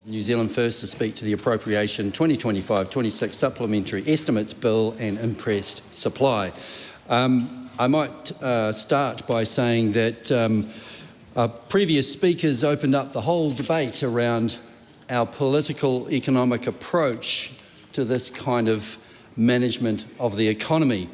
New Zealand First to speak to the Appropriation 2025-26 Supplementary Estimates Bill and Impressed Supply. I might start by saying that previous speakers opened up the whole debate around our political economic approach to this kind of management of the economy.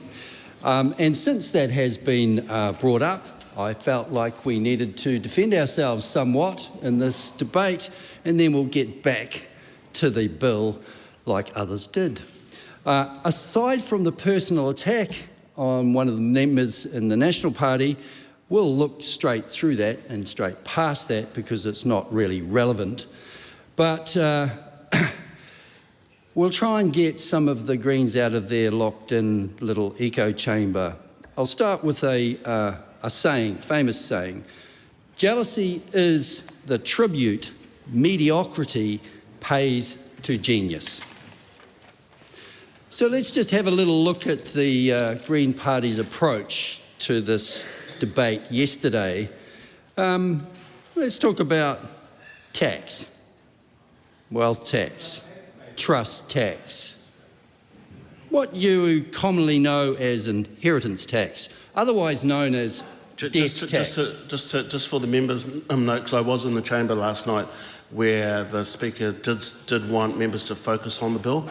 And since that has been brought up, I felt like we needed to defend ourselves somewhat in this debate, and then we'll get back to the bill like others did. Aside from the personal attack on one of the members in the National Party, we'll look straight through that and straight past that because it's not really relevant. But we'll try and get some of the Greens out of their locked-in little echo chamber. I'll start with a saying, famous saying: jealousy is the tribute mediocrity pays to genius. So let's just have a little look at the Green Party's approach to this debate yesterday. Let's talk about tax, wealth tax, trust tax, what you commonly know as inheritance tax, otherwise known as death tax. Just for the members' note, because I was in the chamber last night where the Speaker did want members to focus on the bill.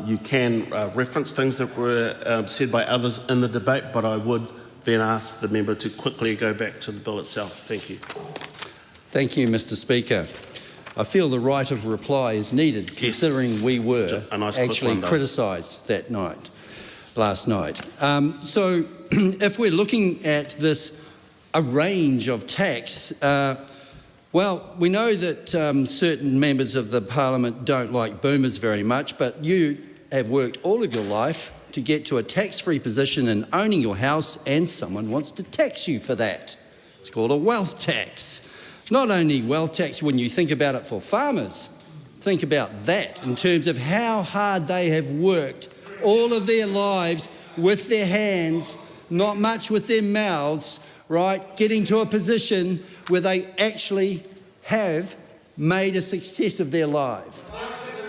You can reference things that were said by others in the debate, but I would then ask the member to quickly go back to the bill itself. Thank you. Thank you, Mr. Speaker. I feel the right of reply is needed, considering we were actually criticised that night, last night. So if we're looking at a range of tax, well, we know that certain members of the Parliament don't like boomers very much, but you have worked all of your life to get to a tax-free position in owning your house, and someone wants to tax you for that. It's called a wealth tax. Not only wealth tax when you think about it for farmers, think about that in terms of how hard they have worked all of their lives with their hands, not much with their mouths, right, getting to a position where they actually have made a success of their life.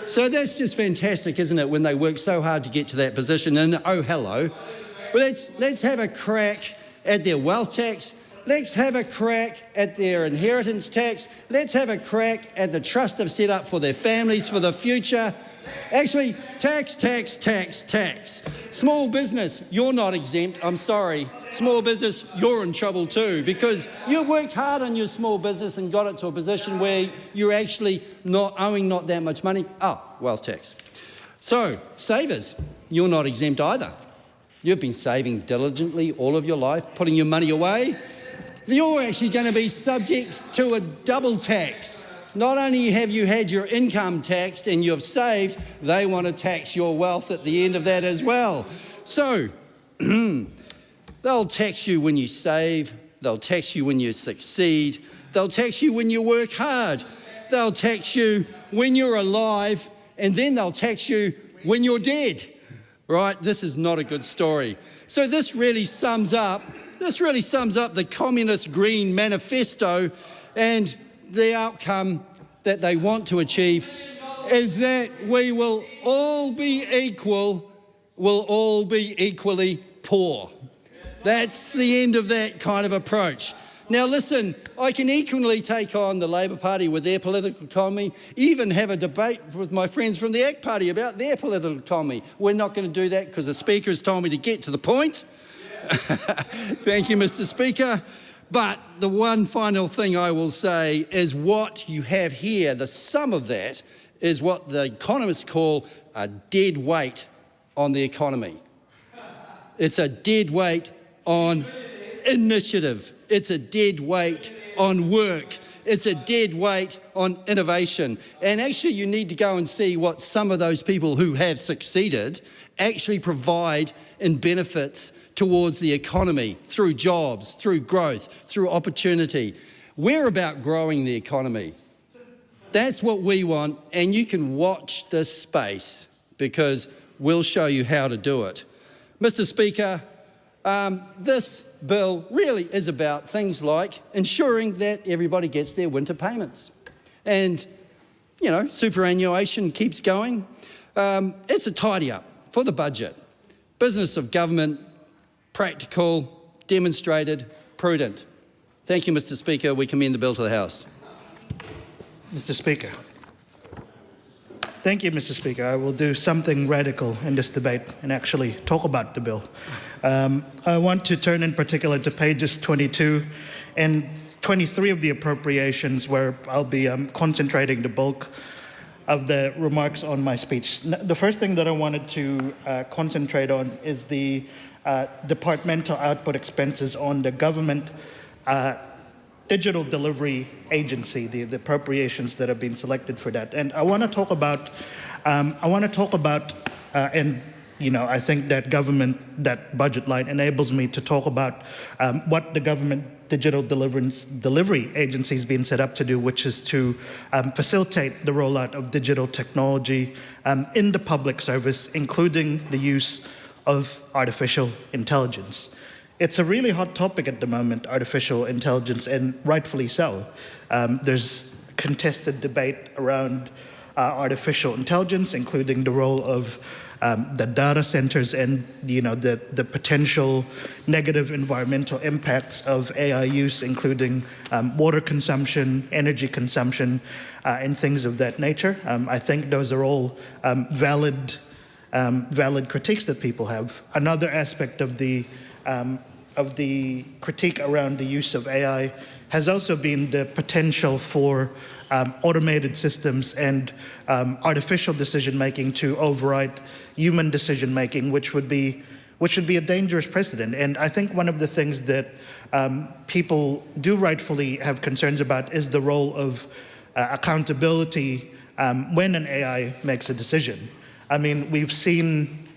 So that's just fantastic, isn't it, when they work so hard to get to that position? And oh, hello. Well, let's have a crack at their wealth tax. Let's have a crack at their inheritance tax. Let's have a crack at the trust they've set up for their families for the future. Actually, tax. Small business, you're not exempt. I'm sorry. Small business, you're in trouble too, because you worked hard on your small business and got it to a position where you're actually not owing not that much money. Oh, wealth tax. So, savers, you're not exempt either. You've been saving diligently all of your life, putting your money away. You're actually going to be subject to a double tax. Not only have you had your income taxed and you've saved, they want to tax your wealth at the end of that as well. So, they'll tax you when you save, they'll tax you when you succeed, they'll tax you when you work hard, they'll tax you when you're alive, and then they'll tax you when you're dead. Right? This is not a good story. So this really sums up the Communist Green Manifesto, and the outcome that they want to achieve is that we will all be equal, will all be equally poor. That's the end of that kind of approach. Now listen, I can equally take on the Labor Party with their political economy, even have a debate with my friends from the ACT Party about their political economy. We're not going to do that because the Speaker has told me to get to the point. Thank you, Mr. Speaker. But the one final thing I will say is what you have here, the sum of that, is what the economists call a dead weight on the economy. It's a dead weight on initiative. It's a dead weight on work. It's a dead weight on innovation. And actually you need to go and see what some of those people who have succeeded actually provide in benefits towards the economy through jobs, through growth, through opportunity. We're about growing the economy. That's what we want, and you can watch this space because we'll show you how to do it. Mr. Speaker, this bill really is about things like ensuring that everybody gets their winter payments. And superannuation keeps going. It's a tidy up for the budget. Business of government, practical, demonstrated, prudent. Thank you, Mr. Speaker. We commend the bill to the House. Mr. Speaker. Thank you, Mr. Speaker. I will do something radical in this debate and actually talk about the bill. I want to turn in particular to pages 22 and 23 of the appropriations, where I'll be concentrating the bulk of the remarks on my speech. The first thing that I wanted to concentrate on is the departmental output expenses on the government digital delivery agency, the appropriations that have been selected for that. And I want to talk about, and I think that budget line enables me to talk about what the government digital delivery agency has been set up to do, which is to facilitate the rollout of digital technology in the public service, including the use of artificial intelligence. It's a really hot topic at the moment, artificial intelligence, and rightfully so. There's contested debate around artificial intelligence, including the role of the data centers and the potential negative environmental impacts of AI use, including water consumption, energy consumption, and things of that nature. I think those are all valid critiques that people have. Another aspect of the critique around the use of AI has also been the potential for automated systems and artificial decision-making to override human decision-making, which would be a dangerous precedent. And I think one of the things that people do rightfully have concerns about is the role of accountability when an AI makes a decision. I mean, we've seen,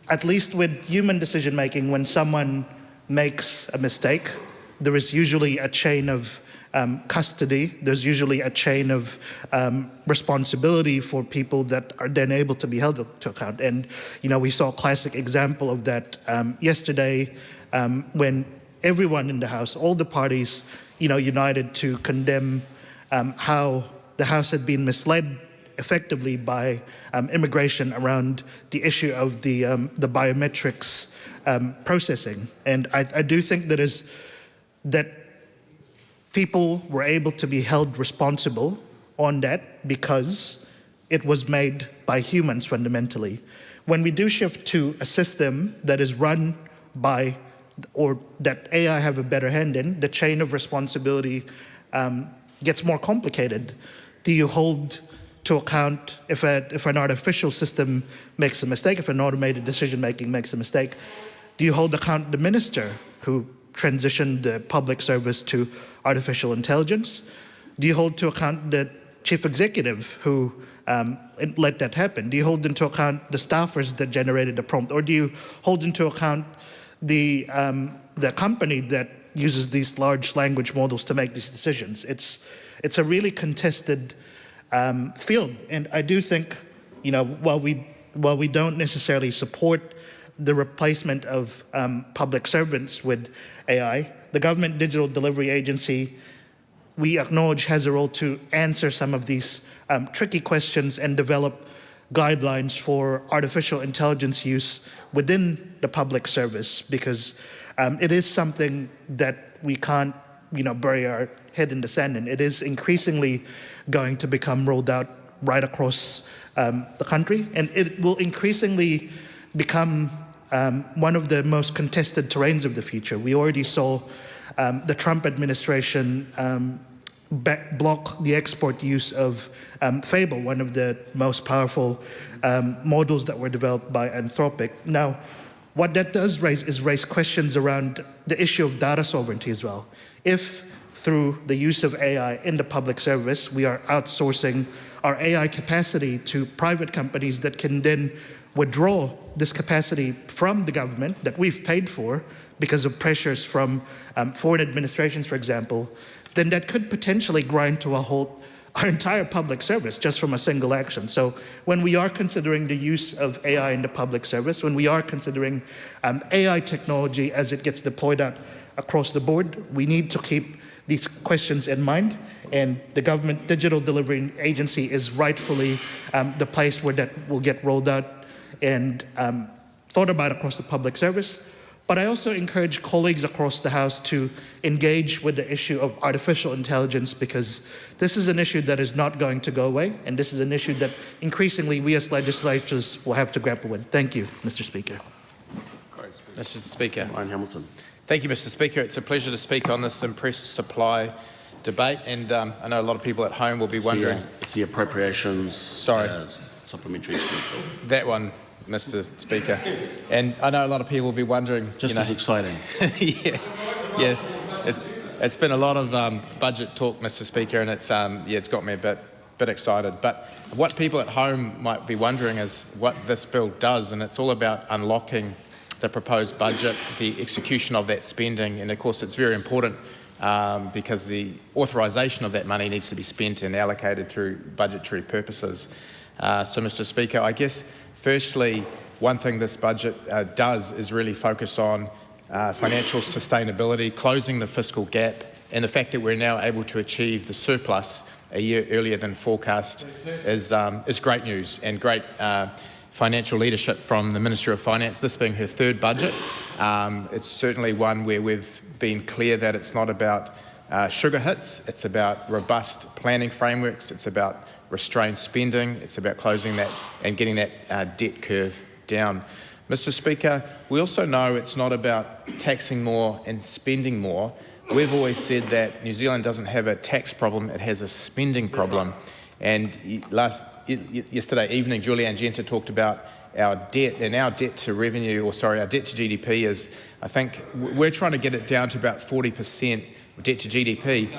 at least with human decision-making, when someone makes a mistake, there is usually a chain of custody. There's usually a chain of responsibility for people that are then able to be held to account. And, we saw a classic example of that yesterday when everyone in the House, all the parties, united to condemn how the House had been misled effectively by immigration around the issue of the biometrics processing. And I do think that people were able to be held responsible on that because it was made by humans fundamentally. When we do shift to a system that is run by, or that AI have a better hand in, the chain of responsibility gets more complicated. Do you hold to account if an artificial system makes a mistake, if an automated decision-making makes a mistake? Do you hold account the minister who transitioned the public service to artificial intelligence? Do you hold to account the chief executive who let that happen? Do you hold into account the staffers that generated the prompt? Or do you hold into account the company that uses these large language models to make these decisions? It's a really contested field. And I do think, while we don't necessarily support the replacement of public servants with AI, the Government Digital Delivery Agency, we acknowledge, has a role to answer some of these tricky questions and develop guidelines for artificial intelligence use within the public service, because it is something that we can't bury our head in the sand in. It is increasingly going to become rolled out right across the country, and it will increasingly become one of the most contested terrains of the future. We already saw the Trump administration block the export use of Fable, one of the most powerful models that were developed by Anthropic. Now, what that does raise questions around the issue of data sovereignty as well. If through the use of AI in the public service, we are outsourcing our AI capacity to private companies that can then withdraw this capacity from the government that we've paid for because of pressures from foreign administrations, for example, then that could potentially grind to a halt our entire public service just from a single action. So when we are considering the use of AI in the public service, when we are considering AI technology as it gets deployed out across the board, we need to keep these questions in mind, and the Government Digital Delivery Agency is rightfully the place where that will get rolled out and thought about across the public service. But I also encourage colleagues across the House to engage with the issue of artificial intelligence, because this is an issue that is not going to go away, and this is an issue that increasingly we as legislators will have to grapple with. Thank you, Mr. Speaker. Mr. Speaker. Ryan Hamilton. Thank you, Mr. Speaker. It's a pleasure to speak on this impressed supply debate, and I know a lot of people at home will be wondering. It's the appropriations supplementary. That one, Mr. Speaker. And I know a lot of people will be wondering. Just as exciting. yeah. It's been a lot of budget talk, Mr. Speaker, and it's got me a bit excited. But what people at home might be wondering is what this bill does, and it's all about unlocking the proposed budget, the execution of that spending, and of course it's very important because the authorisation of that money needs to be spent and allocated through budgetary purposes. So, Mr. Speaker, I guess firstly, one thing this budget does is really focus on financial sustainability, closing the fiscal gap, and the fact that we're now able to achieve the surplus a year earlier than forecast is great news and great financial leadership from the Minister of Finance, this being her third budget. It's certainly one where we've been clear that it's not about sugar hits, it's about robust planning frameworks, it's about restrained spending, it's about closing that and getting that debt curve down. Mr. Speaker, we also know it's not about taxing more and spending more. We've always said that New Zealand doesn't have a tax problem, it has a spending problem. And yesterday evening, Julianne Genter talked about our debt, and our debt to revenue, our debt to GDP is, I think, we're trying to get it down to about 40% debt to GDP.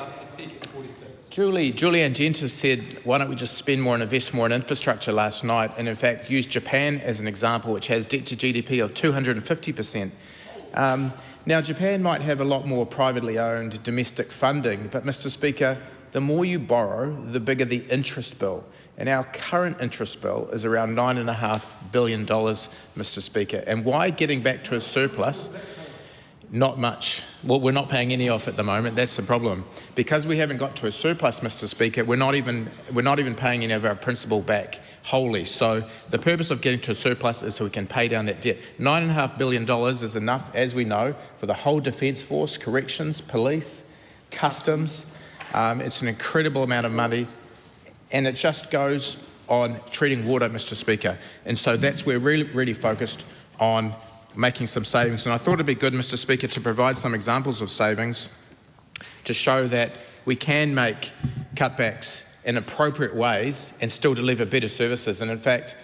Julianne Genter said, why don't we just spend more and invest more in infrastructure last night, and in fact used Japan as an example, which has debt to GDP of 250%. Now, Japan might have a lot more privately owned domestic funding, but Mr. Speaker, the more you borrow, the bigger the interest bill. And our current interest bill is around $9.5 billion, Mr. Speaker. And why getting back to a surplus? Not much. Well, we're not paying any off at the moment. That's the problem. Because we haven't got to a surplus, Mr. Speaker, we're not even paying any of our principal back wholly. So the purpose of getting to a surplus is so we can pay down that debt. $9.5 billion is enough, as we know, for the whole Defence Force, corrections, police, customs. It's an incredible amount of money, and it just goes on treating water, Mr. Speaker. And so that's where we're really focused on making some savings. And I thought it'd be good, Mr. Speaker, to provide some examples of savings to show that we can make cutbacks in appropriate ways and still deliver better services. And in fact,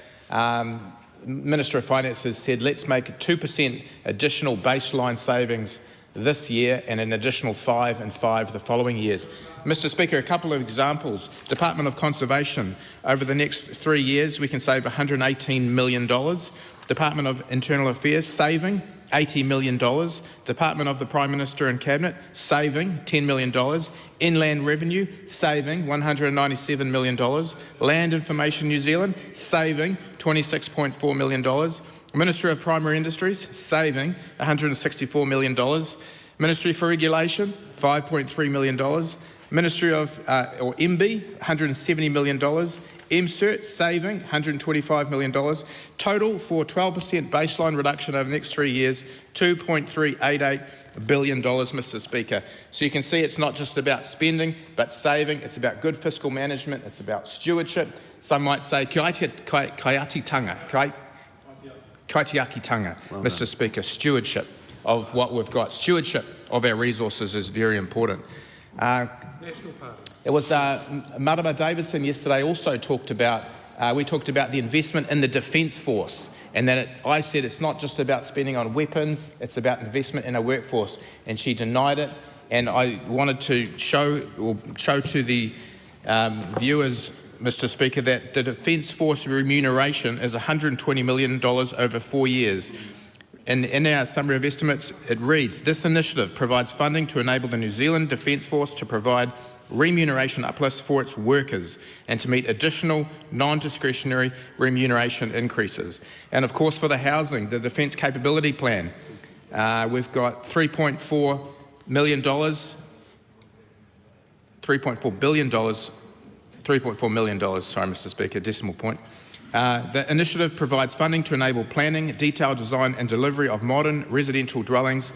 Minister of Finance has said, let's make a 2% additional baseline savings this year and an additional 5 and 5 the following years. Mr. Speaker, a couple of examples. Department of Conservation, over the next 3 years, we can save $118 million. Department of Internal Affairs, saving $80 million. Department of the Prime Minister and Cabinet, saving $10 million. Inland Revenue, saving $197 million. Land Information New Zealand, saving $26.4 million. Ministry of Primary Industries, saving $164 million. Ministry for Regulation, $5.3 million. Ministry of, or MB, $170 million. MCERT, saving $125 million. Total for 12% baseline reduction over the next 3 years, $2.388 billion, Mr. Speaker. So you can see it's not just about spending, but saving. It's about good fiscal management. It's about stewardship. Some might say kaitiakitanga, well Mr. Speaker. Stewardship of what we've got. Stewardship of our resources is very important. National Party. It was Marama Davidson yesterday also talked about, we talked about the investment in the Defence Force, and that I said it's not just about spending on weapons, it's about investment in a workforce, and she denied it. And I wanted to show to the viewers, Mr. Speaker, that the Defence Force remuneration is $120 million over 4 years. And in our summary of estimates, it reads, this initiative provides funding to enable the New Zealand Defence Force to provide remuneration uplifts for its workers and to meet additional non-discretionary remuneration increases. And of course for the housing, the Defence Capability Plan, we've got $3.4 million $3.4 billion, $3.4 million, sorry, Mr. Speaker, decimal point. The initiative provides funding to enable planning, detailed design and delivery of modern residential dwellings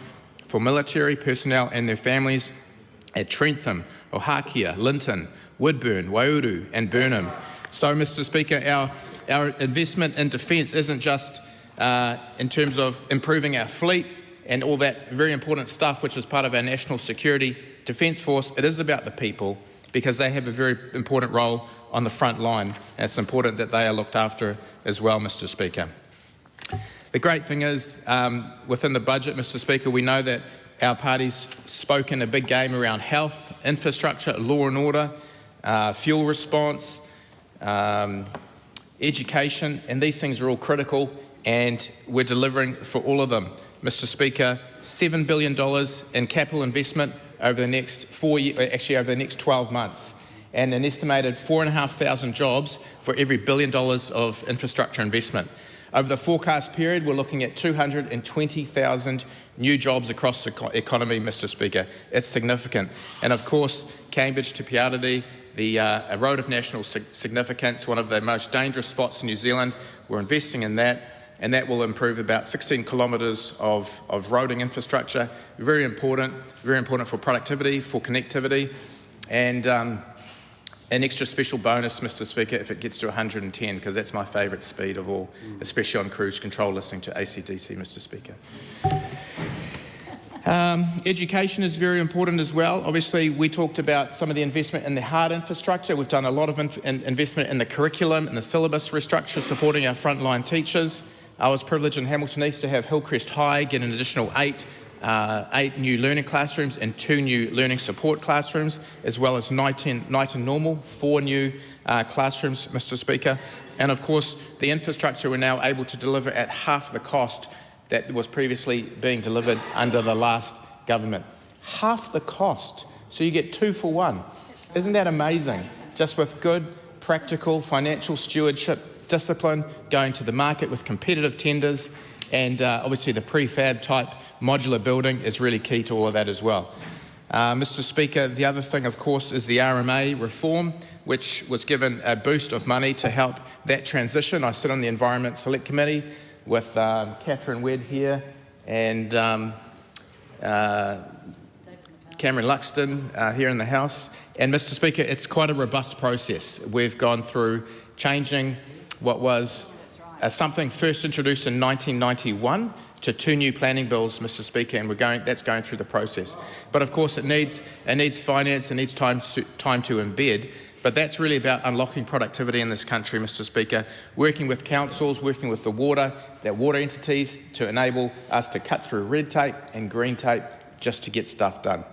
for military personnel and their families at Trentham, Ohakea, Linton, Woodburn, Waiouru and Burnham. So, Mr. Speaker, our investment in defence isn't just in terms of improving our fleet and all that very important stuff which is part of our national security defence force. It is about the people, because they have a very important role on the front line, and it's important that they are looked after as well, Mr. Speaker. The great thing is, within the budget, Mr. Speaker, we know that our party's spoken a big game around health, infrastructure, law and order, fuel response, education, and these things are all critical, and we're delivering for all of them. Mr. Speaker, $7 billion in capital investment over the next over the next 12 months, and an estimated 4,500 jobs for every $1 billion of infrastructure investment. Over the forecast period, we're looking at 220,000 new jobs across the economy, Mr. Speaker. It's significant. And of course, Cambridge to Aotearoa, a road of national significance, one of the most dangerous spots in New Zealand. We're investing in that, and that will improve about 16 kilometres of roading infrastructure. Very important for productivity, for connectivity, and an extra special bonus, Mr. Speaker, if it gets to 110, because that's my favourite speed of all, especially on cruise control listening to ACDC, Mr. Speaker. Education is very important as well. Obviously, we talked about some of the investment in the hard infrastructure. We've done a lot of investment in the curriculum and the syllabus restructure, supporting our frontline teachers. I was privileged in Hamilton East to have Hillcrest High get an additional eight new learning classrooms and 2 new learning support classrooms, as well as Night and Normal, 4 new classrooms, Mr. Speaker. And of course, the infrastructure we're now able to deliver at half the cost that was previously being delivered under the last government. Half the cost, so you get 2 for 1. Isn't that amazing? Just with good, practical financial stewardship, discipline, going to the market with competitive tenders, and obviously the prefab type modular building is really key to all of that as well. Mr. Speaker, the other thing, of course, is the RMA reform, which was given a boost of money to help that transition. I sit on the Environment Select Committee with Catherine Wedd here and Cameron Luxon here in the House. And Mr. Speaker, it's quite a robust process. We've gone through changing what was something first introduced in 1991 to 2 new planning bills, Mr. Speaker, and that's going through the process. But of course, it needs finance, it needs time to embed. But that's really about unlocking productivity in this country, Mr. Speaker, working with councils, working with the water entities to enable us to cut through red tape and green tape just to get stuff done.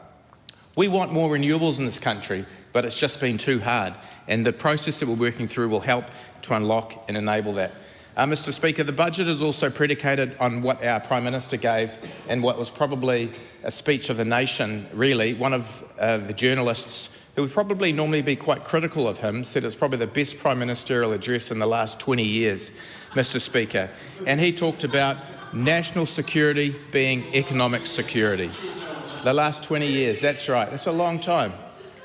We want more renewables in this country, but it's just been too hard. And the process that we're working through will help to unlock and enable that. Mr. Speaker, the budget is also predicated on what our Prime Minister gave and what was probably a speech of the nation, really. One of the journalists who would probably normally be quite critical of him said it's probably the best Prime Ministerial address in the last 20 years, Mr. Speaker. And he talked about national security being economic security. The last 20 years, that's right, that's a long time.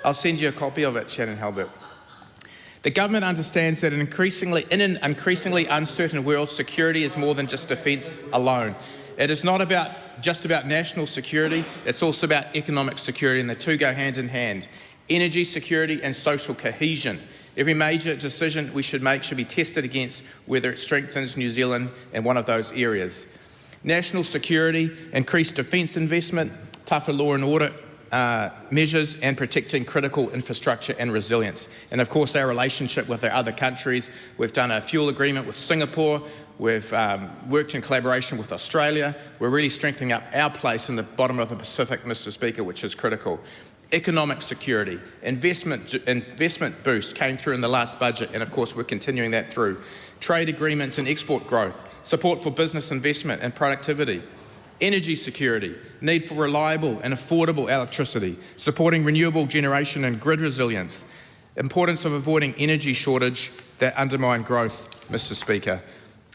I'll send you a copy of it, Shannon Halbert. The government understands that in an increasingly uncertain world, security is more than just defence alone. It is not just about national security, it's also about economic security, and the two go hand in hand. Energy security and social cohesion. Every major decision we should make should be tested against whether it strengthens New Zealand in one of those areas. National security, increased defence investment, tougher law and order measures, and protecting critical infrastructure and resilience. And of course, our relationship with our other countries. We've done a fuel agreement with Singapore. We've worked in collaboration with Australia. We're really strengthening up our place in the bottom of the Pacific, Mr. Speaker, which is critical. Economic security, investment boost came through in the last budget, and of course we're continuing that through. Trade agreements and export growth, support for business investment and productivity. Energy security, need for reliable and affordable electricity, supporting renewable generation and grid resilience, importance of avoiding energy shortage that undermine growth, Mr. Speaker.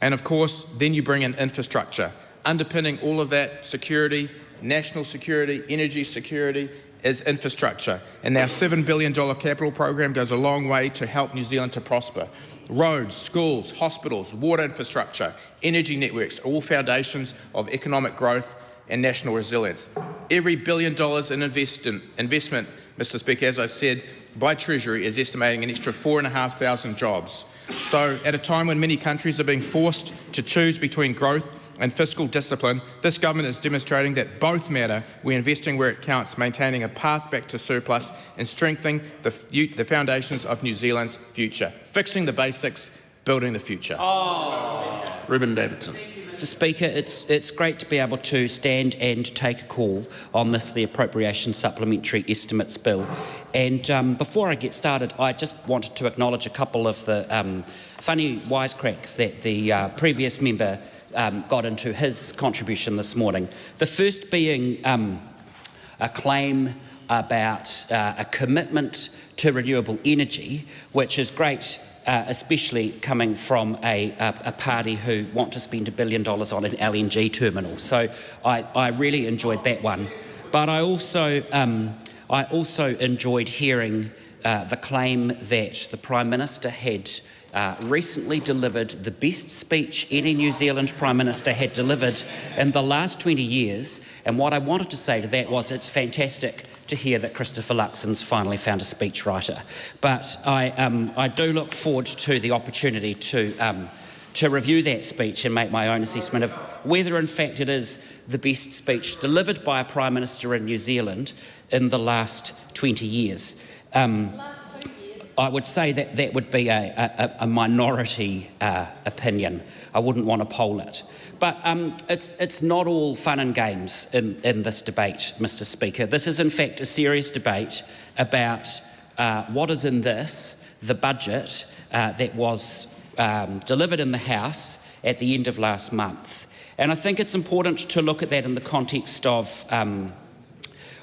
And of course, then you bring in infrastructure, underpinning all of that security, national security, energy security, is infrastructure, and our $7 billion capital program goes a long way to help New Zealand to prosper. Roads, schools, hospitals, water infrastructure, energy networks are all foundations of economic growth and national resilience. Every $1 billion in investment, Mr. Speaker, as I said, by Treasury is estimating an extra 4,500 jobs. So at a time when many countries are being forced to choose between growth and fiscal discipline, this government is demonstrating that both matter. We're investing where it counts, maintaining a path back to surplus and strengthening the foundations of New Zealand's future. Fixing the basics, building the future. Ruben Davidson. Mr. Speaker, it's great to be able to stand and take a call on this, the Appropriation Supplementary Estimates Bill. And before I get started, I just wanted to acknowledge a couple of the funny wisecracks that the previous member got into his contribution this morning. The first being a claim about a commitment to renewable energy, which is great, especially coming from a party who want to spend $1 billion on an LNG terminal. So I really enjoyed that one. But I also enjoyed hearing the claim that the Prime Minister had recently delivered the best speech any New Zealand Prime Minister had delivered in the last 20 years. And what I wanted to say to that was it's fantastic to hear that Christopher Luxon's finally found a speechwriter. But I do look forward to the opportunity to review that speech and make my own assessment of whether in fact it is the best speech delivered by a Prime Minister in New Zealand in the last 20 years. I would say that that would be a minority opinion. I wouldn't want to poll it. But it's not all fun and games in this debate, Mr. Speaker. This is in fact a serious debate about what is in the budget that was delivered in the House at the end of last month. And I think it's important to look at that in the context of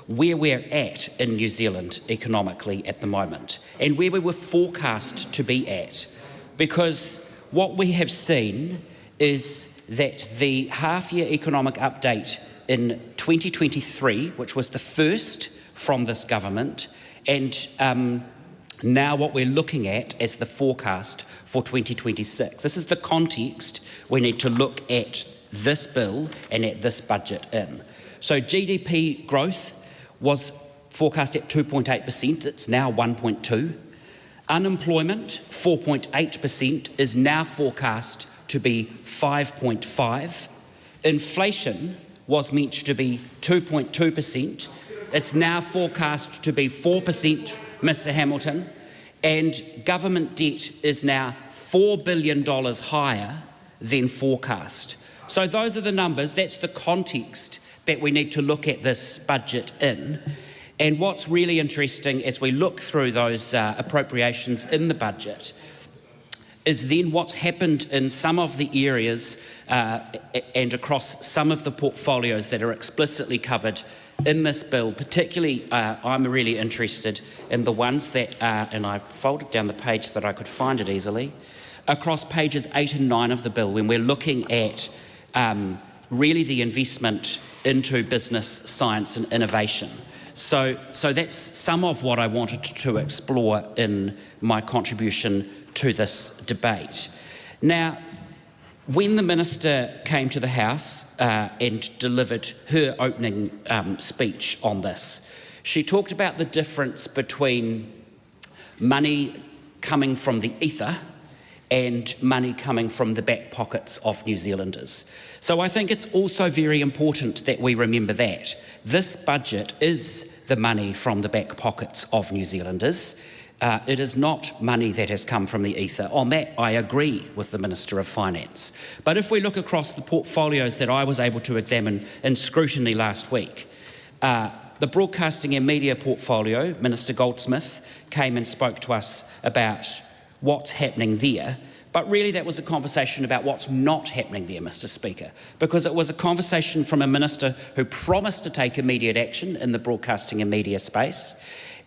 where we're at in New Zealand economically at the moment and where we were forecast to be at. Because what we have seen is that the half-year economic update in 2023, which was the first from this government, and now what we're looking at as the forecast for 2026. This is the context we need to look at this bill and at this budget in. So GDP growth was forecast at 2.8%, it's now 1.2%. Unemployment, 4.8%, is now forecast to be 5.5%. Inflation was meant to be 2.2%. It's now forecast to be 4%, Mr. Hamilton. And government debt is now $4 billion higher than forecast. So those are the numbers, that's the context that we need to look at this budget in. And what's really interesting as we look through those appropriations in the budget is then what's happened in some of the areas and across some of the portfolios that are explicitly covered in this bill. Particularly, I'm really interested in the ones that are, and I folded down the page so that I could find it easily, across pages 8 and 9 of the bill, when we're looking at really the investment into business, science and innovation. So that's some of what I wanted to explore in my contribution to this debate. Now, when the Minister came to the House and delivered her opening speech on this, she talked about the difference between money coming from the ether and money coming from the back pockets of New Zealanders. So I think it's also very important that we remember that. This budget is the money from the back pockets of New Zealanders. It is not money that has come from the ether. On that, I agree with the Minister of Finance. But if we look across the portfolios that I was able to examine in scrutiny last week, the broadcasting and media portfolio, Minister Goldsmith came and spoke to us about what's happening there. But really that was a conversation about what's not happening there, Mr. Speaker, because it was a conversation from a minister who promised to take immediate action in the broadcasting and media space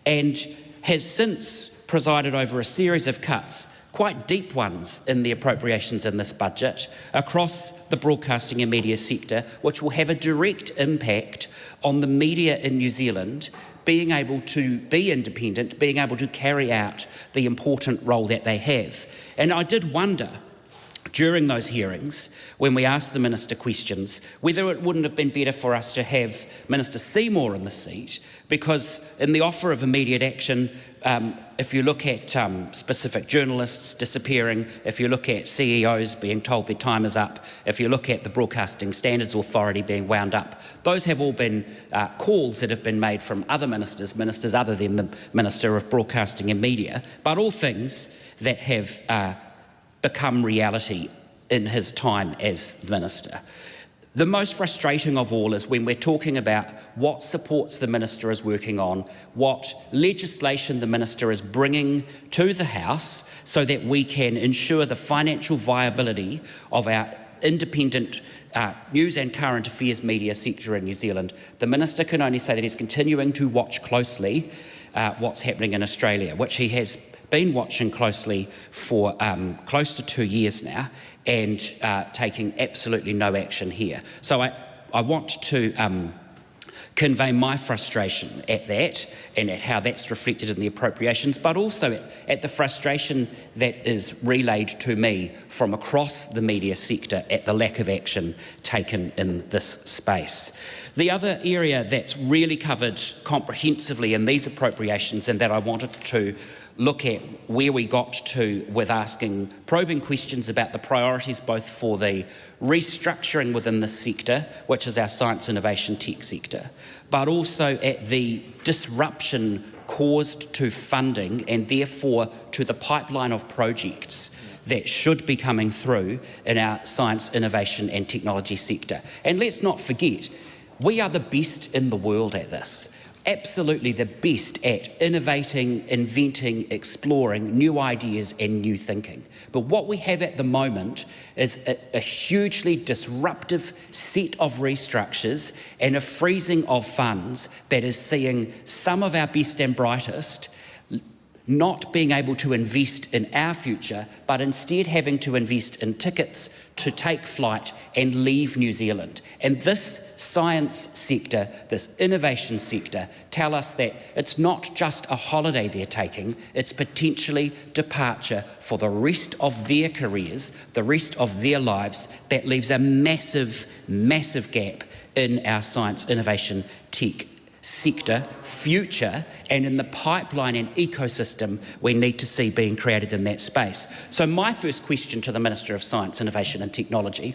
and has since presided over a series of cuts, quite deep ones in the appropriations in this budget, across the broadcasting and media sector, which will have a direct impact on the media in New Zealand being able to be independent, being able to carry out the important role that they have. And I did wonder during those hearings, when we asked the Minister questions, whether it wouldn't have been better for us to have Minister Seymour in the seat, because in the offer of immediate action, if you look at specific journalists disappearing, if you look at CEOs being told their time is up, if you look at the Broadcasting Standards Authority being wound up, those have all been calls that have been made from other ministers other than the Minister of Broadcasting and Media, but all things that have become reality in his time as Minister. The most frustrating of all is when we're talking about what supports the Minister is working on, what legislation the Minister is bringing to the House so that we can ensure the financial viability of our independent news and current affairs media sector in New Zealand. The Minister can only say that he's continuing to watch closely what's happening in Australia, which he has been watching closely for close to 2 years now, and taking absolutely no action here. So I want to convey my frustration at that and at how that's reflected in the appropriations, but also at the frustration that is relayed to me from across the media sector at the lack of action taken in this space. The other area that's really covered comprehensively in these appropriations, and that I wanted to look at where we got to with asking probing questions about the priorities both for the restructuring within the sector, which is our science, innovation, tech sector, but also at the disruption caused to funding and therefore to the pipeline of projects that should be coming through in our science, innovation and technology sector. And let's not forget, we are the best in the world at this. Absolutely the best at innovating, inventing, exploring new ideas and new thinking. But what we have at the moment is a hugely disruptive set of restructures and a freezing of funds that is seeing some of our best and brightest not being able to invest in our future, but instead having to invest in tickets to take flight and leave New Zealand. And this science sector, this innovation sector, tell us that it's not just a holiday they're taking, it's potentially departure for the rest of their careers, the rest of their lives. That leaves a massive, massive gap in our science, innovation, tech sector, future, and in the pipeline and ecosystem we need to see being created in that space. So my first question to the Minister of Science, Innovation and Technology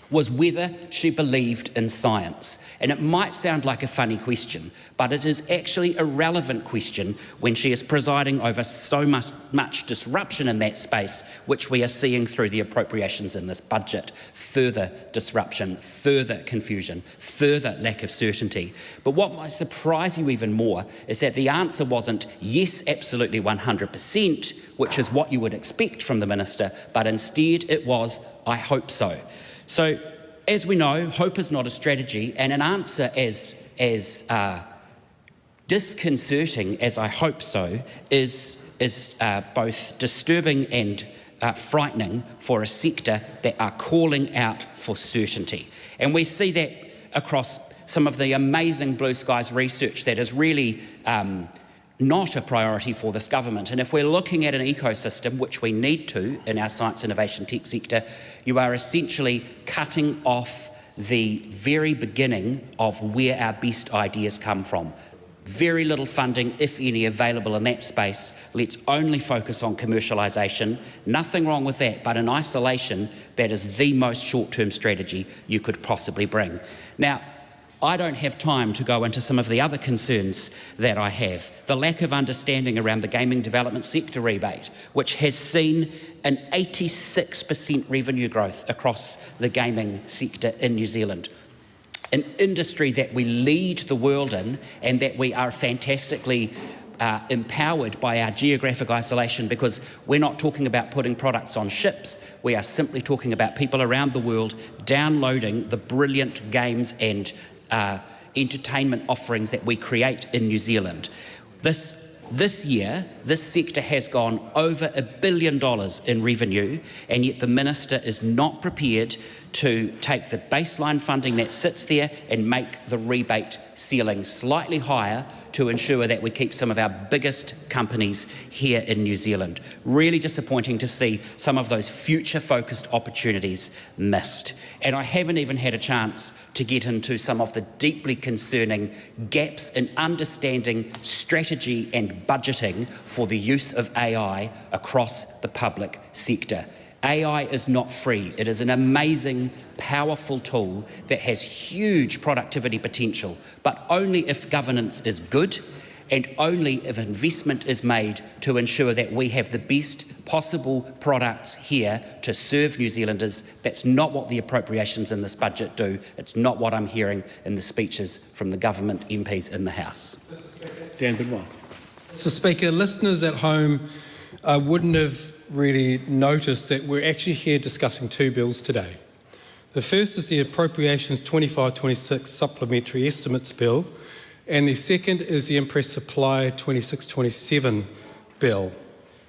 was whether she believed in science. And it might sound like a funny question, but it is actually a relevant question when she is presiding over so much disruption in that space, which we are seeing through the appropriations in this budget. Further disruption, further confusion, further lack of certainty. But what might surprise you even more is that the answer wasn't yes, absolutely 100%, which is what you would expect from the Minister, but instead it was, I hope so. So, as we know, hope is not a strategy, and an answer as disconcerting as I hope so is both disturbing and frightening for a sector that are calling out for certainty. And we see that across some of the amazing blue skies research that is really not a priority for this government. And if we're looking at an ecosystem, which we need to in our science, innovation, tech sector, you are essentially cutting off the very beginning of where our best ideas come from. Very little funding, if any, available in that space. Let's only focus on commercialisation. Nothing wrong with that, but in isolation, that is the most short-term strategy you could possibly bring. Now, I don't have time to go into some of the other concerns that I have. The lack of understanding around the gaming development sector rebate, which has seen an 86% revenue growth across the gaming sector in New Zealand. An industry that we lead the world in and that we are fantastically empowered by our geographic isolation, because we're not talking about putting products on ships, we are simply talking about people around the world downloading the brilliant games and entertainment offerings that we create in New Zealand. This year, this sector has gone over $1 billion in revenue, and yet the Minister is not prepared to take the baseline funding that sits there and make the rebate ceiling slightly higher to ensure that we keep some of our biggest companies here in New Zealand. Really disappointing to see some of those future-focused opportunities missed. And I haven't even had a chance to get into some of the deeply concerning gaps in understanding strategy and budgeting for the use of AI across the public sector. AI is not free. It is an amazing, powerful tool that has huge productivity potential, but only if governance is good and only if investment is made to ensure that we have the best possible products here to serve New Zealanders. That's not what the appropriations in this budget do. It's not what I'm hearing in the speeches from the government MPs in the House. Dan Bidwell. Mr. Speaker, listeners at home wouldn't have really noticed that we're actually here discussing two bills today. The first is the Appropriations 25-26 Supplementary Estimates Bill, and the second is the Impress Supply 26-27 Bill.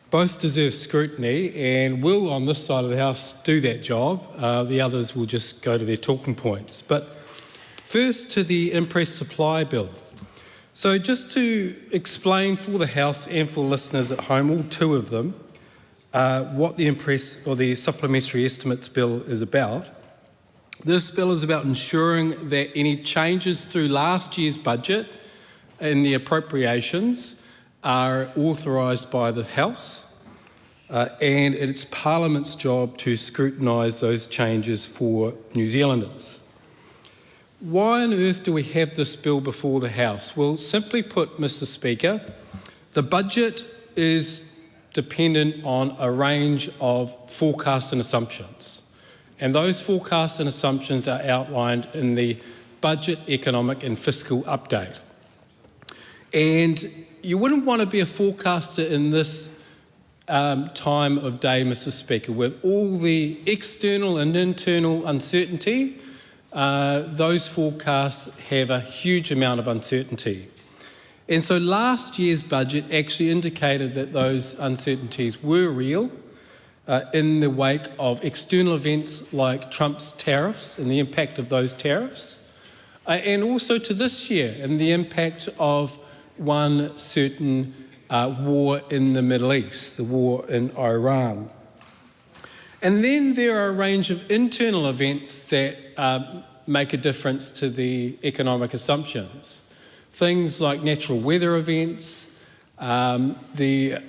Both deserve scrutiny and will, on this side of the House, do that job. The others will just go to their talking points. But first to the Impress Supply Bill. So just to explain for the House and for listeners at home, all two of them, what the Impress or the Supplementary Estimates Bill is about. This bill is about ensuring that any changes through last year's budget in the appropriations are authorised by the House, and it's Parliament's job to scrutinise those changes for New Zealanders. Why on earth do we have this bill before the House? Well, simply put, Mr. Speaker, the budget is dependent on a range of forecasts and assumptions. And those forecasts and assumptions are outlined in the Budget, Economic and Fiscal Update. And you wouldn't want to be a forecaster in this time of day, Mr. Speaker, with all the external and internal uncertainty. Those forecasts have a huge amount of uncertainty. And so last year's budget actually indicated that those uncertainties were real in the wake of external events like Trump's tariffs and the impact of those tariffs, and also to this year and the impact of one certain war in the Middle East, the war in Iran. And then there are a range of internal events that make a difference to the economic assumptions. Things like natural weather events, the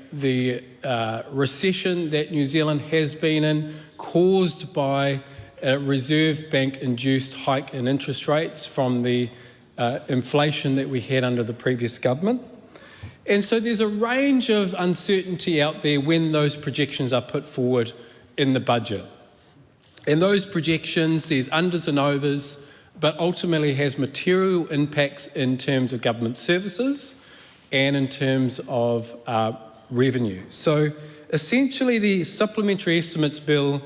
recession that New Zealand has been in, caused by a Reserve Bank-induced hike in interest rates from the inflation that we had under the previous government. And so there's a range of uncertainty out there when those projections are put forward in the budget. And those projections, there's unders and overs, but ultimately has material impacts in terms of government services and in terms of revenue. So essentially the Supplementary Estimates Bill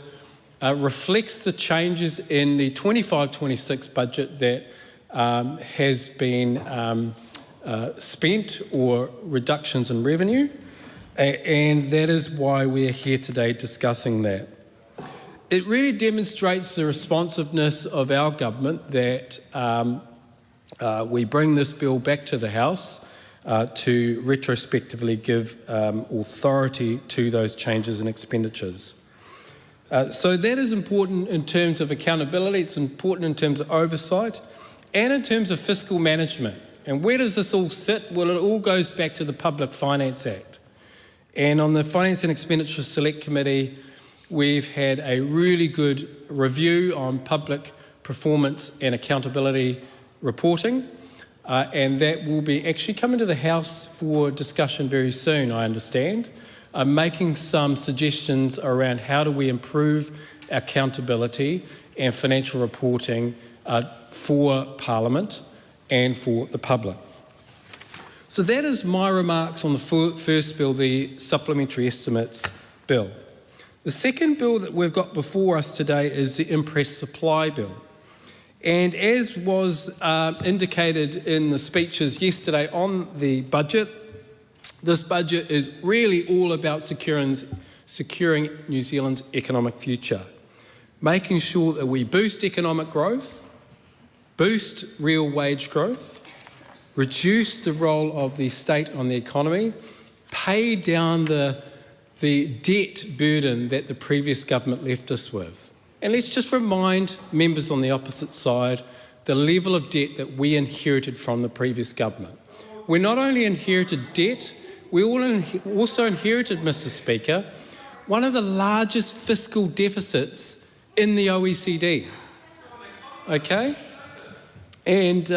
reflects the changes in the 25-26 budget that has been spent or reductions in revenue, and that is why we're here today discussing that. It really demonstrates the responsiveness of our government that we bring this bill back to the House to retrospectively give authority to those changes in expenditures. So that is important in terms of accountability, it's important in terms of oversight, and in terms of fiscal management. And where does this all sit? Well, it all goes back to the Public Finance Act. And on the Finance and Expenditure Select Committee, we've had a really good review on public performance and accountability reporting, and that will be actually coming to the House for discussion very soon, I understand, making some suggestions around how do we improve accountability and financial reporting for Parliament and for the public. So that is my remarks on the first bill, the Supplementary Estimates Bill. The second bill that we've got before us today is the Impress Supply Bill. And as was indicated in the speeches yesterday on the budget, this budget is really all about securing New Zealand's economic future, making sure that we boost economic growth, boost real wage growth, reduce the role of the state on the economy, pay down the debt burden that the previous government left us with. And let's just remind members on the opposite side the level of debt that we inherited from the previous government. We not only inherited debt, we also inherited, Mr. Speaker, one of the largest fiscal deficits in the OECD. Okay? And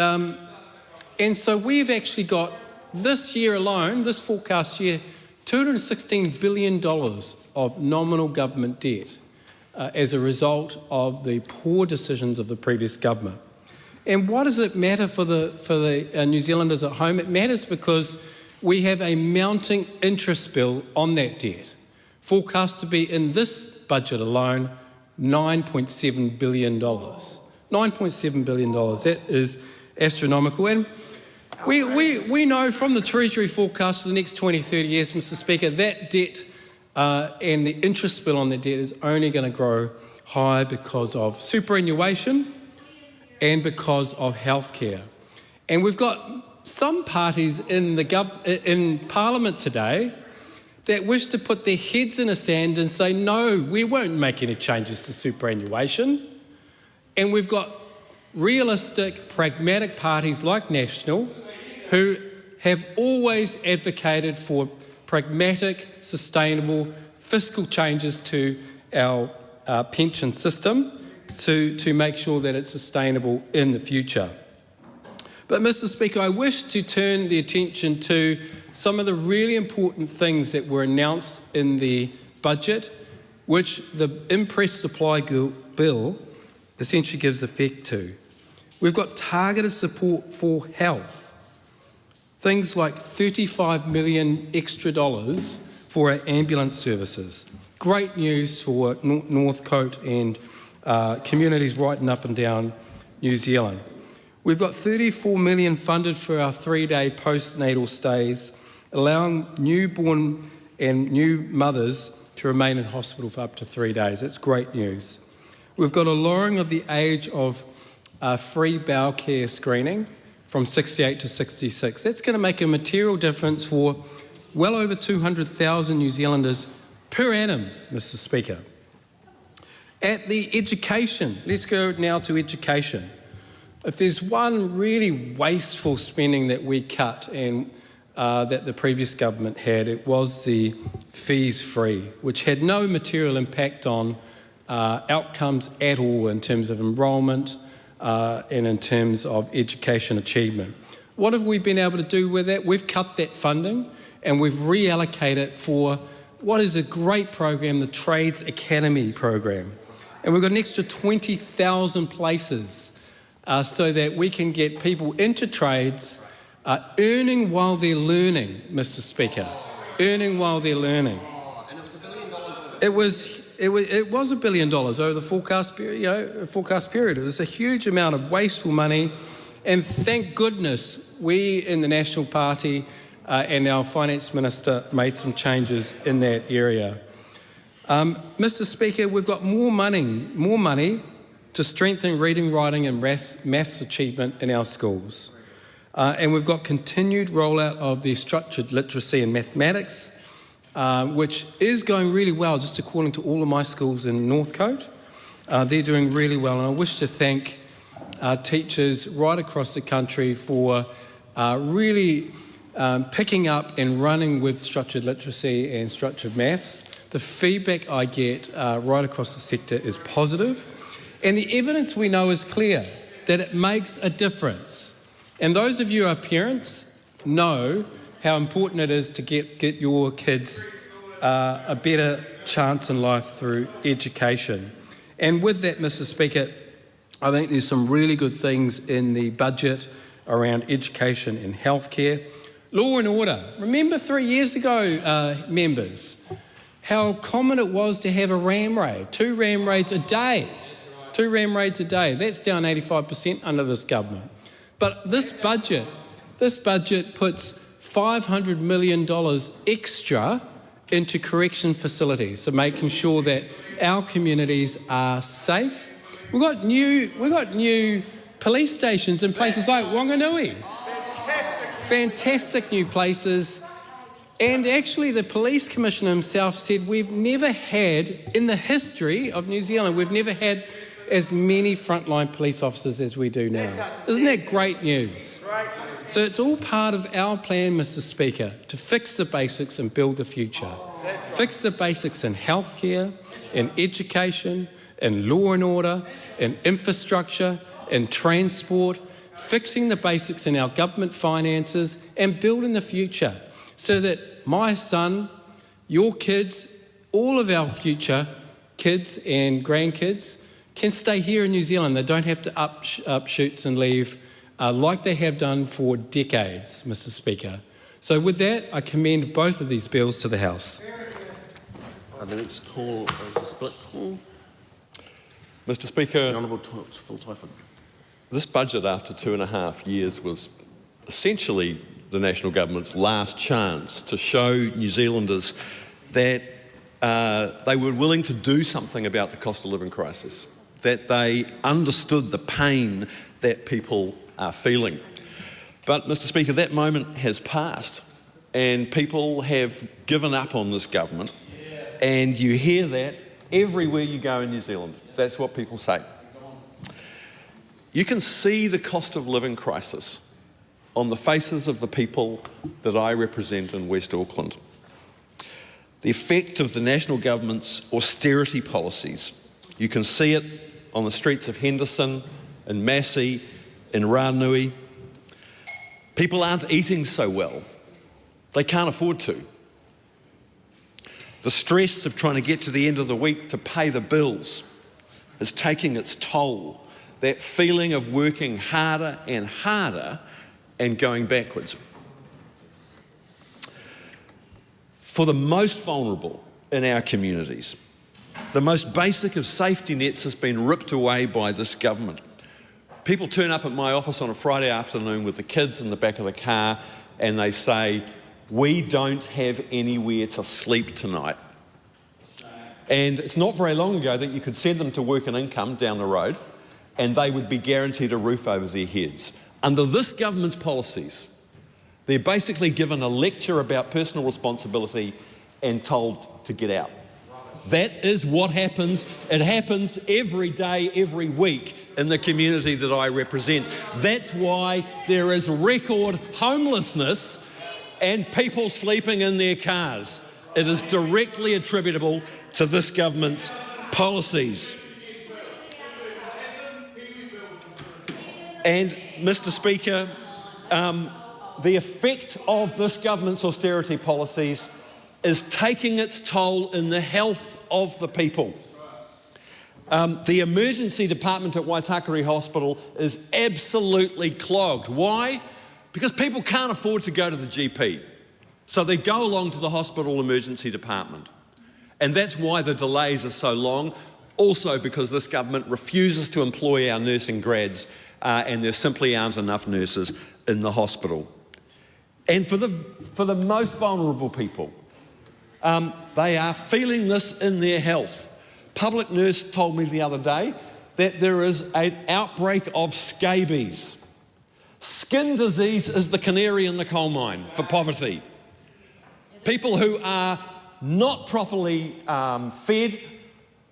so we've actually got, this year alone, this forecast year, $216 billion of nominal government debt as a result of the poor decisions of the previous government. And why does it matter for the New Zealanders at home? It matters because we have a mounting interest bill on that debt, forecast to be in this budget alone $9.7 billion. $9.7 billion, that is astronomical. And we know from the Treasury forecast for the next 20, 30 years, Mr. Speaker, that debt and the interest bill on the debt is only going to grow higher because of superannuation and because of healthcare. And we've got some parties in Parliament today that wish to put their heads in the sand and say, no, we won't make any changes to superannuation. And we've got realistic, pragmatic parties like National who have always advocated for pragmatic, sustainable fiscal changes to our pension system to make sure that it's sustainable in the future. But, Mr. Speaker, I wish to turn the attention to some of the really important things that were announced in the budget, which the Impress Supply Bill essentially gives effect to. We've got targeted support for health, things like $35 million extra dollars for our ambulance services. Great news for Northcote and communities right and up and down New Zealand. We've got $34 million funded for our 3-day postnatal stays, allowing newborn and new mothers to remain in hospital for up to 3 days. It's great news. We've got a lowering of the age of free bowel care screening from 68 to 66. That's going to make a material difference for well over 200,000 New Zealanders per annum, Mr. Speaker. At the education, let's go now to education. If there's one really wasteful spending that we cut and that the previous government had, it was the fees free, which had no material impact on outcomes at all in terms of enrolment and in terms of education achievement. What have we been able to do with that? We've cut that funding and we've reallocated it for what is a great program, the Trades Academy program. And we've got an extra 20,000 places so that we can get people into trades earning while they're learning, Mr. Speaker. Earning while they're learning. And it was $1 billion. It was $1 billion over the forecast period. It was a huge amount of wasteful money, and thank goodness we in the National Party and our Finance Minister made some changes in that area. Mr. Speaker, we've got more money to strengthen reading, writing and maths achievement in our schools. And we've got continued rollout of the structured literacy and mathematics, which is going really well, just according to all of my schools in Northcote. They're doing really well, and I wish to thank teachers right across the country for really picking up and running with structured literacy and structured maths. The feedback I get right across the sector is positive, and the evidence we know is clear, that it makes a difference. And those of you who are parents know how important it is to get your kids a better chance in life through education. And with that, Mr. Speaker, I think there's some really good things in the budget around education and healthcare. Law and order. Remember 3 years ago, members, how common it was to have a ram raid, 2 ram raids a day. 2 ram raids a day. That's down 85% under this government. But this budget puts $500 million extra into correction facilities, so making sure that our communities are safe. We've got new police stations in places like Wanganui. fantastic new places. And actually the police commissioner himself said we've never had, in the history of New Zealand, we've never had as many frontline police officers as we do now. Isn't that great news? So it's all part of our plan, Mr. Speaker, to fix the basics and build the future. Fix the basics in healthcare, in education, in law and order, in infrastructure, in transport, fixing the basics in our government finances and building the future so that my son, your kids, all of our future kids and grandkids can stay here in New Zealand. They don't have to up shoots and leave like they have done for decades, Mr. Speaker. So with that, I commend both of these bills to the House. The next call is a split call. Mr. Speaker, The Honourable Phil Tyford. this budget after 2.5 years was essentially the National Government's last chance to show New Zealanders that they were willing to do something about the cost of living crisis, that they understood the pain that people are feeling. But, Mr. Speaker, that moment has passed and people have given up on this government, and you hear that everywhere you go in New Zealand. That's what people say. You can see the cost of living crisis on the faces of the people that I represent in West Auckland. The effect of the National Government's austerity policies. You can see it on the streets of Henderson, in Massey, in Ranui. People aren't eating so well. They can't afford to. The stress of trying to get to the end of the week to pay the bills is taking its toll. That feeling of working harder and harder and going backwards. For the most vulnerable in our communities, the most basic of safety nets has been ripped away by this government. People turn up at my office on a Friday afternoon with the kids in the back of the car and they say, "We don't have anywhere to sleep tonight." And it's not very long ago that you could send them to work and income down the road and they would be guaranteed a roof over their heads. Under this government's policies, they're basically given a lecture about personal responsibility and told to get out. That is what happens. It happens every day, every week in the community that I represent. That's why there is record homelessness and people sleeping in their cars. It is directly attributable to this government's policies. And, Mr. Speaker, the effect of this government's austerity policies is taking its toll in the health of the people. The emergency department at Waitakere Hospital is absolutely clogged. Why? Because people can't afford to go to the GP. So they go along to the hospital emergency department. And that's why the delays are so long. Also because this government refuses to employ our nursing grads and there simply aren't enough nurses in the hospital. And for the most vulnerable people, they are feeling this in their health. Public nurse told me the other day that there is an outbreak of scabies. Skin disease is the canary in the coal mine for poverty. People who are not properly fed,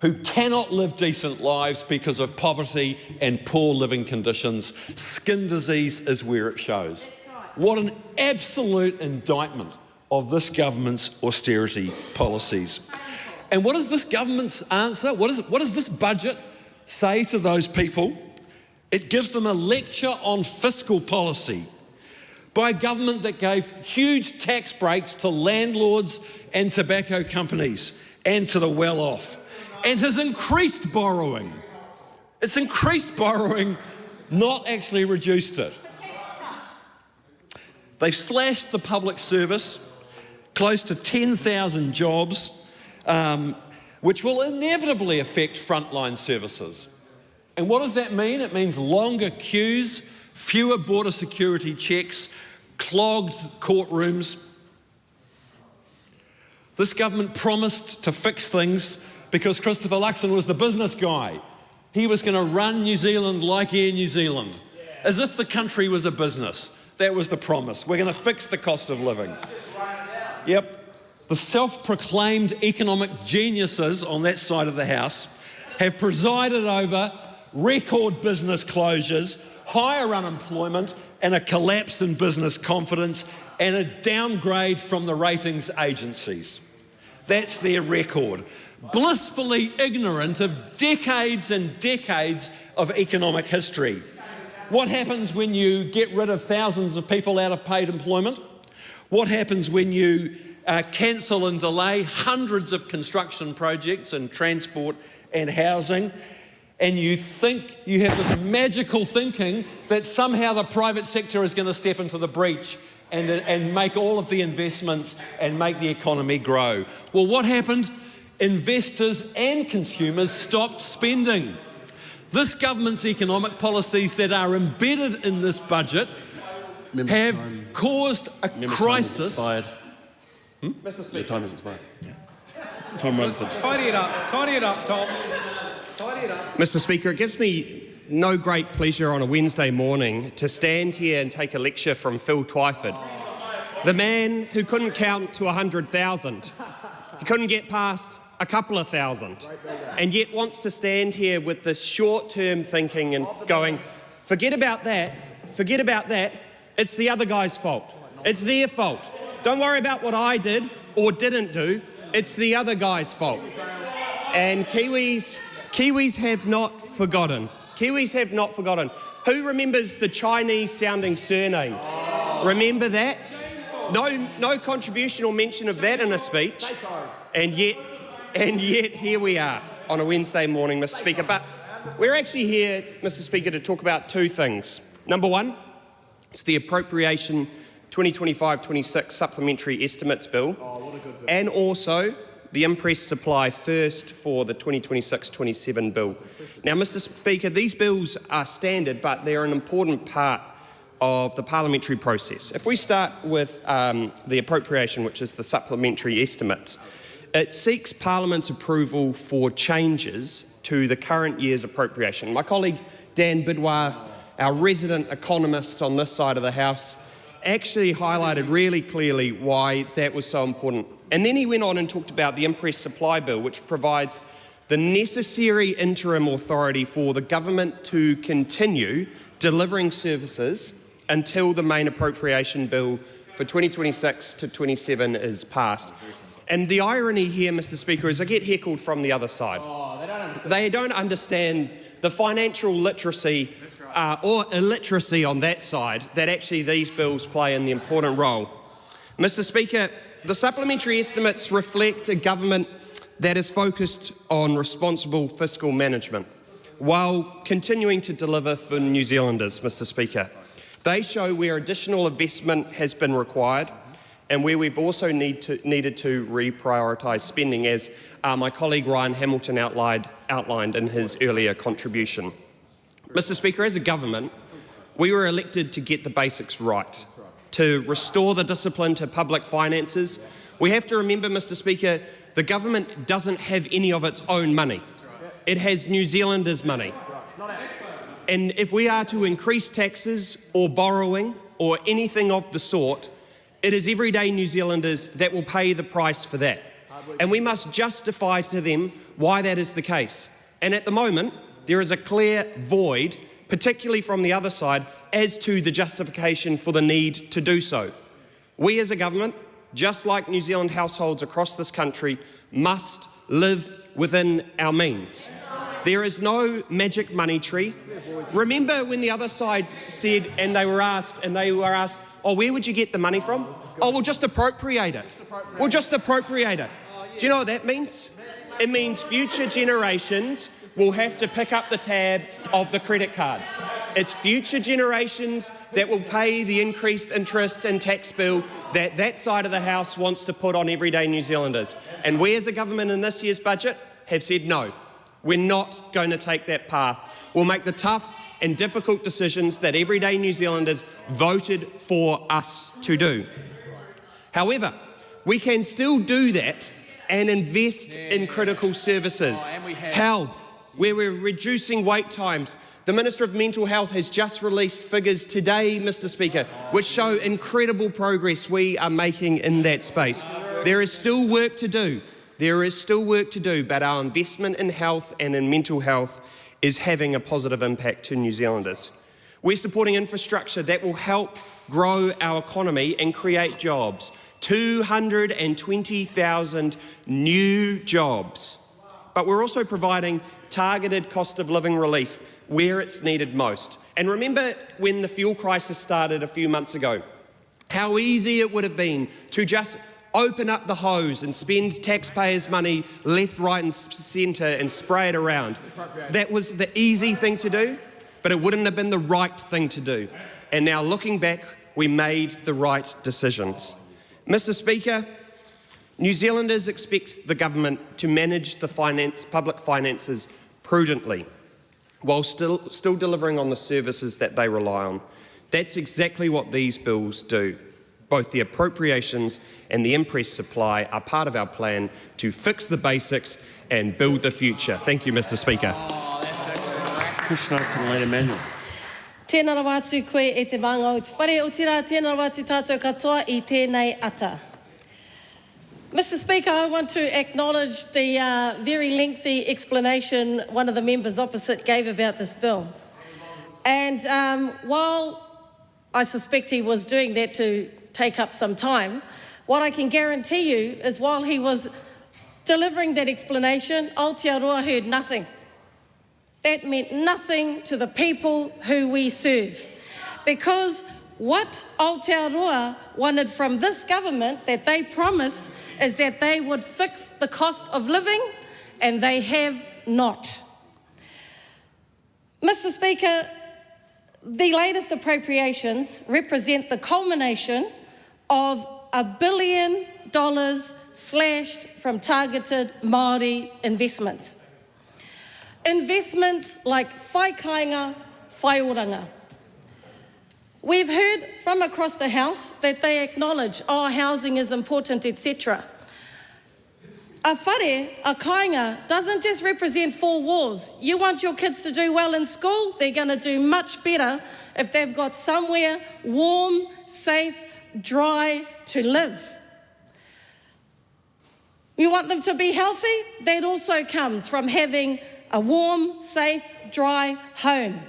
who cannot live decent lives because of poverty and poor living conditions. Skin disease is where it shows. What an absolute indictment of this government's austerity policies. And what is this government's answer? What does this budget say to those people? It gives them a lecture on fiscal policy by a government that gave huge tax breaks to landlords and tobacco companies and to the well-off, and has increased borrowing. It's increased borrowing, not actually reduced it. They've slashed the public service, close to 10,000 jobs, which will inevitably affect frontline services. And what does that mean? It means longer queues, fewer border security checks, clogged courtrooms. This government promised to fix things because Christopher Luxon was the business guy. He was going to run New Zealand like Air New Zealand, as if the country was a business. That was the promise. We're going to fix the cost of living. Yep. The self-proclaimed economic geniuses on that side of the House have presided over record business closures, higher unemployment, and a collapse in business confidence, and a downgrade from the ratings agencies. That's their record. Blissfully ignorant of decades and decades of economic history. What happens when you get rid of thousands of people out of paid employment? What happens when you cancel and delay hundreds of construction projects in transport and housing, and you think you have this magical thinking that somehow the private sector is going to step into the breach and make all of the investments and make the economy grow? Well, what happened? Investors and consumers stopped spending. This government's economic policies that are embedded in this budget have caused a crisis. Mr. Speaker. Your time has expired. Tom Rutherford. Tidy it up, Tom. Tidy it up. Mr. Speaker, it gives me no great pleasure on a Wednesday morning to stand here and take a lecture from Phil Twyford, the man who couldn't count to 100,000. He couldn't get past a couple of thousand, and yet wants to stand here with this short-term thinking and going, forget about that, it's the other guy's fault. It's their fault. Don't worry about what I did or didn't do, it's the other guy's fault. And Kiwis have not forgotten. Who remembers the Chinese-sounding surnames? Remember that? No contribution or mention of that in a speech, and yet here we are on a Wednesday morning, Mr. Speaker. But we're actually here, Mr. Speaker, to talk about two things. Number one, it's the Appropriation 2025-26 Supplementary Estimates Bill, and also the Impress Supply First for the 2026-27 bill. Now, Mr. Speaker, these bills are standard, but they're an important part of the parliamentary process. If we start with the appropriation, which is the supplementary estimates, it seeks Parliament's approval for changes to the current year's appropriation. My colleague Dan Bidwar, our resident economist on this side of the House, actually highlighted really clearly why that was so important. And then he went on and talked about the Impress Supply Bill, which provides the necessary interim authority for the government to continue delivering services until the main appropriation bill for 2026 to 27 is passed. And the irony here, Mr. Speaker, is I get heckled from the other side. They don't understand the financial literacy or illiteracy on that side that actually these bills play in the important role. Mr. Speaker, the supplementary estimates reflect a government that is focused on responsible fiscal management while continuing to deliver for New Zealanders, Mr. Speaker. They show where additional investment has been required and where we've also needed to reprioritise spending, as my colleague Ryan Hamilton outlined in his earlier contribution. Mr. Speaker, as a government, we were elected to get the basics right, to restore the discipline to public finances. We have to remember, Mr. Speaker, the government doesn't have any of its own money. It has New Zealanders' money. And if we are to increase taxes or borrowing or anything of the sort, it is everyday New Zealanders that will pay the price for that. And we must justify to them why that is the case. And at the moment, there is a clear void, particularly from the other side, as to the justification for the need to do so. We as a government, just like New Zealand households across this country, must live within our means. There is no magic money tree. Remember when the other side said, and they were asked, oh, where would you get the money from? Oh, we'll just appropriate it. We'll just appropriate it. Do you know what that means? It means future generations will have to pick up the tab of the credit card. It's future generations that will pay the increased interest and tax bill that side of the House wants to put on everyday New Zealanders. And we as a government in this year's budget have said no, we're not going to take that path. We'll make the tough and difficult decisions that everyday New Zealanders voted for us to do. However, we can still do that and invest in critical services, health, where we're reducing wait times. The Minister of Mental Health has just released figures today, Mr. Speaker, which show incredible progress we are making in that space. There is still work to do. There is still work to do, but our investment in health and in mental health is having a positive impact to New Zealanders. We're supporting infrastructure that will help grow our economy and create jobs. 220,000 new jobs. But we're also providing targeted cost of living relief where it's needed most. And remember when the fuel crisis started a few months ago, how easy it would have been to just open up the hose and spend taxpayers' money left, right and centre and spray it around. That was the easy thing to do, but it wouldn't have been the right thing to do. And now looking back, we made the right decisions. Mr. Speaker, New Zealanders expect the government to manage the public finances prudently, while still delivering on the services that they rely on. That's exactly what these bills do. Both the appropriations and the increased supply are part of our plan to fix the basics and build the future. Thank you, Mr. Speaker. Tēnā rawa atu koe e te wanga o te whare o tira, tēnā rawa atu tātou katoa I tēnei ata. Mr. Speaker, I want to acknowledge the very lengthy explanation one of the members opposite gave about this bill. And while I suspect he was doing that to take up some time, what I can guarantee you is while he was delivering that explanation, Aotearoa heard nothing. That meant nothing to the people who we serve. Because what Aotearoa wanted from this government that they promised is that they would fix the cost of living, and they have not. Mr. Speaker, the latest appropriations represent the culmination of $1 billion slashed from targeted Māori investment. Investments like whai kāinga, whai oranga. We've heard from across the House that they acknowledge, housing is important, etc. A whare, a kāinga, doesn't just represent 4 walls. You want your kids to do well in school, they're going to do much better if they've got somewhere warm, safe, dry to live. You want them to be healthy? That also comes from having a warm, safe, dry home.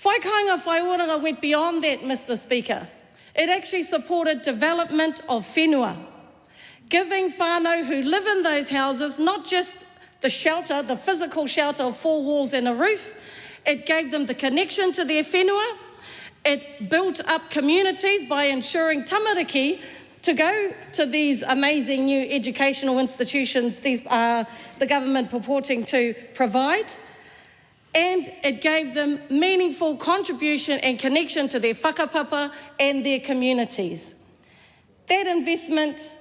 Whai kāinga, whai oranga went beyond that, Mr. Speaker. It actually supported development of whenua, giving whānau who live in those houses not just the shelter, the physical shelter of 4 walls and a roof, it gave them the connection to their whenua, it built up communities by ensuring tamariki to go to these amazing new educational institutions the government purporting to provide, and it gave them meaningful contribution and connection to their whakapapa and their communities. That investment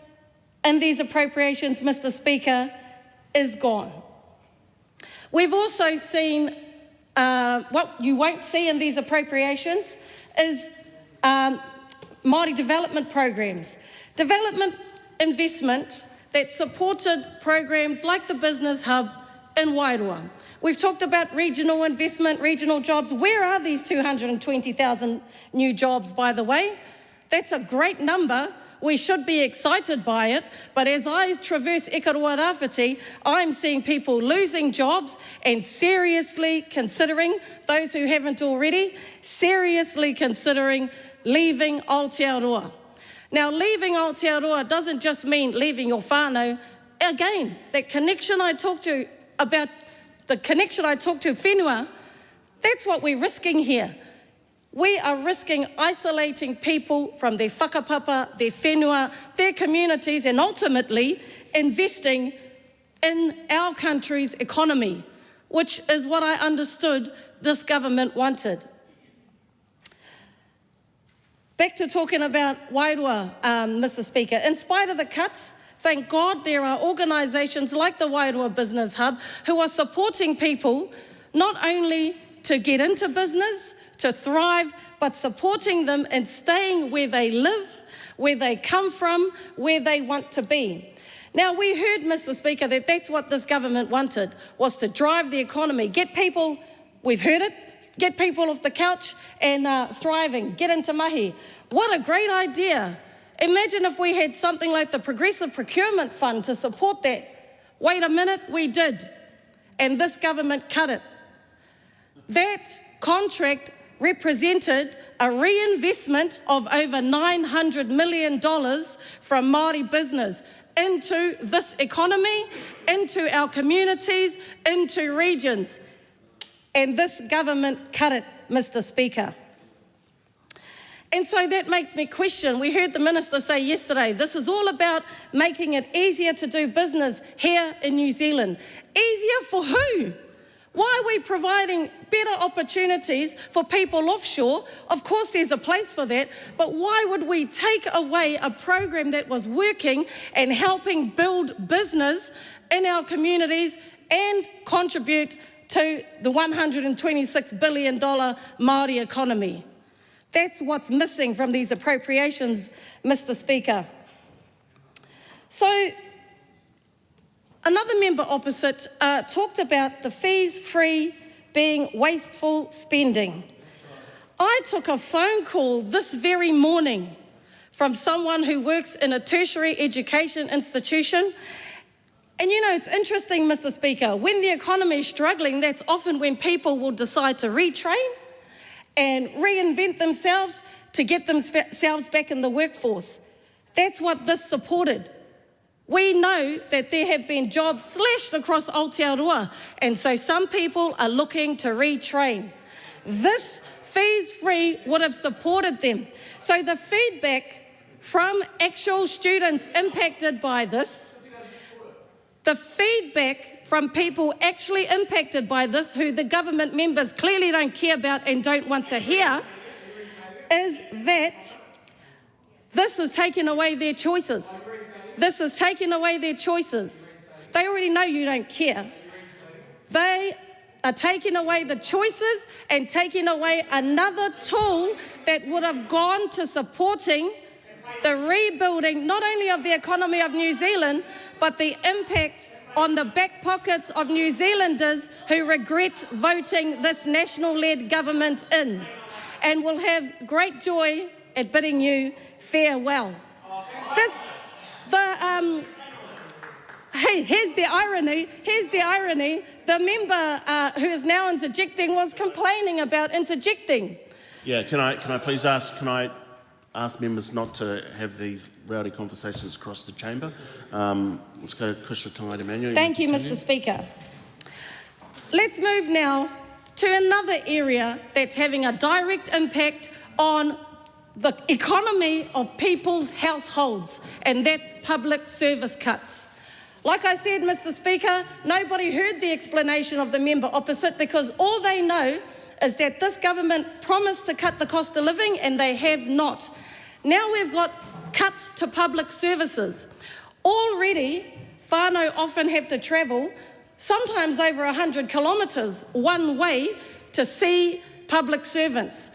in these appropriations, Mr. Speaker, is gone. We've also seen, what you won't see in these appropriations is Māori development programs. Development investment that supported programs like the Business Hub in Wairua. We've talked about regional investment, regional jobs. Where are these 220,000 new jobs, by the way? That's a great number. We should be excited by it. But as I traverse Ikaroa Rāwhiti, I'm seeing people losing jobs and seriously considering, those who haven't already, seriously considering leaving Aotearoa. Now, leaving Aotearoa doesn't just mean leaving your whānau. Again, that connection I talked to about the connection I talked to whenua, that's what we're risking here. We are risking isolating people from their whakapapa, their whenua, their communities, and ultimately investing in our country's economy, which is what I understood this government wanted. Back to talking about Wairua, Mr. Speaker. In spite of the cuts, thank God there are organisations like the Wairua Business Hub who are supporting people not only to get into business, to thrive, but supporting them in staying where they live, where they come from, where they want to be. Now, we heard, Mr. Speaker, that that's what this government wanted, was to drive the economy, get people, we've heard it, get people off the couch and thriving, get into mahi. What a great idea. Imagine if we had something like the Progressive Procurement Fund to support that. Wait a minute, we did. And this government cut it. That contract represented a reinvestment of over $900 million from Māori business into this economy, into our communities, into regions. And this government cut it, Mr. Speaker. And so that makes me question, we heard the Minister say yesterday, this is all about making it easier to do business here in New Zealand. Easier for who? Why are we providing better opportunities for people offshore? Of course there's a place for that, but why would we take away a program that was working and helping build business in our communities and contribute to the $126 billion Māori economy? That's what's missing from these appropriations, Mr. Speaker. So, another member opposite talked about the fees-free being wasteful spending. I took a phone call this very morning from someone who works in a tertiary education institution. And you know, it's interesting, Mr. Speaker, when the economy is struggling, that's often when people will decide to retrain and reinvent themselves to get themselves back in the workforce. That's what this supported. We know that there have been jobs slashed across Aotearoa, and so some people are looking to retrain. This fees-free would have supported them. So the feedback from actual students impacted by this, the feedback from people actually impacted by this, who the government members clearly don't care about and don't want to hear, is that this is taking away their choices. This is taking away their choices. They already know you don't care. They are taking away the choices and taking away another tool that would have gone to supporting the rebuilding, not only of the economy of New Zealand, but the impact on the back pockets of New Zealanders who regret voting this national-led government in, and will have great joy at bidding you farewell. Here's the irony. The member who is now interjecting was complaining about interjecting. Yeah, can I please ask members not to have these rowdy conversations across the chamber? Let's go to Christopher Luxon. Thank you, Mr. Speaker. Let's move now to another area that's having a direct impact on the economy of people's households, and that's public service cuts. Like I said, Mr. Speaker, nobody heard the explanation of the member opposite, because all they know is that this government promised to cut the cost of living and they have not. Now we've got cuts to public services. Already, whānau often have to travel sometimes over 100 kilometres one way to see public servants.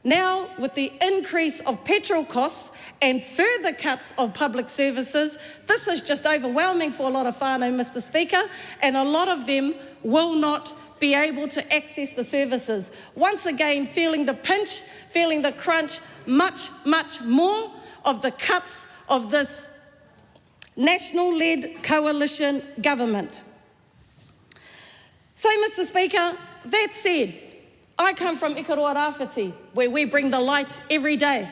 Now, with the increase of petrol costs and further cuts of public services, this is just overwhelming for a lot of whānau, Mr. Speaker, and a lot of them will not be able to access the services. Once again, feeling the pinch, feeling the crunch, much more of the cuts of this national-led coalition government. So, Mr. Speaker, that said, I come from Aotearoa Rāwhiti, where we bring the light every day.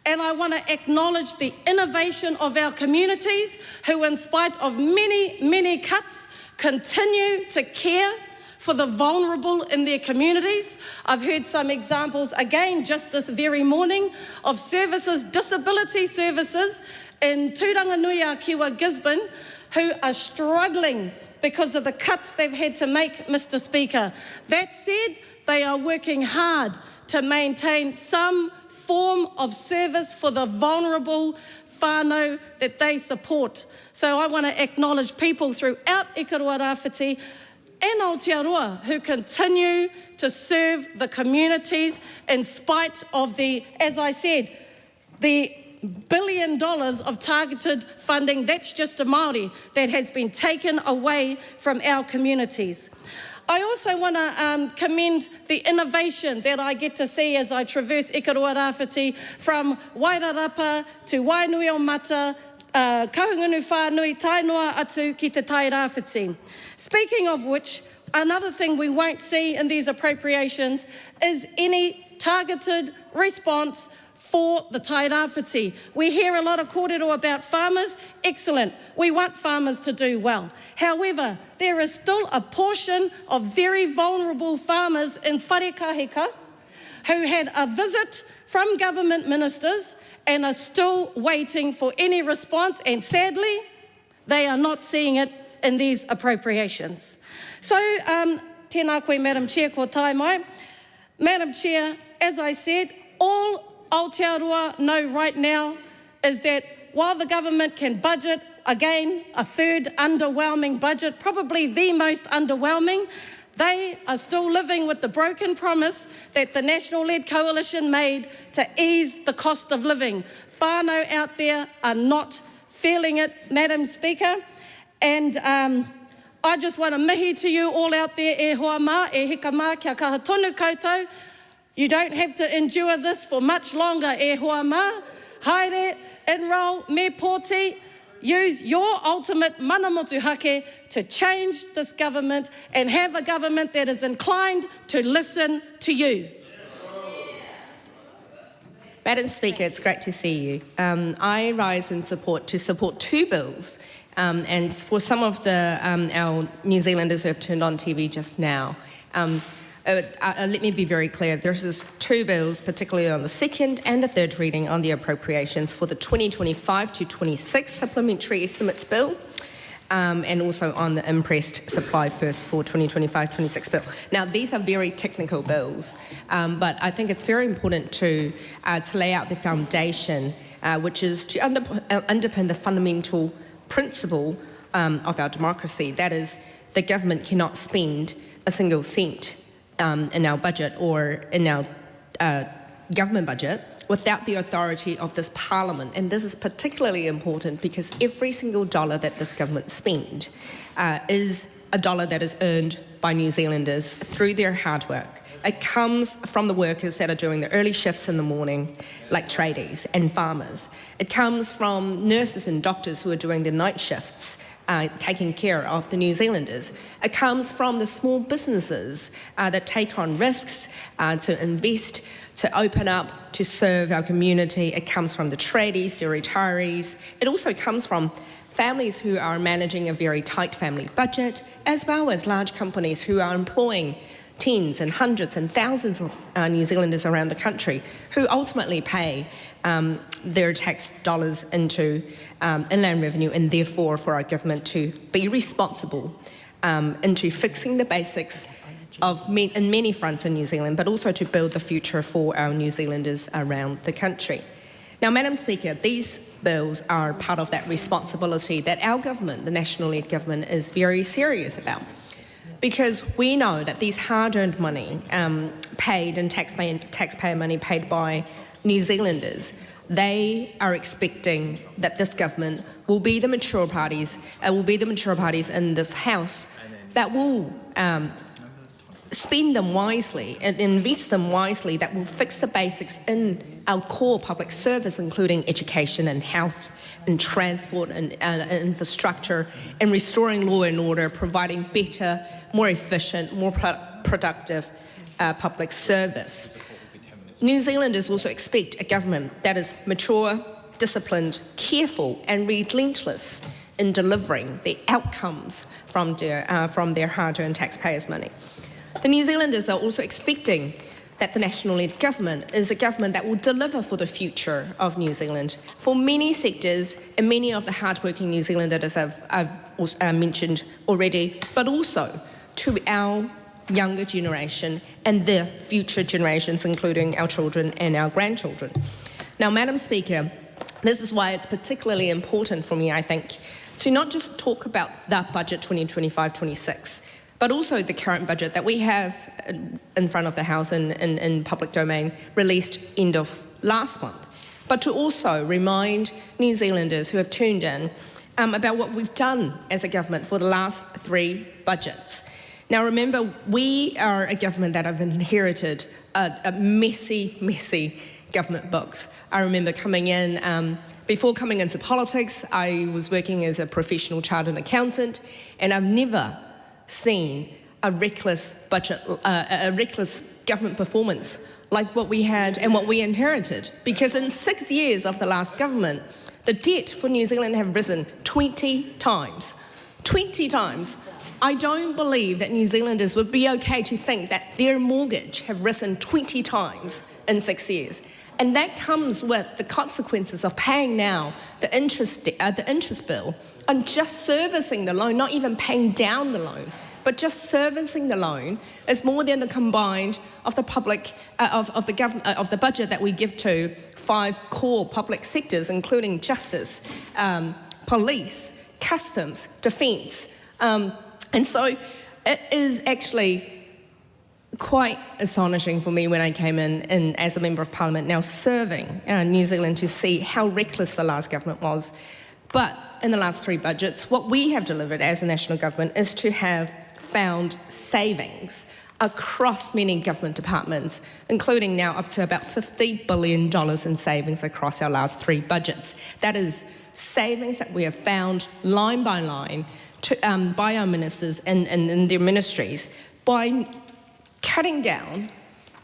And I want to acknowledge the innovation of our communities who, in spite of many cuts, continue to care for the vulnerable in their communities. I've heard some examples, again, just this very morning, of services, disability services in Tūranganui Kiwa Gisborne, who are struggling because of the cuts they've had to make, Mr. Speaker. That said, they are working hard to maintain some form of service for the vulnerable whānau that they support. So I want to acknowledge people throughout Aotearoa Rāwhiti and Aotearoa who continue to serve the communities in spite of the, as I said, the billion of targeted funding, that's just the Māori, that has been taken away from our communities. I also want to commend the innovation that I get to see as I traverse Ikaroa Rāwhiti, from Wairarapa to Wainui o Mata, Kahungunu Whānui, Tainoa atu ki te Tai Rāwhiti. Speaking of which, another thing we won't see in these appropriations is any targeted response for the Tai Rāwhiti. We hear a lot of kōrero about farmers. Excellent. We want farmers to do well. However, there is still a portion of very vulnerable farmers in Wharekahika who had a visit from government ministers and are still waiting for any response, and sadly, they are not seeing it in these appropriations. So, tēnā koe, Madam Chair, ko tai mai. Madam Chair, as I said, all Aotearoa know right now is that while the government can budget, again, a third underwhelming budget, probably the most underwhelming, they are still living with the broken promise that the National-led coalition made to ease the cost of living. Whānau out there are not feeling it, Madam Speaker, and I just want to mihi to you all out there, e hoa mā, e hika mā, kia kaha tonu koutou. You don't have to endure this for much longer, e hoa mā. Haere, enroll, me pōti. Use your ultimate mana motu hake to change this government and have a government that is inclined to listen to you. Madam Speaker, it's great to see you. I rise in support two bills, and for some of our New Zealanders who have turned on TV just now, let me be very clear. There's two bills, particularly on the second and the third reading on the appropriations for the 2025 to 26 Supplementary Estimates Bill, and also on the impressed supply first for 2025-26 bill. Now, these are very technical bills, but I think it's very important to lay out the foundation, which is to underpin the fundamental principle of our democracy. That is, the government cannot spend a single cent in our budget or in our government budget without the authority of this Parliament. And this is particularly important because every single dollar that this government spends is a dollar that is earned by New Zealanders through their hard work. It comes from the workers that are doing the early shifts in the morning, like tradies and farmers. It comes from nurses and doctors who are doing the night shifts, taking care of the New Zealanders. It comes from the small businesses that take on risks to invest, to open up, to serve our community. It comes from the tradies, the retirees. It also comes from families who are managing a very tight family budget, as well as large companies who are employing tens and hundreds and thousands of New Zealanders around the country who ultimately pay their tax dollars into inland revenue, and therefore for our government to be responsible into fixing the basics in many fronts in New Zealand, but also to build the future for our New Zealanders around the country. Now, Madam Speaker, these bills are part of that responsibility that our government, the National-led government, is very serious about. Because we know that these hard-earned money paid in taxpayer money paid by New Zealanders, they are expecting that this government will be the mature parties, in this House that will spend them wisely and invest them wisely, that will fix the basics in our core public service, including education and health and transport and infrastructure, and restoring law and order, providing better, more efficient, more productive public service. New Zealanders also expect a government that is mature, disciplined, careful and relentless in delivering the outcomes from their hard-earned taxpayers' money. The New Zealanders are also expecting that the National-led government is a government that will deliver for the future of New Zealand, for many sectors and many of the hard-working New Zealanders I've mentioned already, but also to our younger generation and the future generations, including our children and our grandchildren. Now, Madam Speaker, this is why it's particularly important for me, I think, to not just talk about the budget 2025-26, but also the current budget that we have in front of the House in public domain, released end of last month. but to also remind New Zealanders who have tuned in about what we've done as a government for the last 3 budgets. Now remember, we are a government that have inherited a messy government books. I remember coming in, before coming into politics, I was working as a professional chartered accountant, and I've never seen a reckless budget, a reckless government performance like what we had and what we inherited. Because in 6 years of the last government, the debt for New Zealand have risen 20 times. 20 times. I don't believe that New Zealanders would be okay to think that their mortgage have risen 20 times in 6 years. And that comes with the consequences of paying now the interest bill and just servicing the loan, not even paying down the loan, but just servicing the loan is more than the combined of the public of the budget that we give to 5 core public sectors, including justice, police, customs, defence, and so it is actually quite astonishing for me when I came in as a Member of Parliament, now serving New Zealand, to see how reckless the last government was. But in the last 3 budgets, what we have delivered as a national government is to have found savings across many government departments, including now up to about $50 billion in savings across our last 3 budgets. That is savings that we have found line by line by our ministers and their ministries by cutting down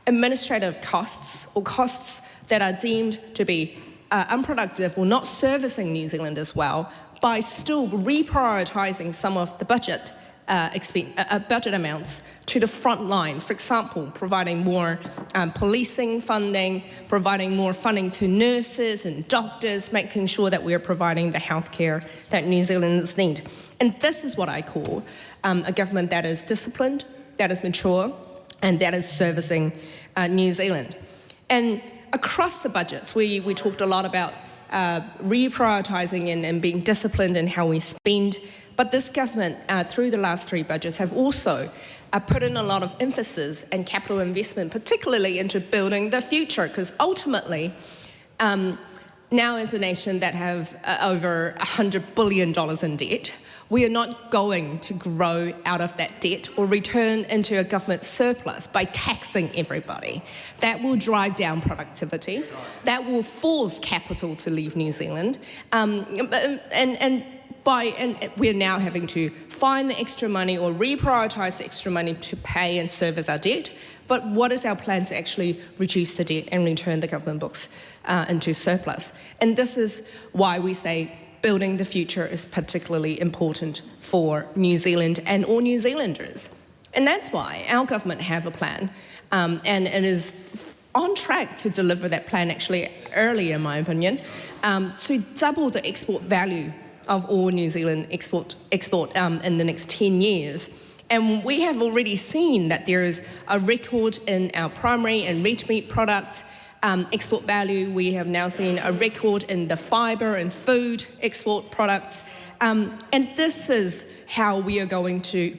administrative costs or costs that are deemed to be unproductive or not servicing New Zealand as well, by still reprioritising some of the budget amounts to the front line. For example, providing more policing funding, providing more funding to nurses and doctors, making sure that we are providing the healthcare that New Zealanders need. And this is what I call a government that is disciplined, that is mature, and that is servicing New Zealand. And across the budgets, we talked a lot about reprioritising and being disciplined in how we spend. But this government, through the last 3 budgets, have also put in a lot of emphasis and capital investment, particularly into building the future, because ultimately, now as a nation that have over $100 billion in debt, we are not going to grow out of that debt or return into a government surplus by taxing everybody. That will drive down productivity. That will force capital to leave New Zealand. And we're now having to find the extra money or reprioritise the extra money to pay and service our debt. But what is our plan to actually reduce the debt and return the government books into surplus? And this is why we say building the future is particularly important for New Zealand and all New Zealanders. And that's why our government have a plan, and it is on track to deliver that plan actually early, in my opinion, to double the export value of all New Zealand export in the next 10 years. And we have already seen that there is a record in our primary and red meat products export value. We have now seen a record in the fibre and food export products. And this is how we are going to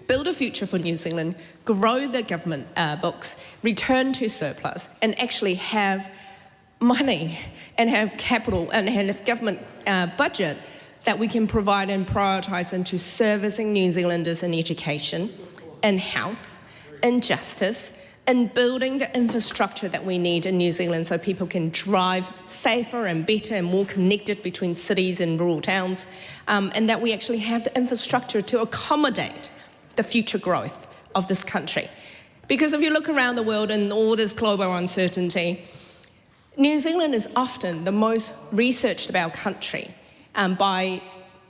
build a future for New Zealand, grow the government books, return to surplus, and actually have money and have capital and have government budget that we can provide and prioritise into servicing New Zealanders in education, in health, in justice, and building the infrastructure that we need in New Zealand so people can drive safer and better and more connected between cities and rural towns, and that we actually have the infrastructure to accommodate the future growth of this country. Because if you look around the world and all this global uncertainty, New Zealand is often the most researched about country by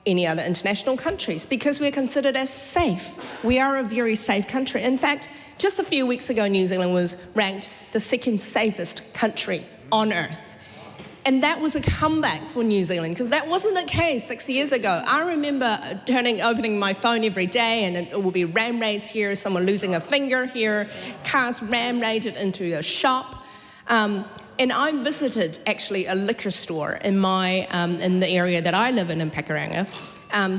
any other international countries because we're considered as safe. We are a very safe country. In fact, just a few weeks ago, New Zealand was ranked the second safest country on earth. And that was a comeback for New Zealand because that wasn't the case 6 years ago. I remember opening my phone every day and it will be ram raids here, someone losing a finger here, cars ram raided into a shop. And I visited actually a liquor store in the area that I live in Pakuranga,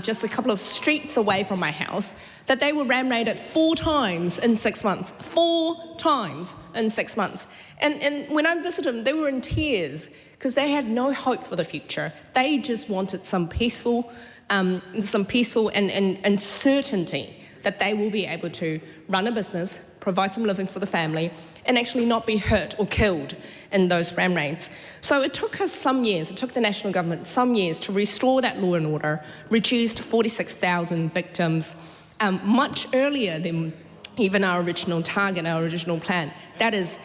just a couple of streets away from my house, that they were ram raided 4 times in 6 months. 4 times in 6 months. And when I visited them, they were in tears because they had no hope for the future. They just wanted some peaceful and certainty that they will be able to run a business, provide some living for the family, and actually not be hurt or killed in those ram raids. So it took us some years, it took the national government some years to restore that law and order, reduced 46,000 victims, much earlier than even our original target, our original plan. That is,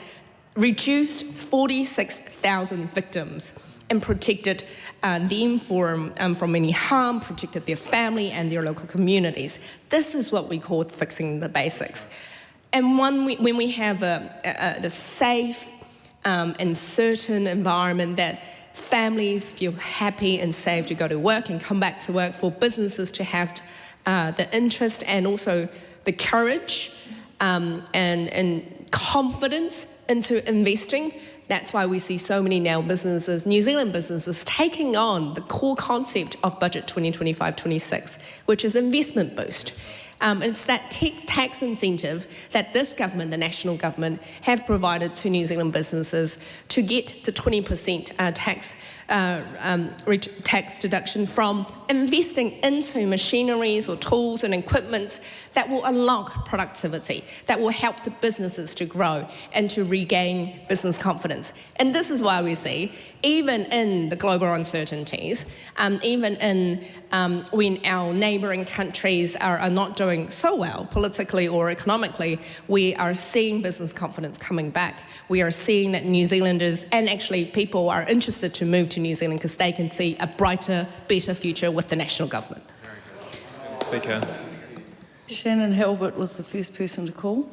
reduced 46,000 victims and protected them from any harm, protected their family and their local communities. This is what we call fixing the basics. And when we have a safe and certain environment that families feel happy and safe to go to work and come back to work, for businesses to have the interest and also the courage and confidence into investing. That's why we see so many now businesses, New Zealand businesses, taking on the core concept of Budget 2025-26, which is investment boost. It's that tax incentive that this government, the national government, have provided to New Zealand businesses to get the 20% tax deduction from investing into machineries or tools and equipment that will unlock productivity, that will help the businesses to grow and to regain business confidence. And this is why we see, even in the global uncertainties, even in when our neighbouring countries are not doing so well politically or economically, we are seeing business confidence coming back. We are seeing that New Zealanders and actually people are interested to move to New Zealand because they can see a brighter, better future with the national government. Speaker. Shannon Halbert was the first person to call.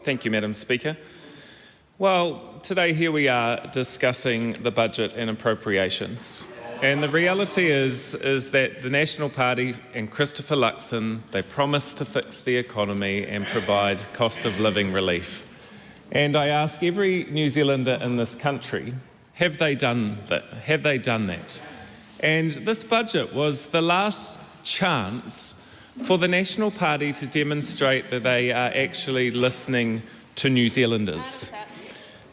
Thank you, Madam Speaker. Well, today here we are discussing the budget and appropriations. And the reality is that the National Party and Christopher Luxon, they promised to fix the economy and provide cost of living relief. And I ask every New Zealander in this country, have they done that? Have they done that? And this budget was the last chance for the National Party to demonstrate that they are actually listening to New Zealanders,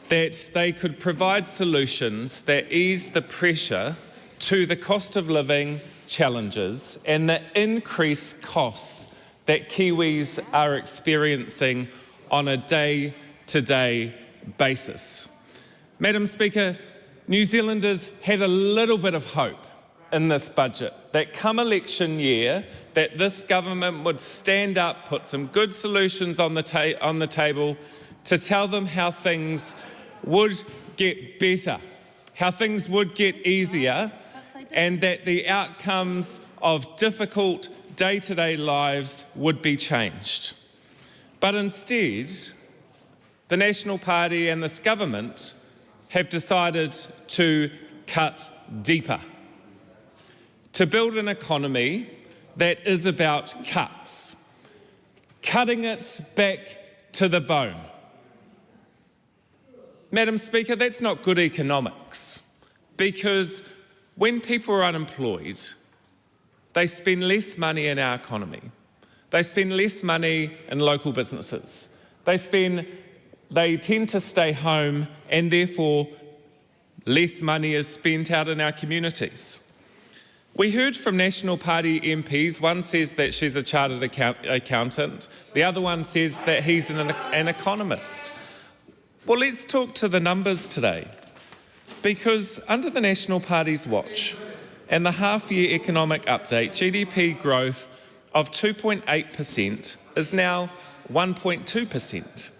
that they could provide solutions that ease the pressure to the cost of living challenges and the increased costs that Kiwis are experiencing on a day-to-day basis. Madam Speaker, New Zealanders had a little bit of hope in this budget, that come election year, that this government would stand up, put some good solutions on the table to tell them how things would get better, how things would get easier, and that the outcomes of difficult day-to-day lives would be changed. But instead, the National Party and this government have decided to cut deeper, to build an economy that is about cuts, cutting it back to the bone. Madam Speaker, that's not good economics, because when people are unemployed, they spend less money in our economy. They spend less money in local businesses. They tend to stay home, and therefore less money is spent out in our communities. We heard from National Party MPs, one says that she's a chartered accountant, the other one says that he's an economist. Well, let's talk to the numbers today, because under the National Party's watch and the half-year economic update, GDP growth of 2.8% is now 1.2%.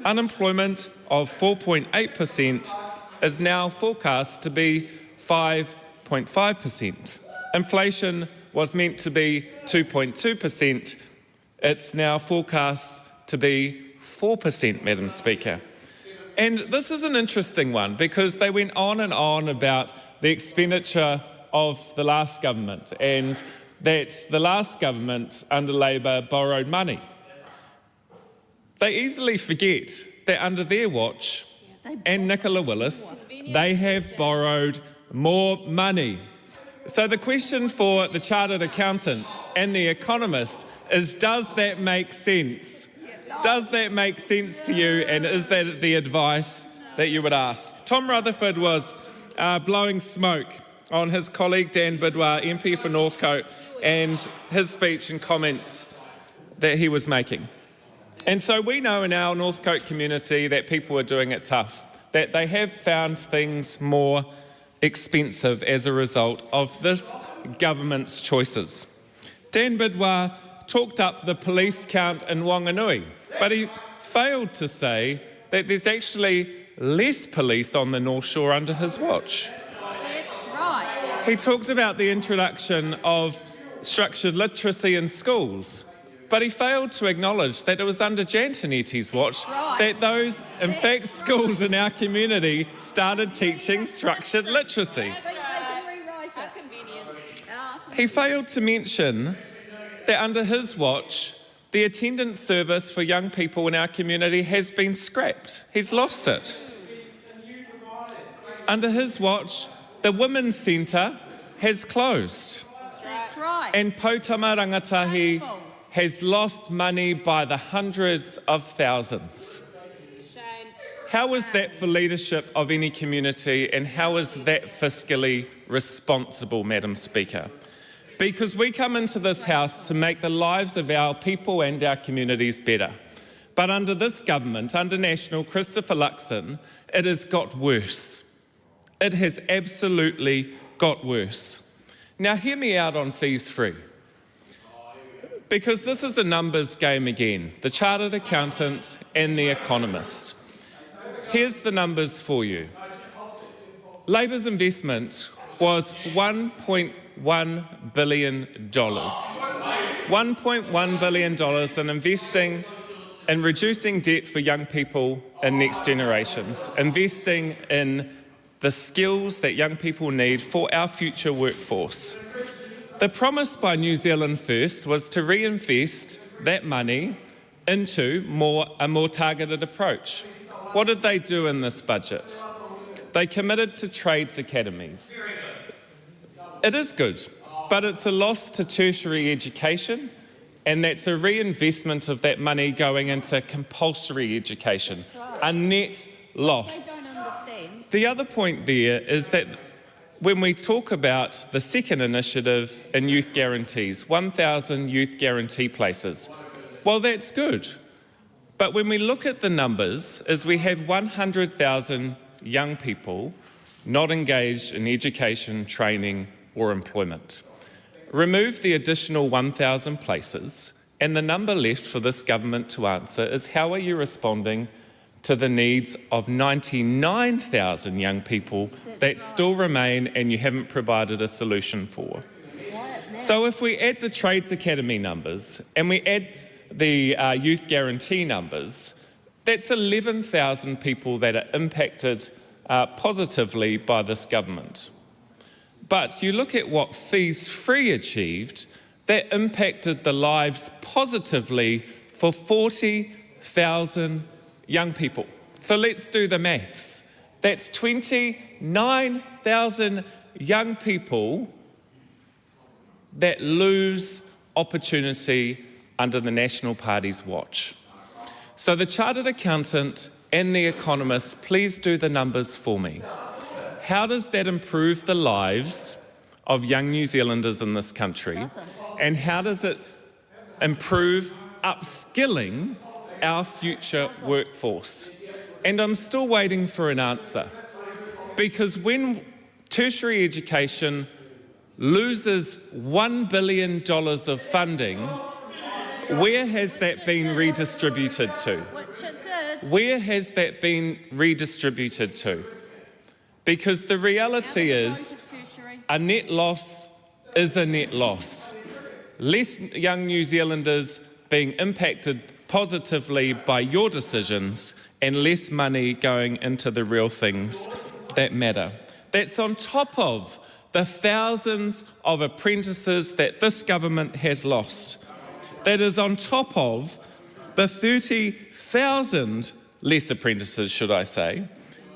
Unemployment of 4.8% is now forecast to be 5.5%. Inflation was meant to be 2.2%. It's now forecast to be 4%, Madam Speaker. And this is an interesting one, because they went on and on about the expenditure of the last government and that the last government under Labor borrowed money. They easily forget that under their watch and Nicola Willis, they have borrowed more money. So the question for the Chartered Accountant and the Economist is, does that make sense? Does that make sense to you, and is that the advice that you would ask? Tom Rutherford was blowing smoke on his colleague Dan Bidwell, MP for Northcote, and his speech and comments that he was making. And so we know in our Northcote community that people are doing it tough, that they have found things more expensive as a result of this government's choices. Dan Bidwell talked up the police count in Whanganui, but he failed to say that there's actually less police on the North Shore under his watch. That's right. He talked about the introduction of structured literacy in schools, but he failed to acknowledge that it was under Jantonetti's watch that those, in fact, schools in our community started teaching structured literacy. He failed to mention that under his watch, the attendance service for young people in our community has been scrapped. He's lost it. Under his watch, the Women's Centre has closed. That's right. And Potama Rangatahi has lost money by the hundreds of thousands. How is that for leadership of any community, and how is that fiscally responsible, Madam Speaker? Because we come into this House to make the lives of our people and our communities better. But under this government, under National Christopher Luxon, it has got worse. It has absolutely got worse. Now hear me out on fees free. Because this is a numbers game again, the Chartered Accountant and the Economist. Here's the numbers for you. Labor's investment was $1.1 billion. $1.1 billion in investing in reducing debt for young people and next generations, investing in the skills that young people need for our future workforce. The promise by New Zealand First was to reinvest that money into a more targeted approach. What did they do in this budget? They committed to trades academies. It is good, but it's a loss to tertiary education, and that's a reinvestment of that money going into compulsory education, a net loss. The other point there is that when we talk about the second initiative in youth guarantees, 1,000 youth guarantee places, well, that's good. But when we look at the numbers, is we have 100,000 young people not engaged in education, training or employment. Remove the additional 1,000 places, and the number left for this government to answer is, how are you responding to the needs of 99,000 young people that still remain and you haven't provided a solution for? So if we add the Trades Academy numbers and we add the youth guarantee numbers, that's 11,000 people that are impacted positively by this government. But you look at what Fees Free achieved, that impacted the lives positively for 40,000 young people. So let's do the maths. That's 29,000 young people that lose opportunity under the National Party's watch. So the Chartered Accountant and the Economist, please do the numbers for me. How does that improve the lives of young New Zealanders in this country? And how does it improve upskilling our future workforce? And I'm still waiting for an answer, because when tertiary education loses $1 billion of funding, where has that been redistributed to? Where has that been redistributed to? Because the reality is, a net loss is a net loss. Less young New Zealanders being impacted positively by your decisions, and less money going into the real things that matter. That's on top of the thousands of apprentices that this government has lost. That is on top of the 30,000 less apprentices, should I say,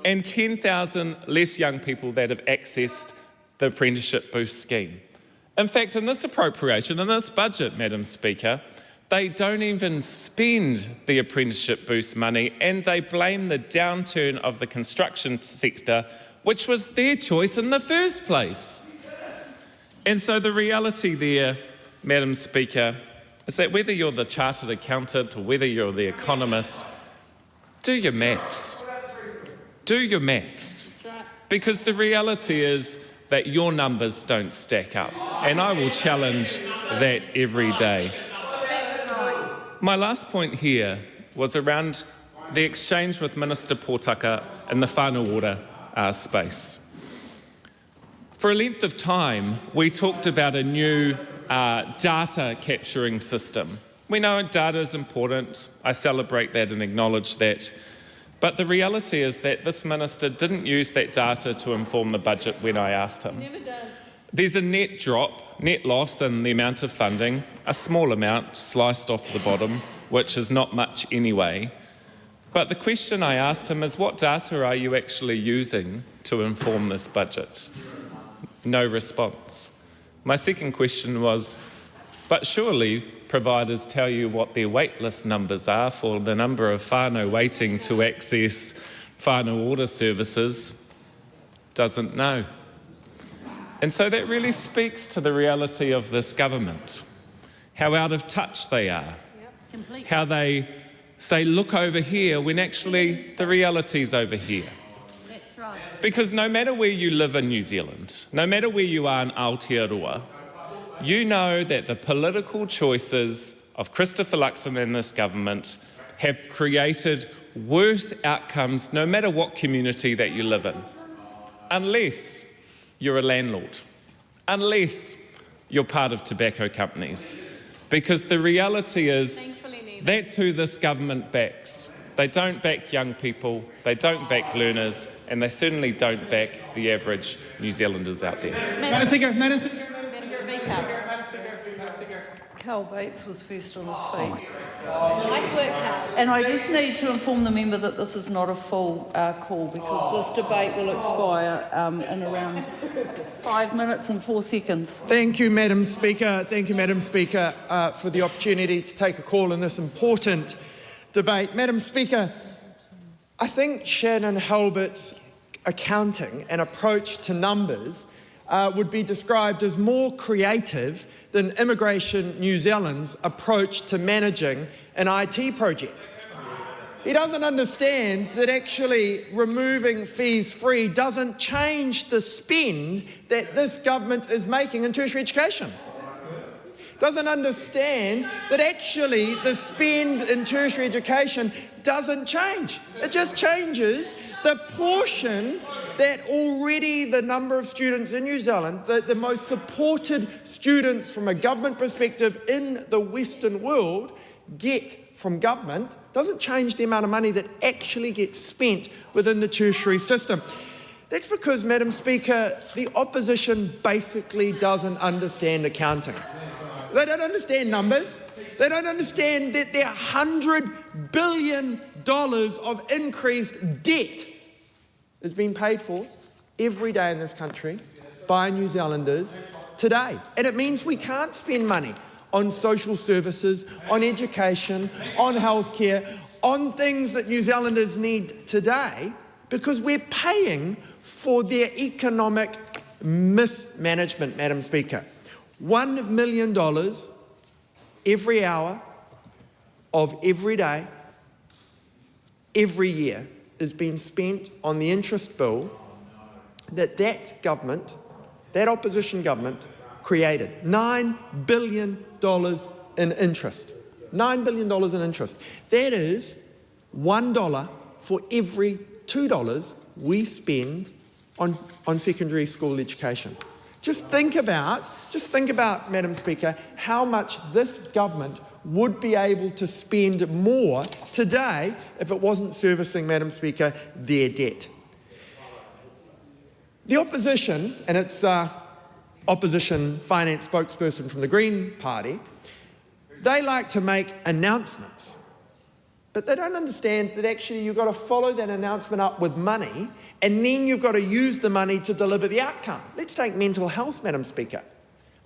and 10,000 less young people that have accessed the apprenticeship boost scheme. In fact, in this appropriation, in this budget, Madam Speaker, they don't even spend the apprenticeship boost money, and they blame the downturn of the construction sector, which was their choice in the first place. And so the reality there, Madam Speaker, is that whether you're the chartered accountant or whether you're the economist, do your maths. Do your maths. Because the reality is that your numbers don't stack up. And I will challenge that every day. My last point here was around the exchange with Minister Potaka in the whānau order space. For a length of time, we talked about a new data capturing system. We know data is important. I celebrate that and acknowledge that. But the reality is that this minister didn't use that data to inform the budget when I asked him. Never does. There's a net drop, net loss in the amount of funding, a small amount sliced off the bottom, which is not much anyway. But the question I asked him is, what data are you actually using to inform this budget? No response. My second question was, but surely providers tell you what their waitlist numbers are for the number of whānau waiting to access whānau order services. Doesn't know. And so that really speaks to the reality of this government, how out of touch they are, how they say, look over here, when actually the reality's over here. That's right. Because no matter where you live in New Zealand, no matter where you are in Aotearoa, you know that the political choices of Christopher Luxon and this government have created worse outcomes no matter what community that you live in, unless you're a landlord, unless you're part of tobacco companies. Because the reality is, that's who this government backs. They don't back young people, they don't back learners, and they certainly don't back the average New Zealanders out there. Madam Speaker. Madam Speaker. Carl Bates was first on his feet. Nice work, Carl. And I just need to inform the member that this is not a full call, because this debate will expire in around 5 minutes and 4 seconds. Thank you, Madam Speaker. Thank you, Madam Speaker, for the opportunity to take a call in this important debate. Madam Speaker, I think Shannon Halbert's accounting and approach to numbers would be described as more creative than Immigration New Zealand's approach to managing an IT project. He doesn't understand that actually removing fees free doesn't change the spend that this government is making in tertiary education. Doesn't understand that actually the spend in tertiary education doesn't change. It just changes the portion that already the number of students in New Zealand, the most supported students from a government perspective in the Western world, get from government, doesn't change the amount of money that actually gets spent within the tertiary system. That's because, Madam Speaker, the opposition basically doesn't understand accounting. They don't understand numbers. They don't understand that there are $100 billion of increased debt is being paid for every day in this country by New Zealanders today. And it means we can't spend money on social services, on education, on healthcare, on things that New Zealanders need today, because we're paying for their economic mismanagement, Madam Speaker. $1 million every hour of every day, every year, is being spent on the interest bill that government, that opposition government, created. $9 billion in interest. $9 billion in interest. That is $1 for every $2 we spend on secondary school education. Just think about, Madam Speaker, how much this government would be able to spend more today if it wasn't servicing, Madam Speaker, their debt. The opposition, and it's opposition finance spokesperson from the Green Party, they like to make announcements. But they don't understand that actually you've got to follow that announcement up with money, and then you've got to use the money to deliver the outcome. Let's take mental health, Madam Speaker.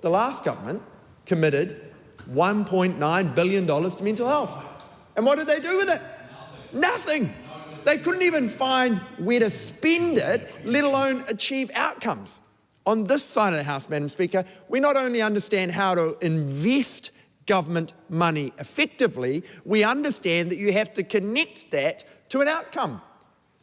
The last government committed $1.9 billion to mental health. And what did they do with it? Nothing. They couldn't even find where to spend it, let alone achieve outcomes. On this side of the House, Madam Speaker, we not only understand how to invest government money effectively, we understand that you have to connect that to an outcome.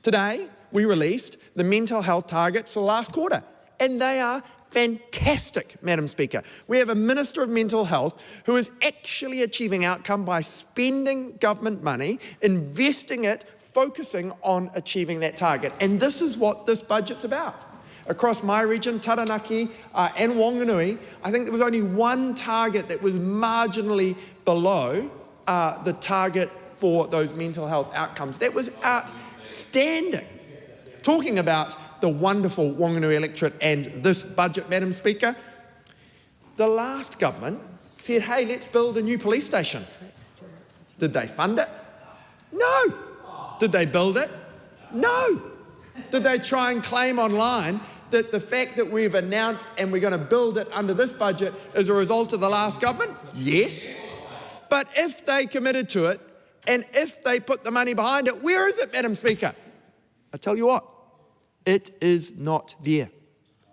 Today, we released the mental health targets for the last quarter, and they are fantastic, Madam Speaker. We have a Minister of Mental Health who is actually achieving outcome by spending government money, investing it, focusing on achieving that target. And this is what this budget's about. Across my region, Taranaki and Whanganui, I think there was only one target that was marginally below the target for those mental health outcomes. That was outstanding. Talking about the wonderful Whanganui electorate and this budget, Madam Speaker, the last government said, hey, let's build a new police station. Did they fund it? No. Did they build it? No. Did they try and claim online that the fact that we've announced and we're going to build it under this budget is a result of the last government? Yes. But if they committed to it and if they put the money behind it, where is it, Madam Speaker? I tell you what, it is not there.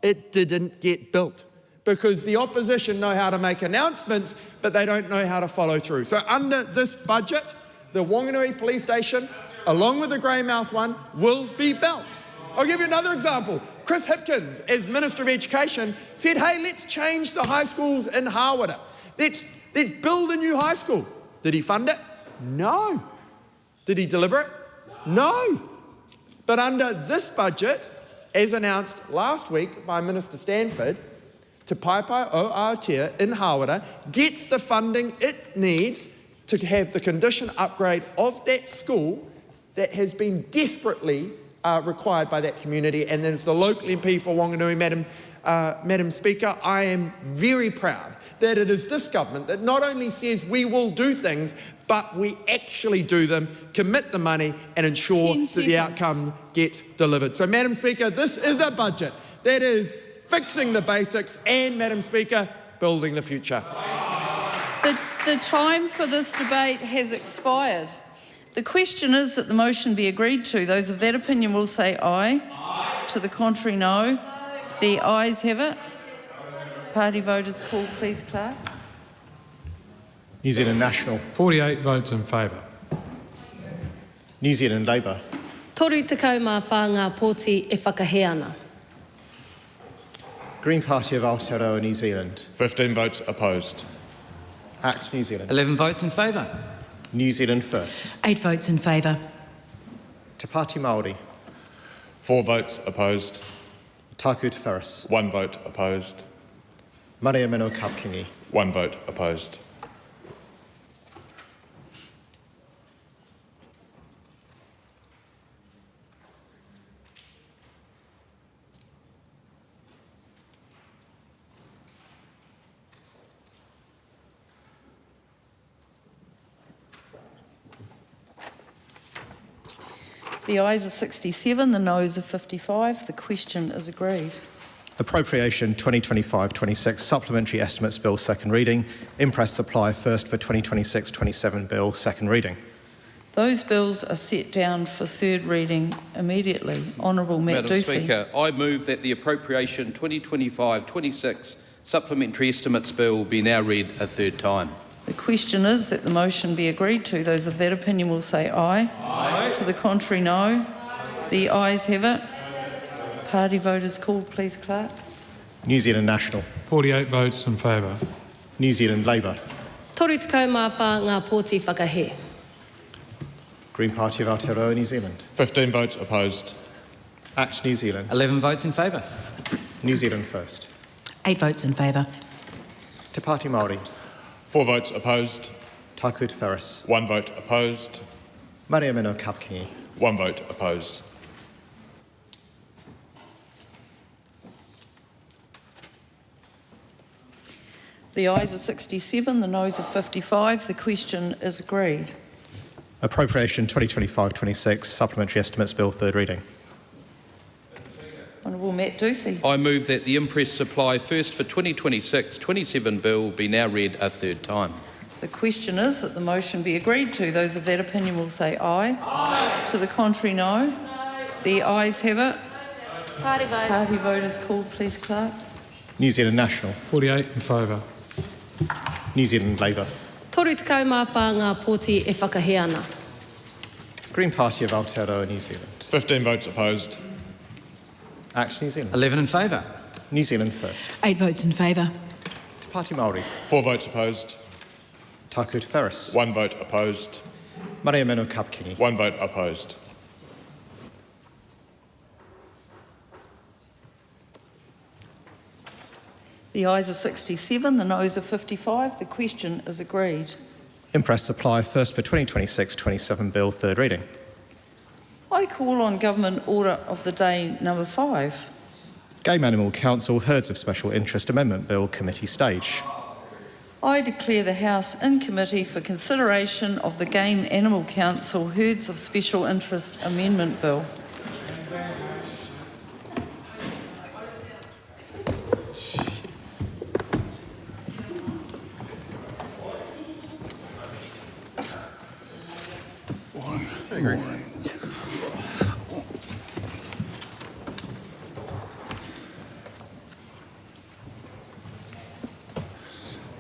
It didn't get built because the opposition know how to make announcements, but they don't know how to follow through. So under this budget, the Whanganui police station, along with the Greymouth one, will be built. I'll give you another example. Chris Hipkins, as Minister of Education, said, hey, let's change the high schools in Hawera. Let's build a new high school. Did he fund it? No. Did he deliver it? No. But under this budget, as announced last week by Minister Stanford, Te Paepae o Aotearoa in Hawera gets the funding it needs to have the condition upgrade of that school that has been desperately required by that community, and then as the local MP for Whanganui, Madam Speaker, I am very proud that it is this government that not only says we will do things, but we actually do them, commit the money and ensure that the outcome gets delivered. So, Madam Speaker, this is a budget that is fixing the basics and, Madam Speaker, building the future. The time for this debate has expired. The question is that the motion be agreed to. Those of that opinion will say aye. Aye. To the contrary, no. The ayes have it. Party voters called, please, Clerk. New Zealand National. 48 votes in favour. New Zealand Labour. Toru tekau mā whānga pōti e whakahē ana. Green Party of Aotearoa, New Zealand. 15 votes opposed. ACT New Zealand. 11 votes in favour. New Zealand First. 8 votes in favour. Te Pāti Māori. 4 votes opposed. Taku Te Wharis. 1 vote opposed. Maria Mino Kapkingi. 1 vote opposed. The ayes are 67, the noes are 55. The question is agreed. Appropriation 2025-26 Supplementary Estimates Bill, second reading. Impress Supply first for 2026-27 Bill, second reading. Those bills are set down for third reading immediately. Honourable Matt Madam Ducey. Speaker, I move that the Appropriation 2025-26 Supplementary Estimates Bill be now read a third time. The question is that the motion be agreed to. Those of that opinion will say aye. Aye. To the contrary, no. The ayes have it. Party voters called, please, Clerk. New Zealand National. 48 votes in favour. New Zealand Labour. Toru tekau mā whānga pōti whakahē. Green Party of Aotearoa, New Zealand. 15 votes opposed. ACT New Zealand. 11 votes in favour. New Zealand First. 8 votes in favour. Te Pāti Māori. 4 votes opposed. Taku Te Wharis. 1 vote opposed. Maria Mino Kapkingi. 1 vote opposed. The ayes are 67, the noes are 55. The question is agreed. Appropriation 2025-26 Supplementary Estimates Bill, third reading. Honourable Matt Ducey. I move that the Impress Supply First for 2026-27 Bill be now read a third time. The question is that the motion be agreed to. Those of that opinion will say aye. Aye. To the contrary, no. No. The ayes have it. Party vote. Party vote is called, please, Clerk. New Zealand National. 48 in favour. New Zealand Labour. Toru te kaumawha ngā pōti e whakahe ana. Green Party of Aotearoa, New Zealand. 15 votes opposed. Act New Zealand. 11 in favour. New Zealand First. 8 votes in favour. Te Pāti Māori. 4 votes opposed. Taku Te Whereas. 1 vote opposed. Maria Meno Kapkini. 1 vote opposed. The ayes are 67, the noes are 55. The question is agreed. Impress Supply First for 2026-27 Bill, third reading. I call on Government Order of the Day number 5. Game Animal Council Herds of Special Interest Amendment Bill, committee stage. I declare the House in committee for consideration of the Game Animal Council Herds of Special Interest Amendment Bill.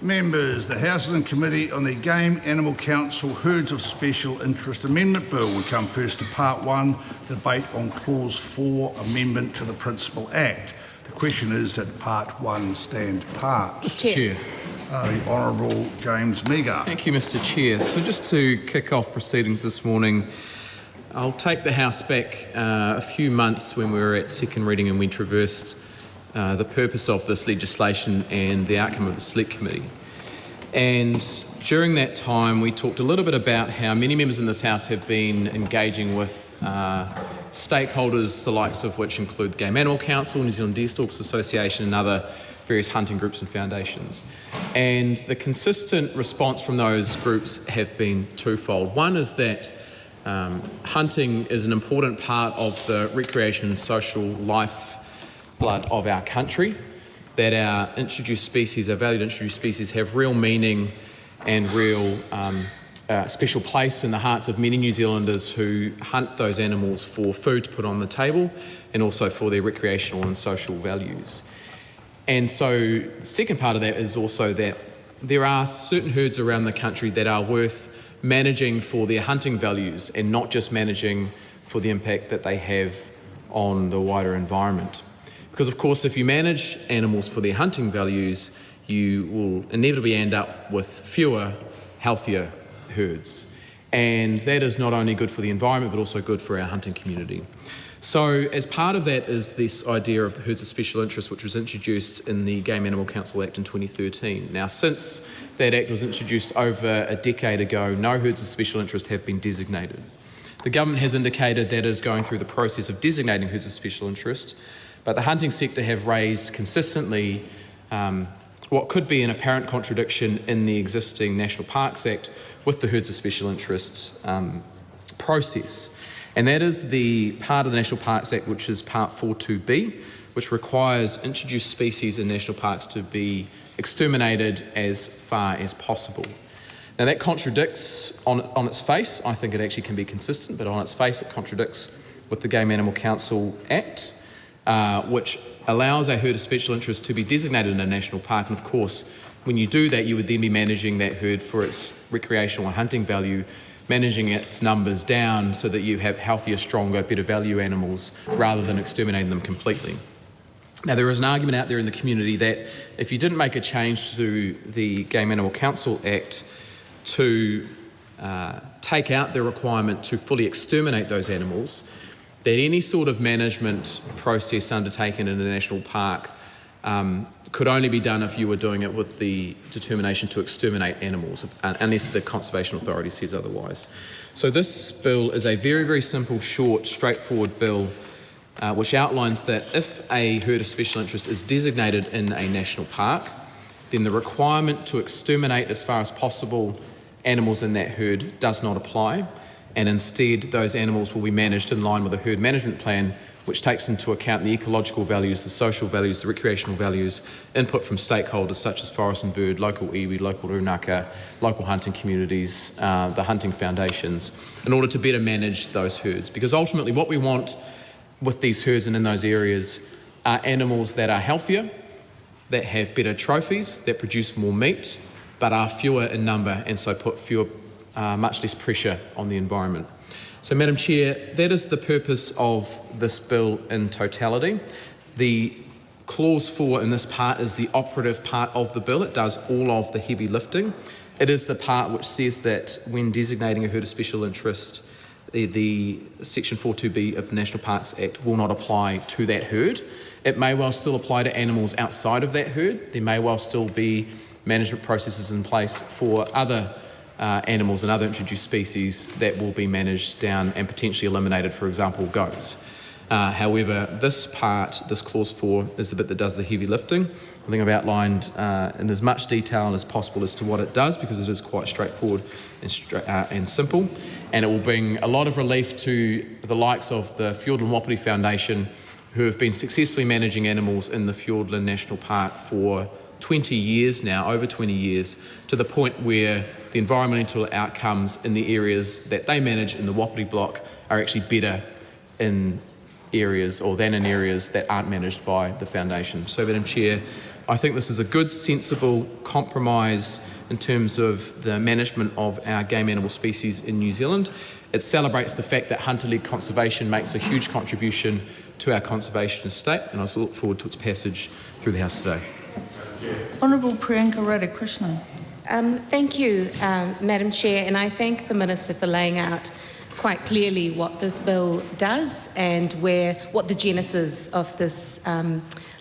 Members, the House is in committee on the Game Animal Council Herds of Special Interest Amendment Bill. We come first to Part 1, debate on Clause 4, Amendment to the Principal Act. The question is that Part 1 stand part. Mr. Chair. The Honourable James Meagher. Thank you, Mr. Chair. So just to kick off proceedings this morning, I'll take the House back a few months when we were at second reading and we traversed the purpose of this legislation and the outcome of the Select Committee. And during that time, we talked a little bit about how many members in this House have been engaging with stakeholders, the likes of which include the Game Animal Council, New Zealand Deerstalkers Association and other various hunting groups and foundations. And the consistent response from those groups have been twofold. One is that hunting is an important part of the recreation and social lifeblood of our country, that our introduced species, our valued introduced species, have real meaning and real special place in the hearts of many New Zealanders who hunt those animals for food to put on the table and also for their recreational and social values. And so the second part of that is also that there are certain herds around the country that are worth managing for their hunting values and not just managing for the impact that they have on the wider environment. Because of course, if you manage animals for their hunting values, you will inevitably end up with fewer, healthier herds. And that is not only good for the environment, but also good for our hunting community. So as part of that is this idea of the herds of special interest, which was introduced in the Game Animal Council Act in 2013. Now, since that act was introduced over a decade ago, no herds of special interest have been designated. The government has indicated that it is going through the process of designating herds of special interest, but the hunting sector have raised consistently what could be an apparent contradiction in the existing National Parks Act with the herds of special interest process. And that is the part of the National Parks Act which is Part 4.2b, which requires introduced species in national parks to be exterminated as far as possible. Now that contradicts, on its face, I think it actually can be consistent, but on its face it contradicts with the Game Animal Council Act, which allows a herd of special interest to be designated in a national park. And of course, when you do that, you would then be managing that herd for its recreational and hunting value, managing its numbers down so that you have healthier, stronger, better value animals rather than exterminating them completely. Now, there is an argument out there in the community that if you didn't make a change to the Game Animal Council Act to take out the requirement to fully exterminate those animals, that any sort of management process undertaken in a national park could only be done if you were doing it with the determination to exterminate animals, unless the Conservation Authority says otherwise. So this bill is a very, very simple, short, straightforward bill which outlines that if a herd of special interest is designated in a national park, then the requirement to exterminate as far as possible animals in that herd does not apply. and instead those animals will be managed in line with a herd management plan which takes into account the ecological values, the social values, the recreational values, input from stakeholders such as forest and bird, local iwi, local runaka, local hunting communities, the hunting foundations, in order to better manage those herds. Because ultimately what we want with these herds and in those areas are animals that are healthier, that have better trophies, that produce more meat, but are fewer in number and so put much less pressure on the environment. So, Madam Chair, that is the purpose of this bill in totality. The clause 4 in this part is the operative part of the bill. It does all of the heavy lifting. It is the part which says that when designating a herd of special interest, the Section 42B of the National Parks Act will not apply to that herd. It may well still apply to animals outside of that herd. There may well still be management processes in place for other animals and other introduced species that will be managed down and potentially eliminated, for example, goats. However, this part, this clause 4, is the bit that does the heavy lifting. I think I've outlined in as much detail as possible as to what it does, because it is quite straightforward and simple, and it will bring a lot of relief to the likes of the Fiordland Wapiti Foundation, who have been successfully managing animals in the Fiordland National Park for 20 years now, over 20 years, to the point where the environmental outcomes in the areas that they manage in the Wapiti block are actually better in areas or than in areas that aren't managed by the foundation. So, Madam Chair, I think this is a good, sensible compromise in terms of the management of our game animal species in New Zealand. It celebrates the fact that hunter-led conservation makes a huge contribution to our conservation estate, and I look forward to its passage through the House today. Honourable Priyanka Radhakrishnan. Thank you, Madam Chair, and I thank the Minister for laying out quite clearly what this bill does and what the genesis of this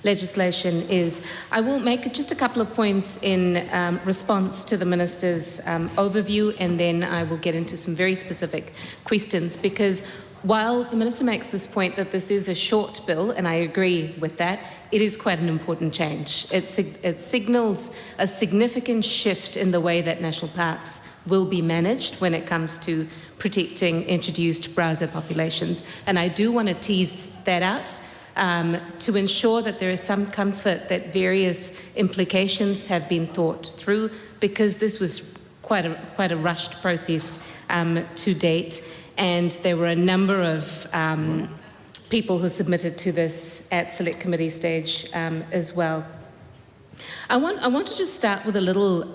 legislation is. I will make just a couple of points in response to the Minister's overview, and then I will get into some very specific questions, because while the Minister makes this point that this is a short bill, and I agree with that, it is quite an important change. It signals a significant shift in the way that national parks will be managed when it comes to protecting introduced browser populations. And I do want to tease that out to ensure that there is some comfort that various implications have been thought through, because this was quite a rushed process to date, and there were a number of people who submitted to this at select committee stage as well. I want to just start with a little,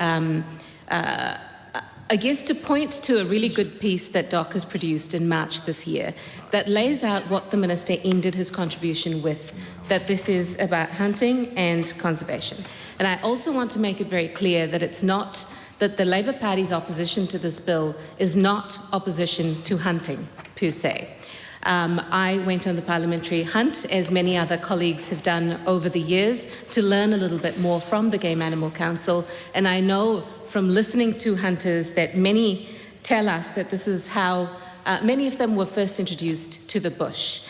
I guess, to point to a really good piece that Doc has produced in March this year that lays out what the Minister ended his contribution with, that this is about hunting and conservation. And I also want to make it very clear that it's not, that the Labour Party's opposition to this bill is not opposition to hunting per se. I went on the parliamentary hunt, as many other colleagues have done over the years, to learn a little bit more from the Game Animal Council, and I know from listening to hunters that many tell us that this was how many of them were first introduced to the bush.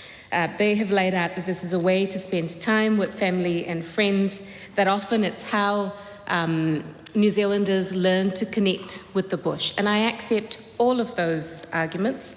They have laid out that this is a way to spend time with family and friends, that often it's how New Zealanders learn to connect with the bush, and I accept all of those arguments.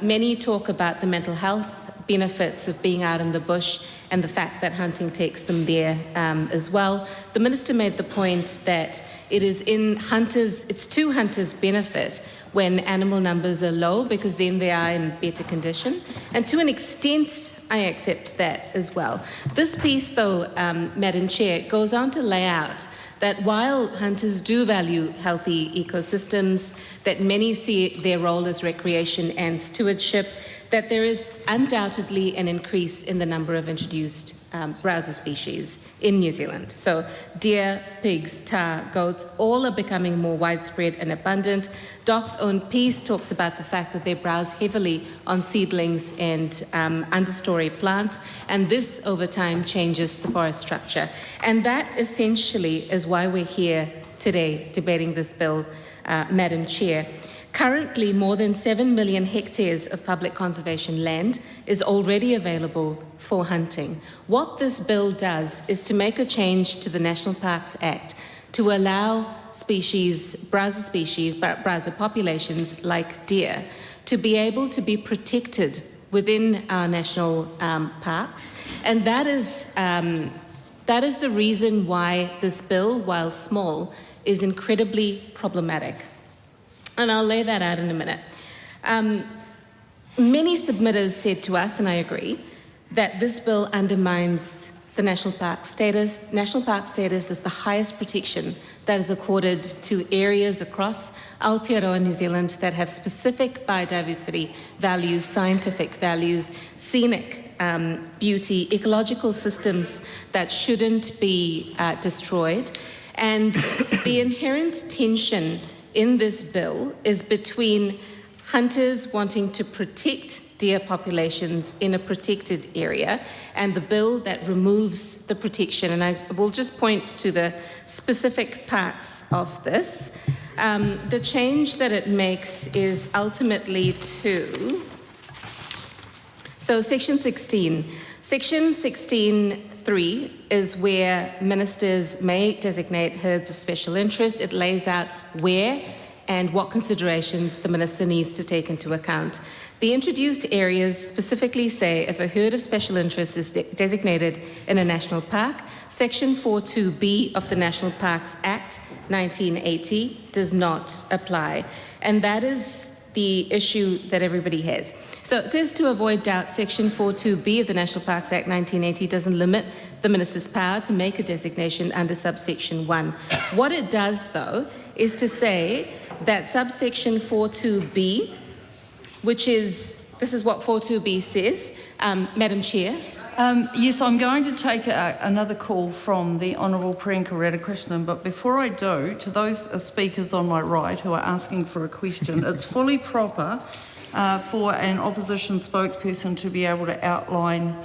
Many talk about the mental health benefits of being out in the bush and the fact that hunting takes them there as well. The Minister made the point that it is it's to hunters' benefit when animal numbers are low, because then they are in better condition. And to an extent, I accept that as well. This piece, though, Madam Chair, goes on to lay out that while hunters do value healthy ecosystems, that many see their role as recreation and stewardship, that there is undoubtedly an increase in the number of introduced browser species in New Zealand. So deer, pigs, tahr, goats, all are becoming more widespread and abundant. Doc's own piece talks about the fact that they browse heavily on seedlings and understory plants, and this over time changes the forest structure. And that essentially is why we're here today debating this bill, Madam Chair. Currently, more than 7 million hectares of public conservation land is already available for hunting. What this bill does is to make a change to the National Parks Act to allow browser populations like deer to be able to be protected within our national parks. And that is the reason why this bill, while small, is incredibly problematic. And I'll lay that out in a minute. Many submitters said to us, and I agree, that this bill undermines the national park status. National park status is the highest protection that is accorded to areas across Aotearoa, New Zealand, that have specific biodiversity values, scientific values, scenic beauty, ecological systems that shouldn't be destroyed. And the inherent tension in this bill is between hunters wanting to protect deer populations in a protected area and the bill that removes the protection. And I will just point to the specific parts of this. The change that it makes is ultimately to, so Section 16. Section 16.3 is where ministers may designate herds of special interest. It lays out where and what considerations the minister needs to take into account. The introduced areas specifically say if a herd of special interest is designated in a national park, Section 4.2b of the National Parks Act 1980 does not apply. And that is the issue that everybody has. So it says to avoid doubt, Section 4.2b of the National Parks Act 1980 doesn't limit the minister's power to make a designation under subsection 1. What it does, though, is to say that subsection 4.2b, which is, this is what 4.2b says, Madam Chair. Yes, I'm going to take another call from the Honourable Priyanka Radhakrishnan, but before I do, to those speakers on my right who are asking for a question, it's fully proper for an opposition spokesperson to be able to outline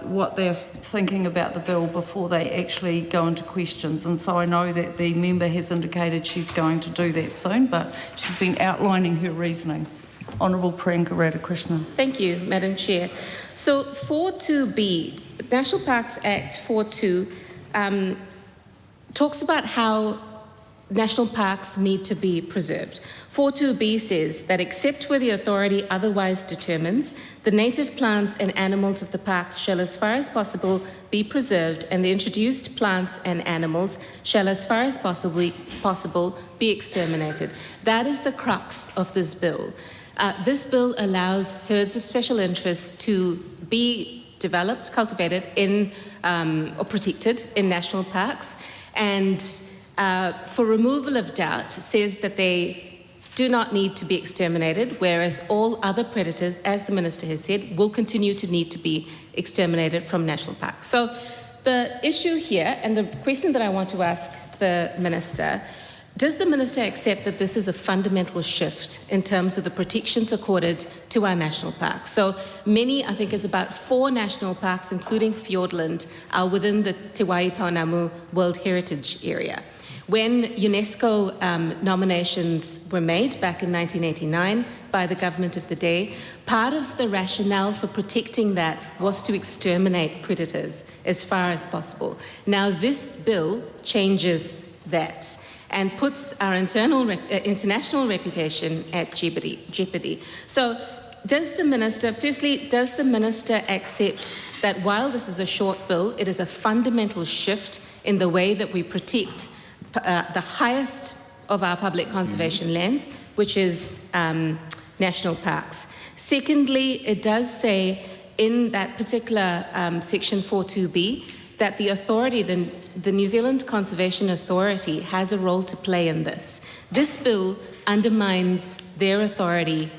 what they're thinking about the bill before they actually go into questions. And so I know that the member has indicated she's going to do that soon, but she's been outlining her reasoning. Honourable Priyanka Radhakrishnan. Thank you, Madam Chair. So 4.2b, National Parks Act 4.2 talks about how national parks need to be preserved. 4.2b says that except where the authority otherwise determines, the native plants and animals of the parks shall as far as possible be preserved, and the introduced plants and animals shall as far as possible be exterminated. That is the crux of this bill. This bill allows herds of special interest to be developed, cultivated in, or protected in national parks, and for removal of doubt says that they do not need to be exterminated, whereas all other predators, as the Minister has said, will continue to need to be exterminated from national parks. So the issue here, and the question that I want to ask the Minister, does the Minister accept that this is a fundamental shift in terms of the protections accorded to our national parks? So many, I think it's about 4 national parks, including Fiordland, are within the Te Wai Paunamu World Heritage Area. When UNESCO nominations were made back in 1989 by the government of the day, part of the rationale for protecting that was to exterminate predators as far as possible. Now this bill changes that and puts our international reputation at jeopardy. So does the Minister, firstly, does the Minister accept that while this is a short bill, it is a fundamental shift in the way that we protect the highest of our public conservation lands, which is national parks? Secondly, it does say in that particular section 4.2b that the authority, the New Zealand Conservation Authority, has a role to play in this. This bill undermines their authority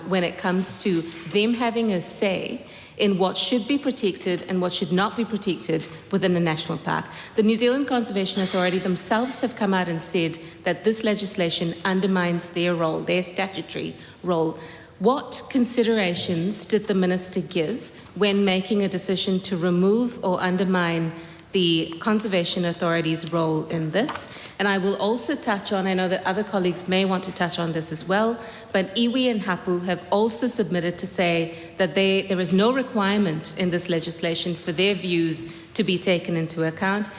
when it comes to them having a say in what should be protected and what should not be protected within a national park. The New Zealand Conservation Authority themselves have come out and said that this legislation undermines their role, their statutory role. What considerations did the Minister give when making a decision to remove or undermine the Conservation Authority's role in this? And I will also touch on, I know that other colleagues may want to touch on this as well, but iwi and hapu have also submitted to say that there is no requirement in this legislation for their views to be taken into account.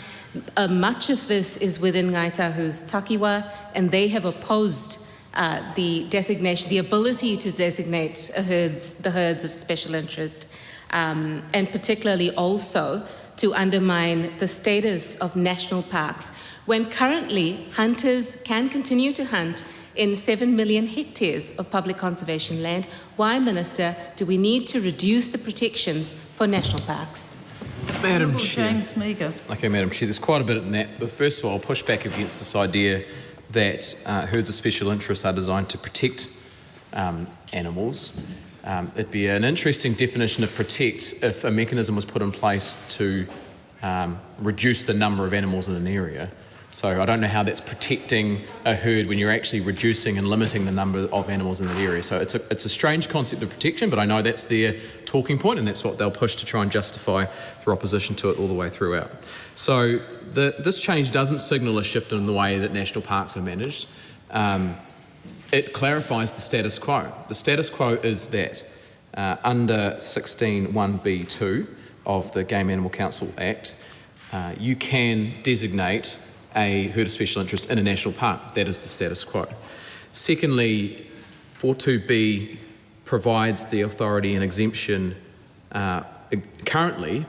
Much of this is within Ngāi Tahu's takiwa, and they have opposed the designation, the ability to designate the herds of special interest, and particularly also to undermine the status of national parks, when currently hunters can continue to hunt in 7 million hectares of public conservation land. Why, Minister, do we need to reduce the protections for national parks? Madam Chair. James Meager. Okay, Madam Chair, there's quite a bit in that, but first of all, I'll push back against this idea that herds of special interest are designed to protect animals. It'd be an interesting definition of protect if a mechanism was put in place to reduce the number of animals in an area. So I don't know how that's protecting a herd when you're actually reducing and limiting the number of animals in that area. So it's a strange concept of protection, but I know that's their talking point and that's what they'll push to try and justify their opposition to it all the way throughout. So this change doesn't signal a shift in the way that national parks are managed. It clarifies the status quo. The status quo is that under 16(1)(b)(2) of the Game Animal Council Act, you can designate a herd of special interest in a national park. That is the status quo. Secondly, 4.2b provides the authority an exemption currently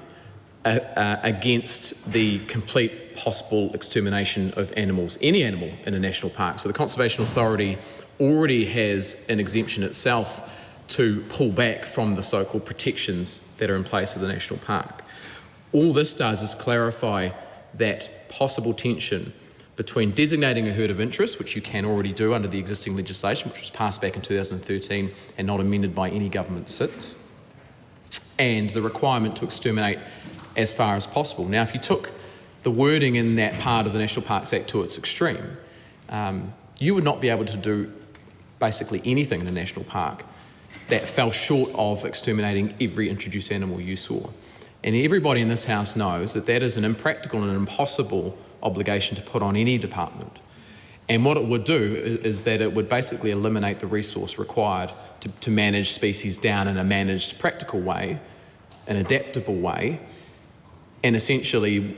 against the complete possible extermination of animals, any animal in a national park. So the Conservation Authority already has an exemption itself to pull back from the so-called protections that are in place of the national park. All this does is clarify that possible tension between designating a herd of interest, which you can already do under the existing legislation, which was passed back in 2013 and not amended by any government since, and the requirement to exterminate as far as possible. Now, if you took the wording in that part of the National Parks Act to its extreme, you would not be able to do basically anything in a national park that fell short of exterminating every introduced animal you saw. And everybody in this House knows that that is an impractical and impossible obligation to put on any department. And what it would do is that it would basically eliminate the resource required to manage species down in a managed, practical way, an adaptable way, and essentially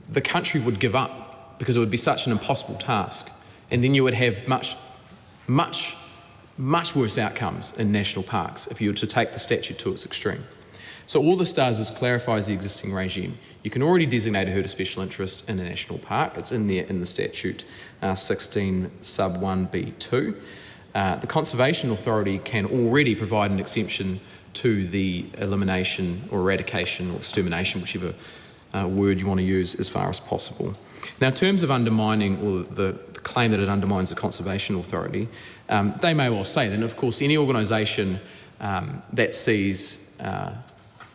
the country would give up because it would be such an impossible task. And then you would have much worse outcomes in national parks if you were to take the statute to its extreme. So all this does is clarifies the existing regime. You can already designate a herd of special interest in a national park. It's in there in the statute 16(1)(b)(2). The Conservation Authority can already provide an exemption to the elimination or eradication or extermination, whichever word you want to use, as far as possible. Now, in terms of undermining or the claim that it undermines the Conservation Authority, they may well say that, of course, any organisation that sees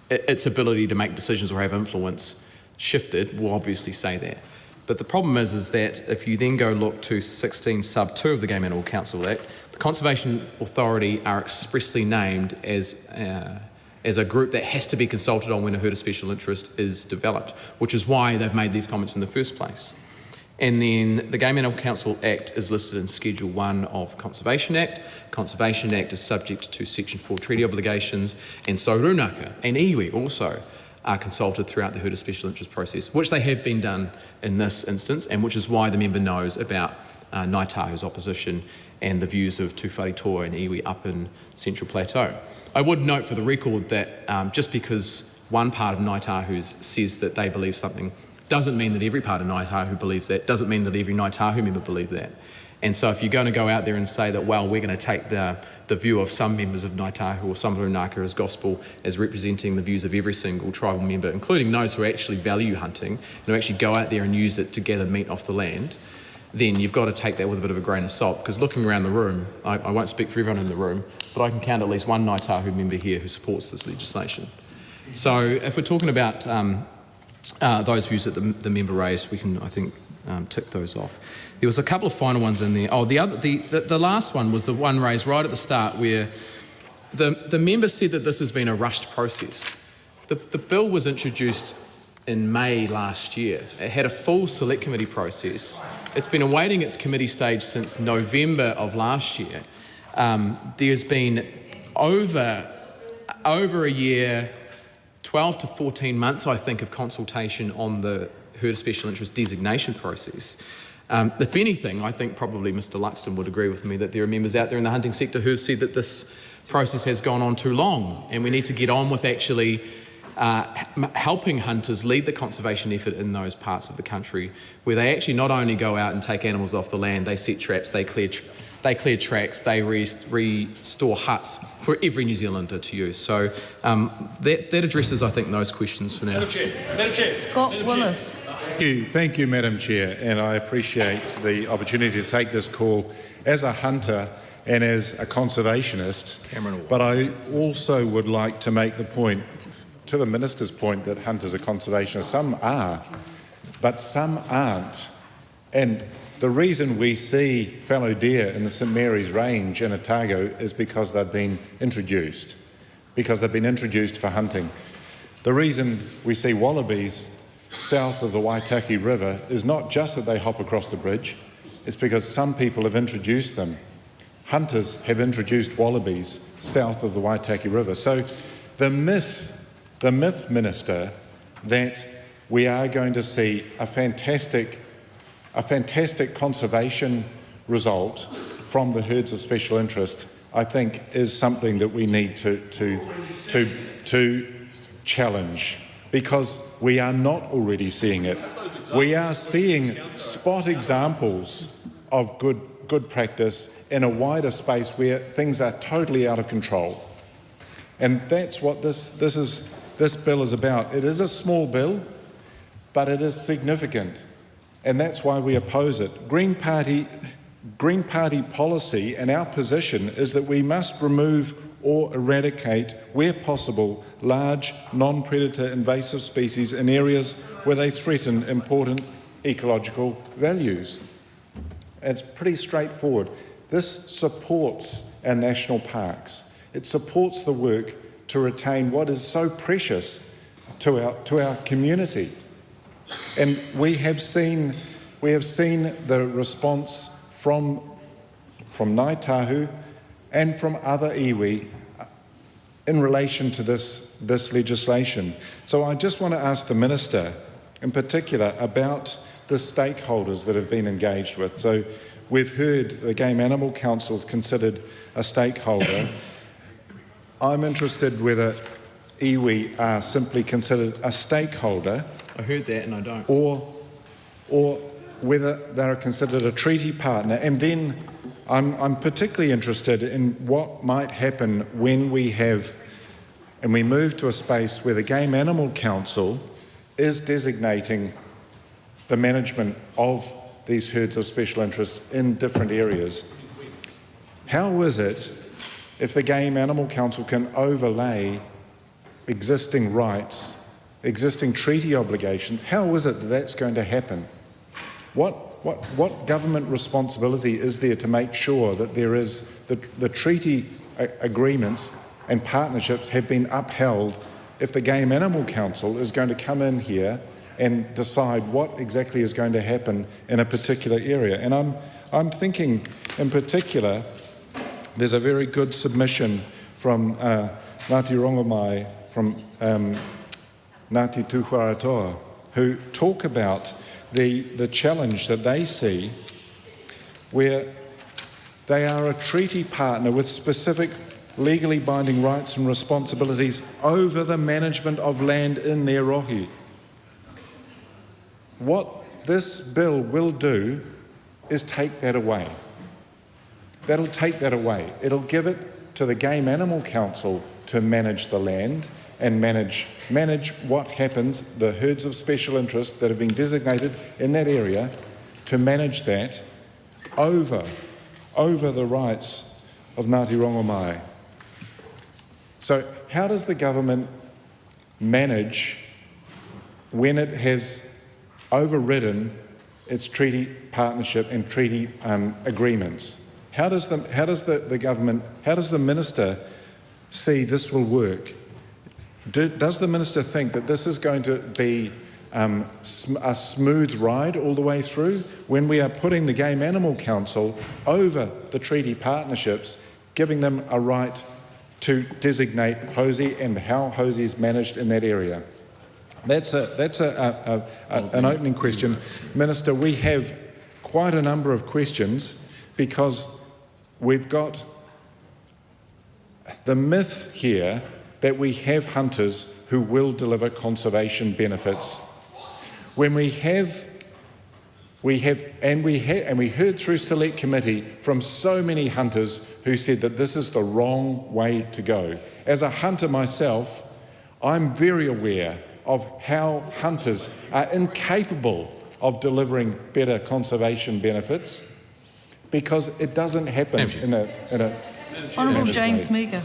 its ability to make decisions or have influence shifted will obviously say that. But the problem is that if you then go look to 16(2) of the Game Animal Council Act, the Conservation Authority are expressly named as a group that has to be consulted on when a herd of special interest is developed, which is why they've made these comments in the first place. And then the Game Animal Council Act is listed in Schedule 1 of the Conservation Act. Conservation Act is subject to Section 4 treaty obligations, and so Runaka and iwi also are consulted throughout the herd of special interest process, which they have been done in this instance, and which is why the member knows about Ngāi Tahu's opposition and the views of Tūwhare Toa and iwi up in Central Plateau. I would note for the record that just because one part of Ngāi Tahu says that they believe something doesn't mean that every part of Ngāi Tahu believes that, doesn't mean that every Ngāi Tahu member believes that. And so if you're going to go out there and say that, well, we're going to take the view of some members of Ngāi Tahu or some Runaka as gospel as representing the views of every single tribal member, including those who actually value hunting and who actually go out there and use it to gather meat off the land, then you've got to take that with a bit of a grain of salt, because looking around the room, I won't speak for everyone in the room, but I can count at least one Ngāi Tahu member here who supports this legislation. So if we're talking about those views that the member raised, we can, I think, tick those off. There was a couple of final ones in there. Oh, the last one was the one raised right at the start where the member said that this has been a rushed process. The bill was introduced in May last year. It had a full select committee process. It's been awaiting its committee stage since November of last year. There's been over a year, 12 to 14 months, I think, of consultation on the herd of special interest designation process. If anything, I think probably Mr Luxon would agree with me that there are members out there in the hunting sector who have said that this process has gone on too long, and we need to get on with actually helping hunters lead the conservation effort in those parts of the country where they actually not only go out and take animals off the land, they set traps, they clear tracks, they restore huts for every New Zealander to use. So that addresses, I think, those questions for now. Madam Chair. Scott Willis. Thank you, Madam Chair, and I appreciate the opportunity to take this call as a hunter and as a conservationist. But I also would like to make the point, to the Minister's point, that hunters are conservationists. Some are, but some aren't. And the reason we see fallow deer in the St Mary's Range in Otago is because they've been introduced for hunting. The reason we see wallabies south of the Waitaki River is not just that they hop across the bridge, it's because some people have introduced them. Hunters have introduced wallabies south of the Waitaki River. So the myth, Minister, that we are going to see a fantastic conservation result from the herds of special interest, I think, is something that we need to challenge, because we are not already seeing it. We are seeing spot examples of good practice in a wider space where things are totally out of control. And that's what this bill is about. It is a small bill, but it is significant, and that's why we oppose it. Green Party policy and our position is that we must remove or eradicate, where possible, large non-predator invasive species in areas where they threaten important ecological values. It's pretty straightforward. This supports our national parks. It supports the work to retain what is so precious to our community. And we have seen the response from Ngāi Tahu and from other iwi in relation to this legislation. So I just want to ask the Minister in particular about the stakeholders that have been engaged with. So we've heard the Game Animal Council is considered a stakeholder. I'm interested whether iwi are simply considered a stakeholder. I heard that and I don't. Or whether they're considered a treaty partner. And then I'm particularly interested in what might happen when we move to a space where the Game Animal Council is designating the management of these herds of special interest in different areas. How is it, if the Game Animal Council can overlay existing rights, existing treaty obligations, how is it that that's going to happen? What government responsibility is there to make sure that there is the treaty agreements and partnerships have been upheld if the Game Animal Council is going to come in here and decide what exactly is going to happen in a particular area? And I'm thinking in particular, there's a very good submission from Ngāti Rongomai, from Ngāti Tūwharetoa, who talk about the challenge that they see, where they are a treaty partner with specific legally binding rights and responsibilities over the management of land in their rohi. What this bill will do is take that away. That'll take that away. It'll give it to the Game Animal Council to manage the land and manage what happens, the herds of special interest that have been designated in that area, to manage that over the rights of Ngāti Rongomai. So how does the government manage when it has overridden its treaty partnership and treaty agreements? How does the government, how does the Minister see this will work? Does the Minister think that this is going to be a smooth ride all the way through when we are putting the Game Animal Council over the treaty partnerships, giving them a right to designate Hosie and how Hosie is managed in that area? That's an opening question. Minister, we have quite a number of questions, because we've got the myth here that we have hunters who will deliver conservation benefits. When we heard through Select Committee from so many hunters who said that this is the wrong way to go. As a hunter myself, I'm very aware of how hunters are incapable of delivering better conservation benefits because it doesn't happen in a Honourable James Meager.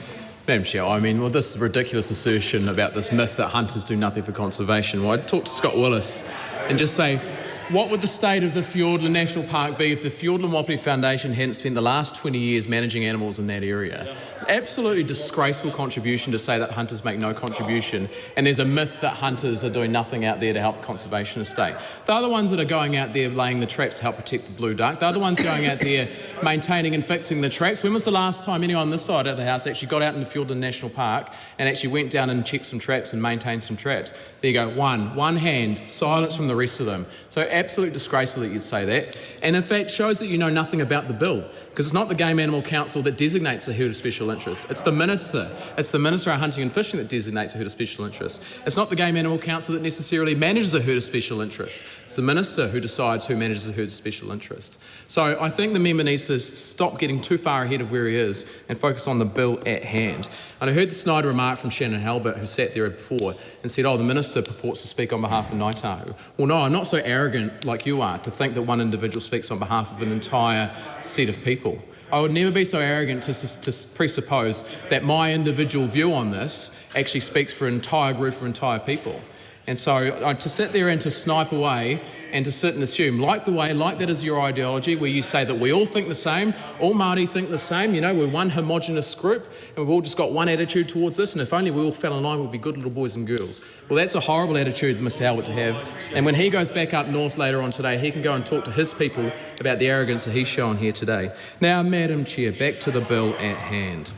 Madam Chair, I mean, well, this ridiculous assertion about this myth that hunters do nothing for conservation. Well, I'd talk to Scott Willis and just say, what would the state of the Fiordland National Park be if the Fiordland Wapiti Foundation hadn't spent the last 20 years managing animals in that area? Absolutely disgraceful contribution to say that hunters make no contribution, and there's a myth that hunters are doing nothing out there to help the conservation estate. They're the ones that are going out there laying the traps to help protect the blue duck. They're the ones going out there maintaining and fixing the traps. When was the last time anyone on this side of the House actually got out in the Fiordland National Park and actually went down and checked some traps and maintained some traps? There you go, one hand, silence from the rest of them. So absolutely disgraceful that you'd say that, and in fact shows that you know nothing about the bill, because it's not the Game Animal Council that designates a herd of special interest. It's the Minister. It's the Minister of Hunting and Fishing that designates a herd of special interest. It's not the Game Animal Council that necessarily manages a herd of special interest. It's the Minister who decides who manages a herd of special interest. So I think the member needs to stop getting too far ahead of where he is and focus on the bill at hand. And I heard the snide remark from Shannon Halbert, who sat there before and said, oh, the Minister purports to speak on behalf of Ngāi Tahu. Well, no, I'm not so arrogant like you are to think that one individual speaks on behalf of an entire set of people. I would never be so arrogant to presuppose that my individual view on this actually speaks for an entire group of entire people. And so to sit there and to snipe away and to sit and assume, like that is your ideology, where you say that we all think the same, all Māori think the same, you know, we're one homogenous group and we've all just got one attitude towards this, and if only we all fell in line, we'd be good little boys and girls. Well, that's a horrible attitude Mr Halbert to have, and when he goes back up north later on today, he can go and talk to his people about the arrogance that he's shown here today. Now, Madam Chair, back to the bill at hand.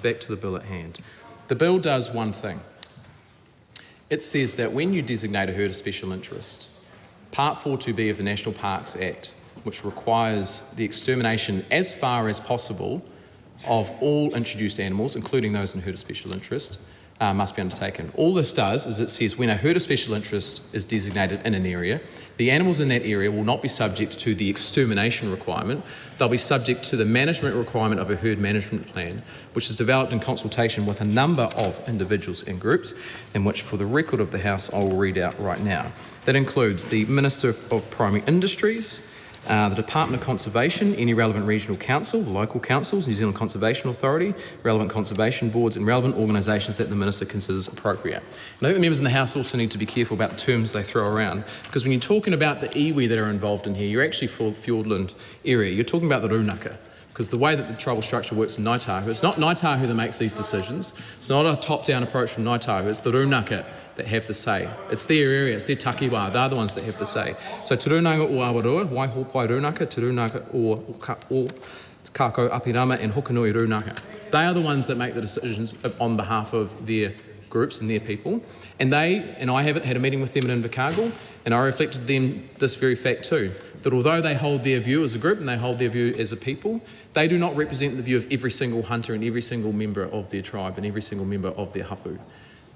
The bill does one thing. It says that when you designate a herd of special interest, Part 4.2b of the National Parks Act, which requires the extermination as far as possible of all introduced animals, including those in herd of special interest, must be undertaken. All this does is it says when a herd of special interest is designated in an area, the animals in that area will not be subject to the extermination requirement. They'll be subject to the management requirement of a herd management plan, which is developed in consultation with a number of individuals and groups, and which, for the record of the House, I will read out right now. That includes the Minister of Primary Industries, the Department of Conservation, any relevant regional council, local councils, New Zealand Conservation Authority, relevant conservation boards and relevant organisations that the Minister considers appropriate. And I think the members in the House also need to be careful about the terms they throw around, because when you're talking about the iwi that are involved in here, you're actually for the Fiordland area, you're talking about the rūnaka. Because the way that the tribal structure works in Ngāi Tahu, it's not Ngāi Tahu that makes these decisions. It's not a top-down approach from Ngāi Tahu, it's the rūnaka that have the say. It's their area, it's their takiwā, they're the ones that have the say. So te rūnanga o Aotearoa, Waihopai rūnaka, te rūnanga o Kākau Apirama and Hokanui rūnaka. They are the ones that make the decisions on behalf of their groups and their people. And I haven't had a meeting with them in Invercargill, and I reflected them this very fact too, that although they hold their view as a group and they hold their view as a people, they do not represent the view of every single hunter and every single member of their tribe and every single member of their hapu.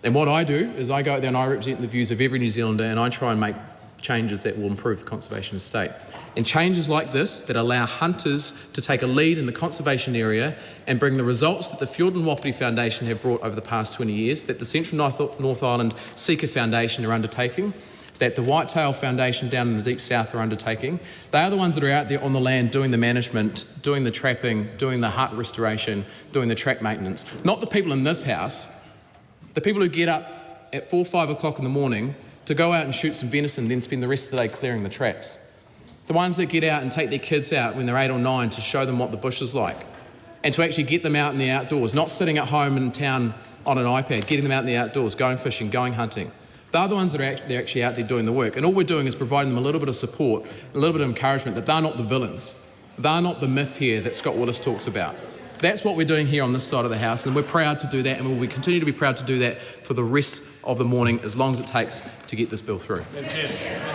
And what I do is I go out there and I represent the views of every New Zealander, and I try and make changes that will improve the conservation estate. And changes like this that allow hunters to take a lead in the conservation area and bring the results that the Fiordland Wapiti Foundation have brought over the past 20 years, that the Central North Island Seeker Foundation are undertaking, that the Whitetail Foundation down in the Deep South are undertaking. They are the ones that are out there on the land doing the management, doing the trapping, doing the hut restoration, doing the track maintenance. Not the people in this House, the people who get up at 4 or 5 o'clock in the morning to go out and shoot some venison and then spend the rest of the day clearing the traps. The ones that get out and take their kids out when they're 8 or 9 to show them what the bush is like, and to actually get them out in the outdoors, not sitting at home in town on an iPad, getting them out in the outdoors, going fishing, going hunting. They're the ones that are actually out there doing the work, and all we're doing is providing them a little bit of support, a little bit of encouragement that they're not the villains. They're not the myth here that Scott Willis talks about. That's what we're doing here on this side of the House, and we're proud to do that, and we'll continue to be proud to do that for the rest of the morning, as long as it takes to get this bill through.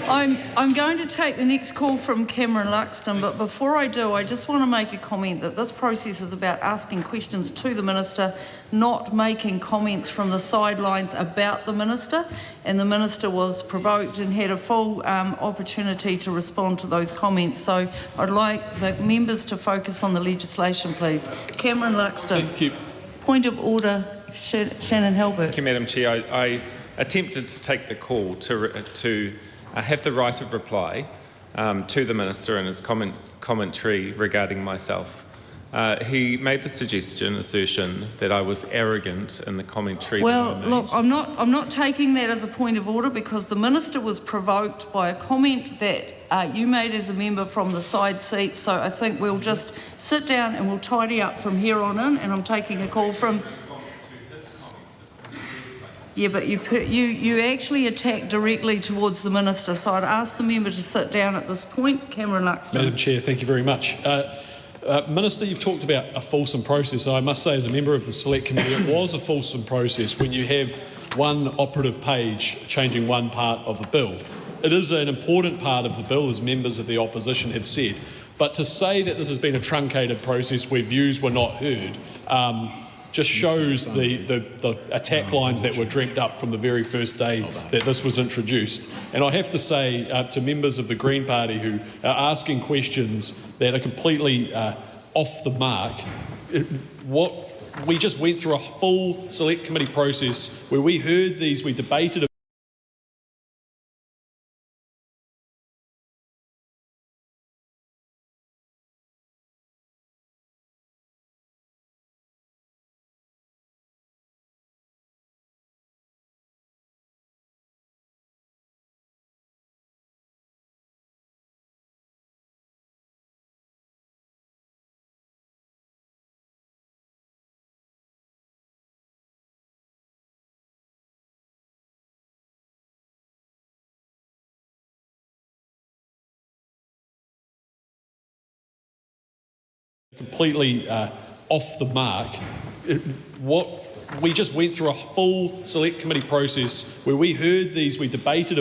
I'm going to take the next call from Cameron Luxon, but before I do, I just want to make a comment that this process is about asking questions to the Minister, not making comments from the sidelines about the Minister, and the Minister was provoked and had a full opportunity to respond to those comments. So I'd like the members to focus on the legislation, please. Cameron Luxon. Thank you. Point of order, Shannon Halbert. Thank you, Madam Chair. I attempted to take the call to have the right of reply to the Minister and his commentary regarding myself. He made the assertion that I was arrogant in the commentary. Well, look, I'm not taking that as a point of order, because the Minister was provoked by a comment that you made as a member from the side seat. So I think we'll just sit down and we'll tidy up from here on in. And I'm taking a call from. Yeah, but you actually attacked directly towards the Minister. So I'd ask the member to sit down at this point. Cameron Luxon. Madam Chair, thank you very much. Minister, you've talked about a fulsome process. I must say, as a member of the Select Committee, it was a fulsome process when you have one operative page changing one part of the bill. It is an important part of the bill, as members of the opposition have said. But to say that this has been a truncated process where views were not heard just shows the attack lines that were dreamt up from the very first day that this was introduced. And I have to say to members of the Green Party who are asking questions that are completely off the mark, we just went through a full Select Committee process where we heard these, we debated completely off the mark. We just went through a full Select Committee process where we heard these, we debated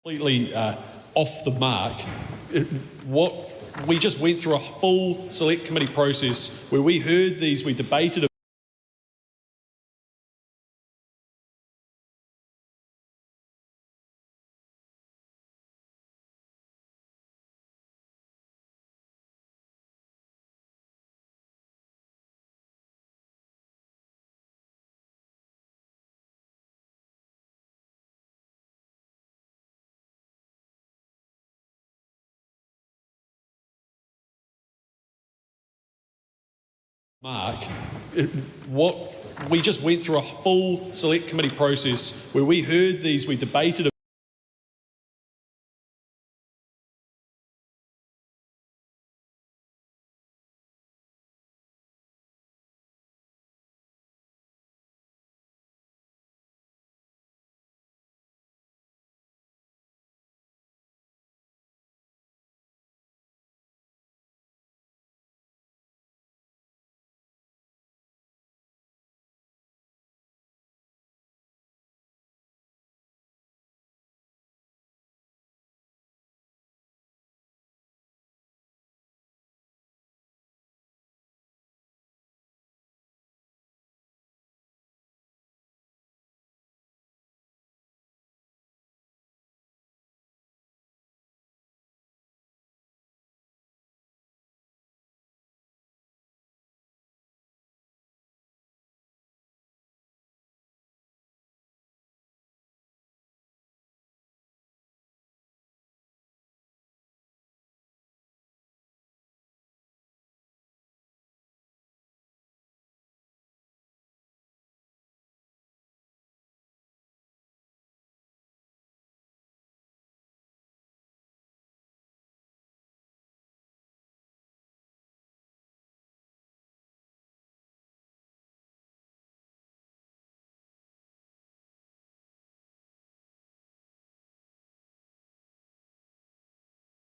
completely off the mark. We just went through a full Select Committee process where we heard these, we debated mark. We just went through a full Select Committee process where we heard these, we debated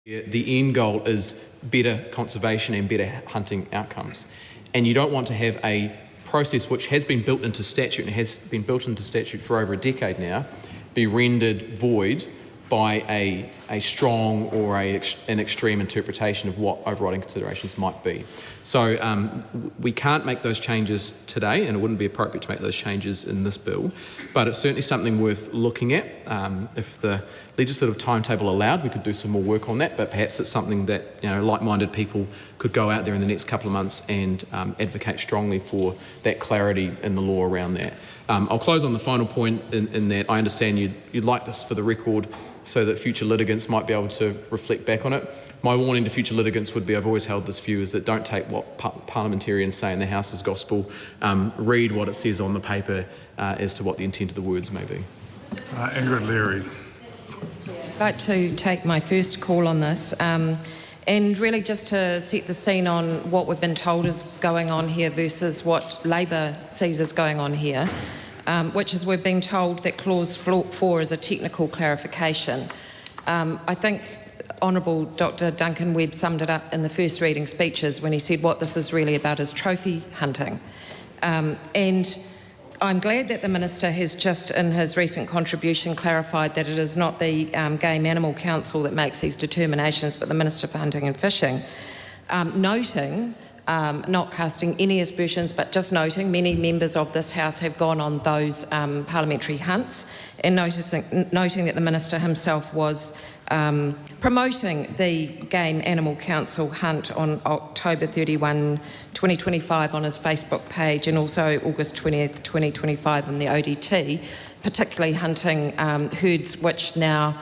The end goal is better conservation and better hunting outcomes. And you don't want to have a process which has been built into statute and has been built into statute for over a decade now be rendered void by a strong or an extreme interpretation of what overriding considerations might be. So we can't make those changes today, and it wouldn't be appropriate to make those changes in this bill, but it's certainly something worth looking at. If the legislative timetable allowed, we could do some more work on that, but perhaps it's something that like-minded people could go out there in the next couple of months and advocate strongly for that clarity in the law around that. I'll close on the final point in that I understand you'd like this for the record so that future litigants might be able to reflect back on it. My warning to future litigants would be, I've always held this view, is that don't take what parliamentarians say in the House as gospel. Read what it says on the paper as to what the intent of the words may be. Ingrid Leary. I'd like to take my first call on this and really just to set the scene on what we've been told is going on here versus what Labor sees as going on here. Which is we've been told that Clause 4 is a technical clarification. I think Honourable Dr Duncan Webb summed it up in the first reading speeches when he said what this is really about is trophy hunting. And I'm glad that the Minister has just in his recent contribution clarified that it is not the Game Animal Council that makes these determinations but the Minister for Hunting and Fishing, noting not casting any aspersions, but just noting many members of this House have gone on those parliamentary hunts and noting that the Minister himself was promoting the Game Animal Council hunt on October 31, 2025 on his Facebook page and also August 20th, 2025 on the ODT, particularly hunting herds which now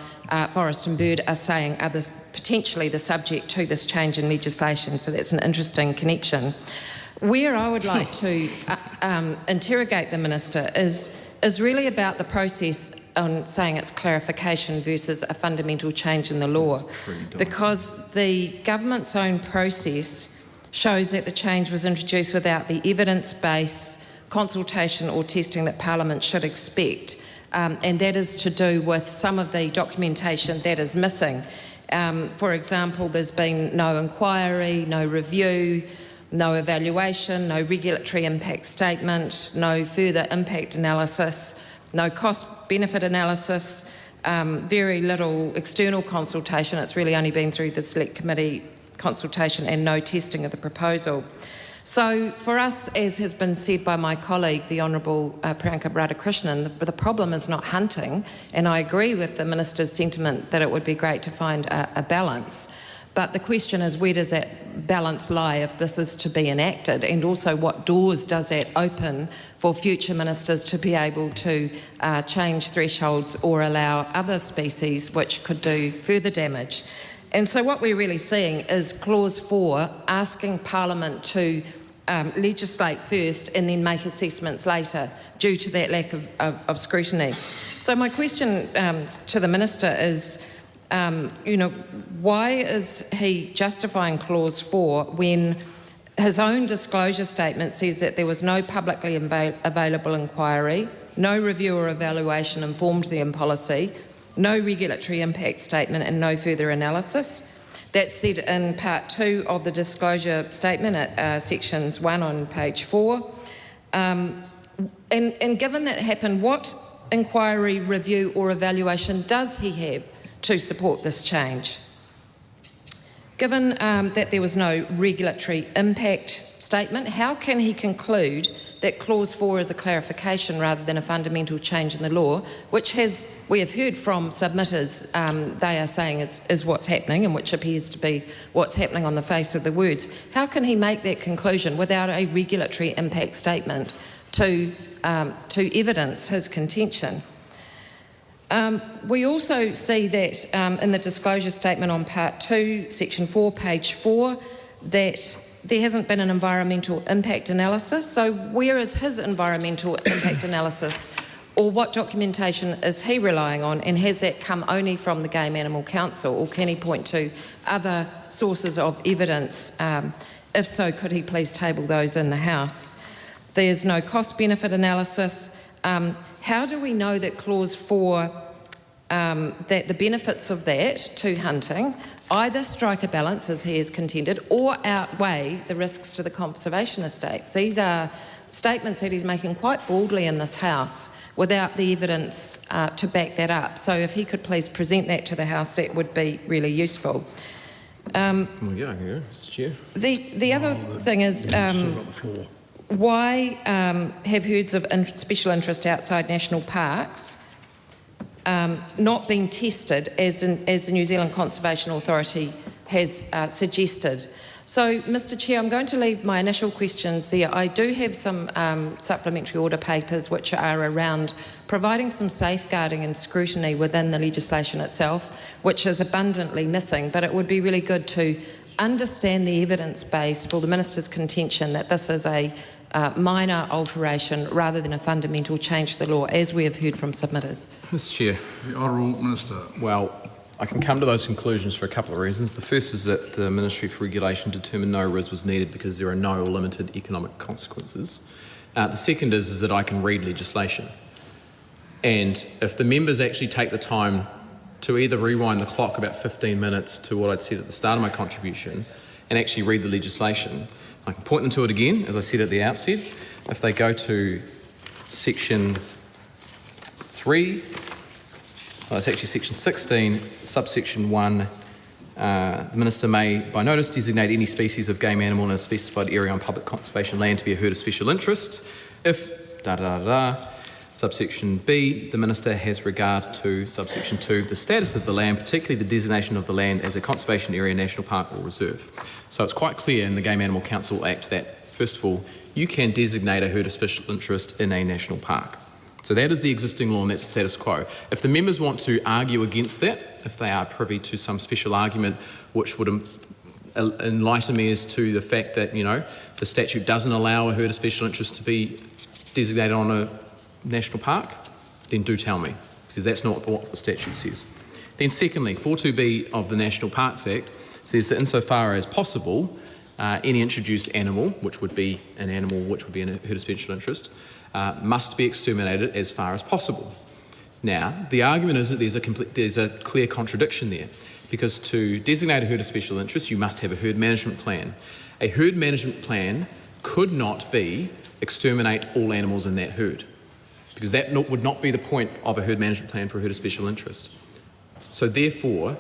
Forest and Bird are saying are potentially the subject to this change in legislation, so that's an interesting connection. Where I would like to interrogate the Minister is really about the process on saying it's clarification versus a fundamental change in the law, because the government's own process shows that the change was introduced without the evidence-based consultation or testing that Parliament should expect. And that is to do with some of the documentation that is missing. For example, there's been no inquiry, no review, no evaluation, no regulatory impact statement, no further impact analysis, no cost-benefit analysis, very little external consultation. It's really only been through the Select Committee consultation and no testing of the proposal. So for us, as has been said by my colleague, the Honourable Priyanka Radhakrishnan, the problem is not hunting, and I agree with the Minister's sentiment that it would be great to find a balance. But the question is, where does that balance lie if this is to be enacted? And also, what doors does that open for future ministers to be able to change thresholds or allow other species which could do further damage? And so what we're really seeing is Clause 4 asking Parliament to legislate first and then make assessments later due to that lack of scrutiny. So my question to the Minister is, why is he justifying Clause 4 when his own disclosure statement says that there was no publicly available inquiry, no review or evaluation informed the policy, no regulatory impact statement and no further analysis? That's said in Part 2 of the disclosure statement at sections 1 on page 4. And given that happened, what inquiry, review or evaluation does he have to support this change? Given that there was no regulatory impact statement, how can he conclude that Clause 4 is a clarification rather than a fundamental change in the law, which we have heard from submitters, they are saying is what's happening and which appears to be what's happening on the face of the words. How can he make that conclusion without a regulatory impact statement to evidence his contention? We also see that in the disclosure statement on Part 2, Section 4, page 4, that there hasn't been an environmental impact analysis. So where is his environmental impact analysis, or what documentation is he relying on, and has that come only from the Game Animal Council, or can he point to other sources of evidence? If so, could he please table those in the House? There's no cost-benefit analysis. How do we know that Clause 4, that the benefits of that to hunting either strike a balance, as he has contended, or outweigh the risks to the conservation estates. These are statements that he's making quite boldly in this House without the evidence to back that up. So if he could please present that to the House, that would be really useful. Mr. Chair. The other thing is, why have herds of special interest outside national parks not been tested as the New Zealand Conservation Authority has suggested? So, Mr. Chair, I'm going to leave my initial questions there. I do have some supplementary order papers which are around providing some safeguarding and scrutiny within the legislation itself, which is abundantly missing, but it would be really good to understand the evidence base for the Minister's contention that this is a minor alteration rather than a fundamental change to the law, as we have heard from submitters. Mr. Chair. The Honourable Minister. Well, I can come to those conclusions for a couple of reasons. The first is that the Ministry for Regulation determined no RIS was needed because there are no or limited economic consequences. The second is that I can read legislation. And if the members actually take the time to either rewind the clock about 15 minutes to what I'd said at the start of my contribution and actually read the legislation, I can point them to it again, as I said at the outset. If they go to section 3, it's actually section 16, subsection 1, the Minister may, by notice, designate any species of game animal in a specified area on public conservation land to be a herd of special interest if Subsection B, the Minister has regard to subsection 2, the status of the land, particularly the designation of the land as a conservation area, national park or reserve. So it's quite clear in the Game Animal Council Act that, first of all, you can designate a herd of special interest in a national park. So that is the existing law and that's the status quo. If the members want to argue against that, if they are privy to some special argument which would enlighten me as to the fact that, the statute doesn't allow a herd of special interest to be designated on a national park, then do tell me, because that's not what the statute says. Then secondly, 42B of the National Parks Act says that insofar as possible, any introduced animal, which would be an animal which would be in a herd of special interest, must be exterminated as far as possible. Now, the argument is that there's a clear contradiction there, because to designate a herd of special interest, you must have a herd management plan. A herd management plan could not be exterminate all animals in that herd, because that would not be the point of a herd management plan for a herd of special interest. So therefore,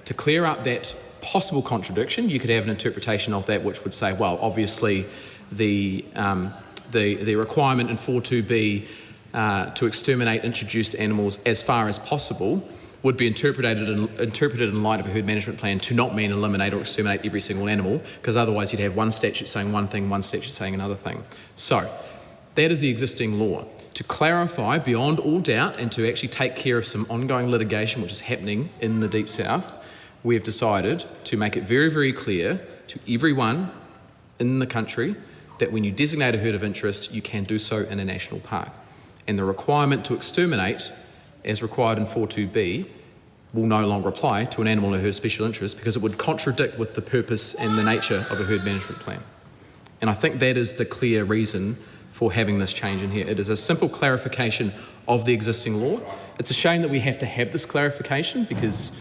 to clear up that possible contradiction, you could have an interpretation of that which would say, well, obviously the requirement in 42B to exterminate introduced animals as far as possible would be interpreted in light of a herd management plan to not mean eliminate or exterminate every single animal, because otherwise you'd have one statute saying one thing, one statute saying another thing. So that is the existing law. To clarify beyond all doubt and to actually take care of some ongoing litigation which is happening in the Deep South, we have decided to make it very, very clear to everyone in the country that when you designate a herd of interest, you can do so in a national park. And the requirement to exterminate, as required in 42B, will no longer apply to an animal in a herd of special interest because it would contradict with the purpose and the nature of a herd management plan. And I think that is the clear reason for having this change in here. It is a simple clarification of the existing law. It's a shame that we have to have this clarification because,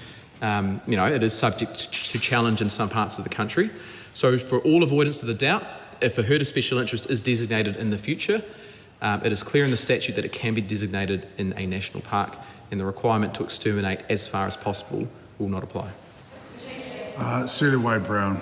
it is subject to challenge in some parts of the country. So for all avoidance of the doubt, if a herd of special interest is designated in the future, it is clear in the statute that it can be designated in a national park and the requirement to exterminate as far as possible will not apply. Celia Wade-Brown.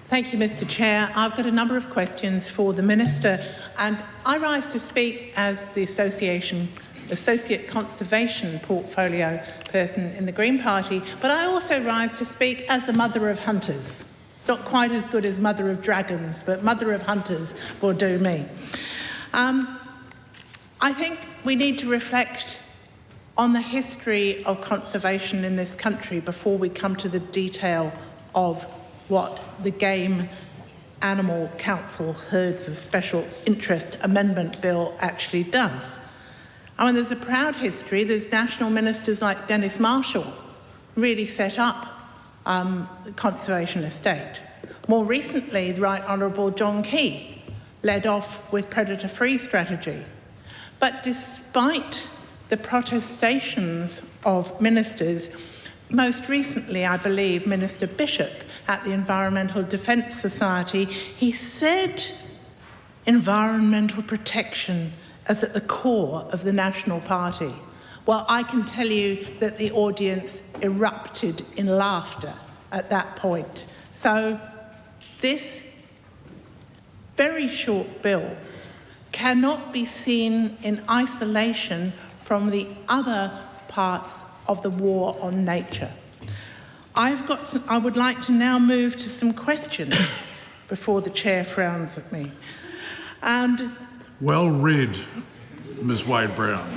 Thank you, Mr. Chair. I've got a number of questions for the Minister, and I rise to speak as the Associate Conservation Portfolio person in the Green Party, but I also rise to speak as the mother of hunters. It's not quite as good as mother of dragons, but mother of hunters will do me. I think we need to reflect on the history of conservation in this country before we come to the detail of what the Game Animal Council Herds of Special Interest Amendment Bill actually does. I mean, there's a proud history. There's national ministers like Dennis Marshall really set up the conservation estate. More recently, the Right Honourable John Key led off with predator-free strategy. But despite the protestations of ministers, most recently, I believe, Minister Bishop at the Environmental Defence Society, he said environmental protection is at the core of the National Party. Well, I can tell you that the audience erupted in laughter at that point. So this very short bill cannot be seen in isolation from the other parts of the war on nature. I would like to now move to some questions before the chair frowns at me. And well read, Ms. Wade-Brown.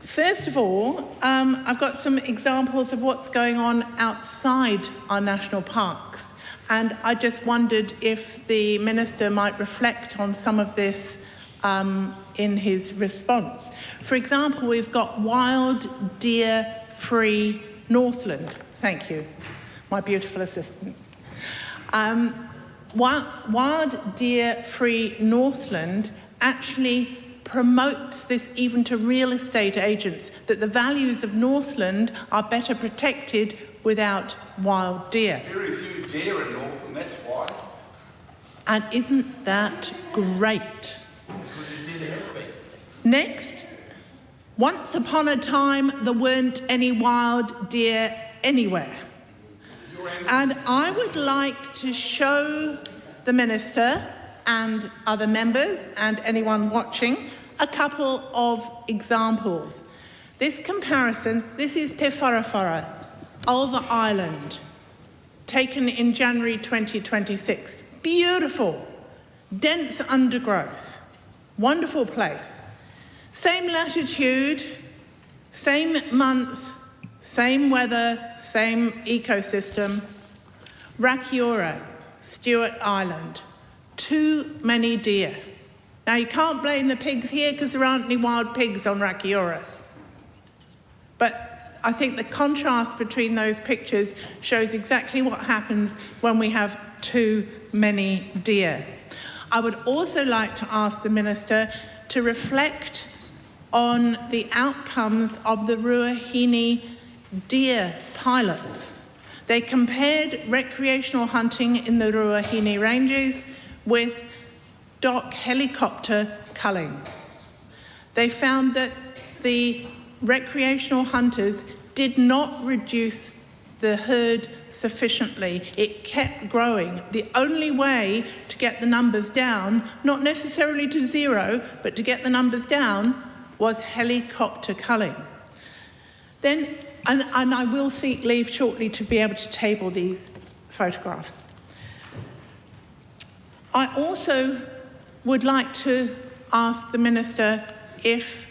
First of all, I've got some examples of what's going on outside our national parks. And I just wondered if the Minister might reflect on some of this in his response. For example, we've got wild deer-free Northland. Thank you, my beautiful assistant. Wild deer-free Northland actually promotes this even to real estate agents, that the values of Northland are better protected without wild deer. Very few deer in Northland, that's why. And isn't that great? Because it never had been. Next, once upon a time there weren't any wild deer anywhere. And I would like to show the Minister and other members and anyone watching a couple of examples. This comparison, this is Te Wharawhara, Ulva Island, taken in January 2026. Beautiful, dense undergrowth, wonderful place. Same latitude, same month, same weather, same ecosystem. Aotearoa, Stewart Island, too many deer. Now you can't blame the pigs here because there aren't any wild pigs on Aotearoa. But I think the contrast between those pictures shows exactly what happens when we have too many deer. I would also like to ask the Minister to reflect on the outcomes of the Ruahine deer pilots. They compared recreational hunting in the Ruahine Ranges with dock helicopter culling. They found that the recreational hunters did not reduce the herd sufficiently. It kept growing. The only way to get the numbers down, not necessarily to zero, but to get the numbers down, was helicopter culling. Then, and I will seek leave shortly to be able to table these photographs. I also would like to ask the Minister if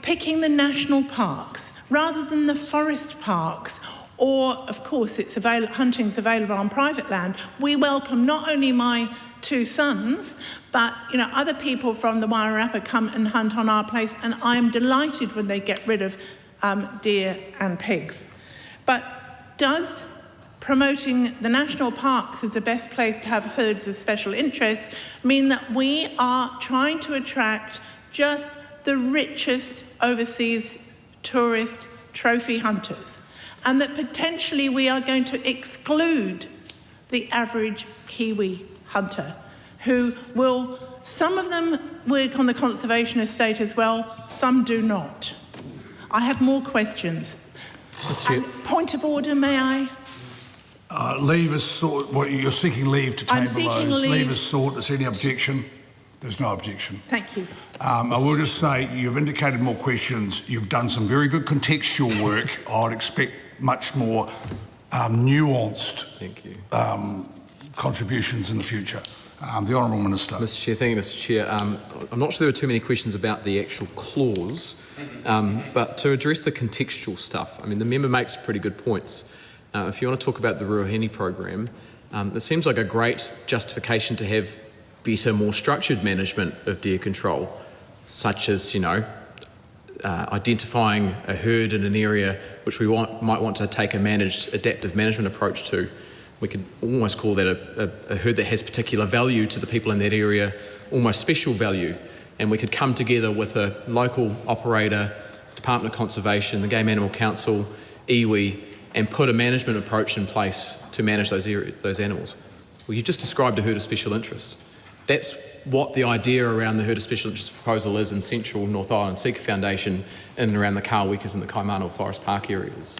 picking the national parks rather than the forest parks, or of course hunting's available on private land, we welcome not only my two sons, but other people from the Wairarapa come and hunt on our place, and I'm delighted when they get rid of deer and pigs. But does promoting the national parks as the best place to have herds of special interest mean that we are trying to attract just the richest overseas tourist trophy hunters, and that potentially we are going to exclude the average Kiwi hunter, who will, some of them work on the conservation estate as well, some do not? I have more questions. Point of order, may I? Leave is sought. What, you're seeking leave to table those. Leave is sought. Is there any objection? There's no objection. Thank you. I will just say you've indicated more questions. You've done some very good contextual work. I would expect much more nuanced contributions in the future. The Honourable Minister. Mr Chair, thank you, Mr Chair. I'm not sure there were too many questions about the actual clause, but to address the contextual stuff, I mean, the member makes pretty good points. If you want to talk about the Ruahine program, it seems like a great justification to have better, more structured management of deer control, such as, identifying a herd in an area which we might want to take a managed adaptive management approach to. We could almost call that a herd that has particular value to the people in that area, almost special value, and we could come together with a local operator, Department of Conservation, the Game Animal Council, iwi, and put a management approach in place to manage those animals. Well, you just described a herd of special interest. That's what the idea around the herd of special interest proposal is in Central North Island Seeker Foundation in and around the Kawikas and the Kaimanawa Forest Park areas.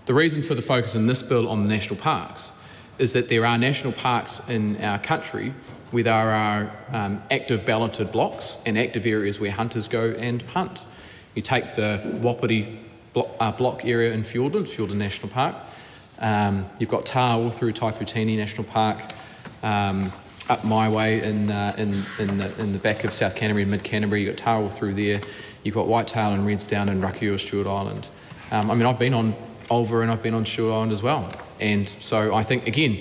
The reason for the focus in this bill on the national parks is that there are national parks in our country where there are active balloted blocks and active areas where hunters go and hunt. You take the Wapiti block area in Fiordland National Park. You've got Tāua through Taiputini National Park, up my way in the back of South Canterbury and Mid Canterbury. You've got Tāua through there. You've got Whitetail and Redstown and Rakiura Stewart Island. I've been on Ulva and I've been on Stewart Island as well. And so I think, again,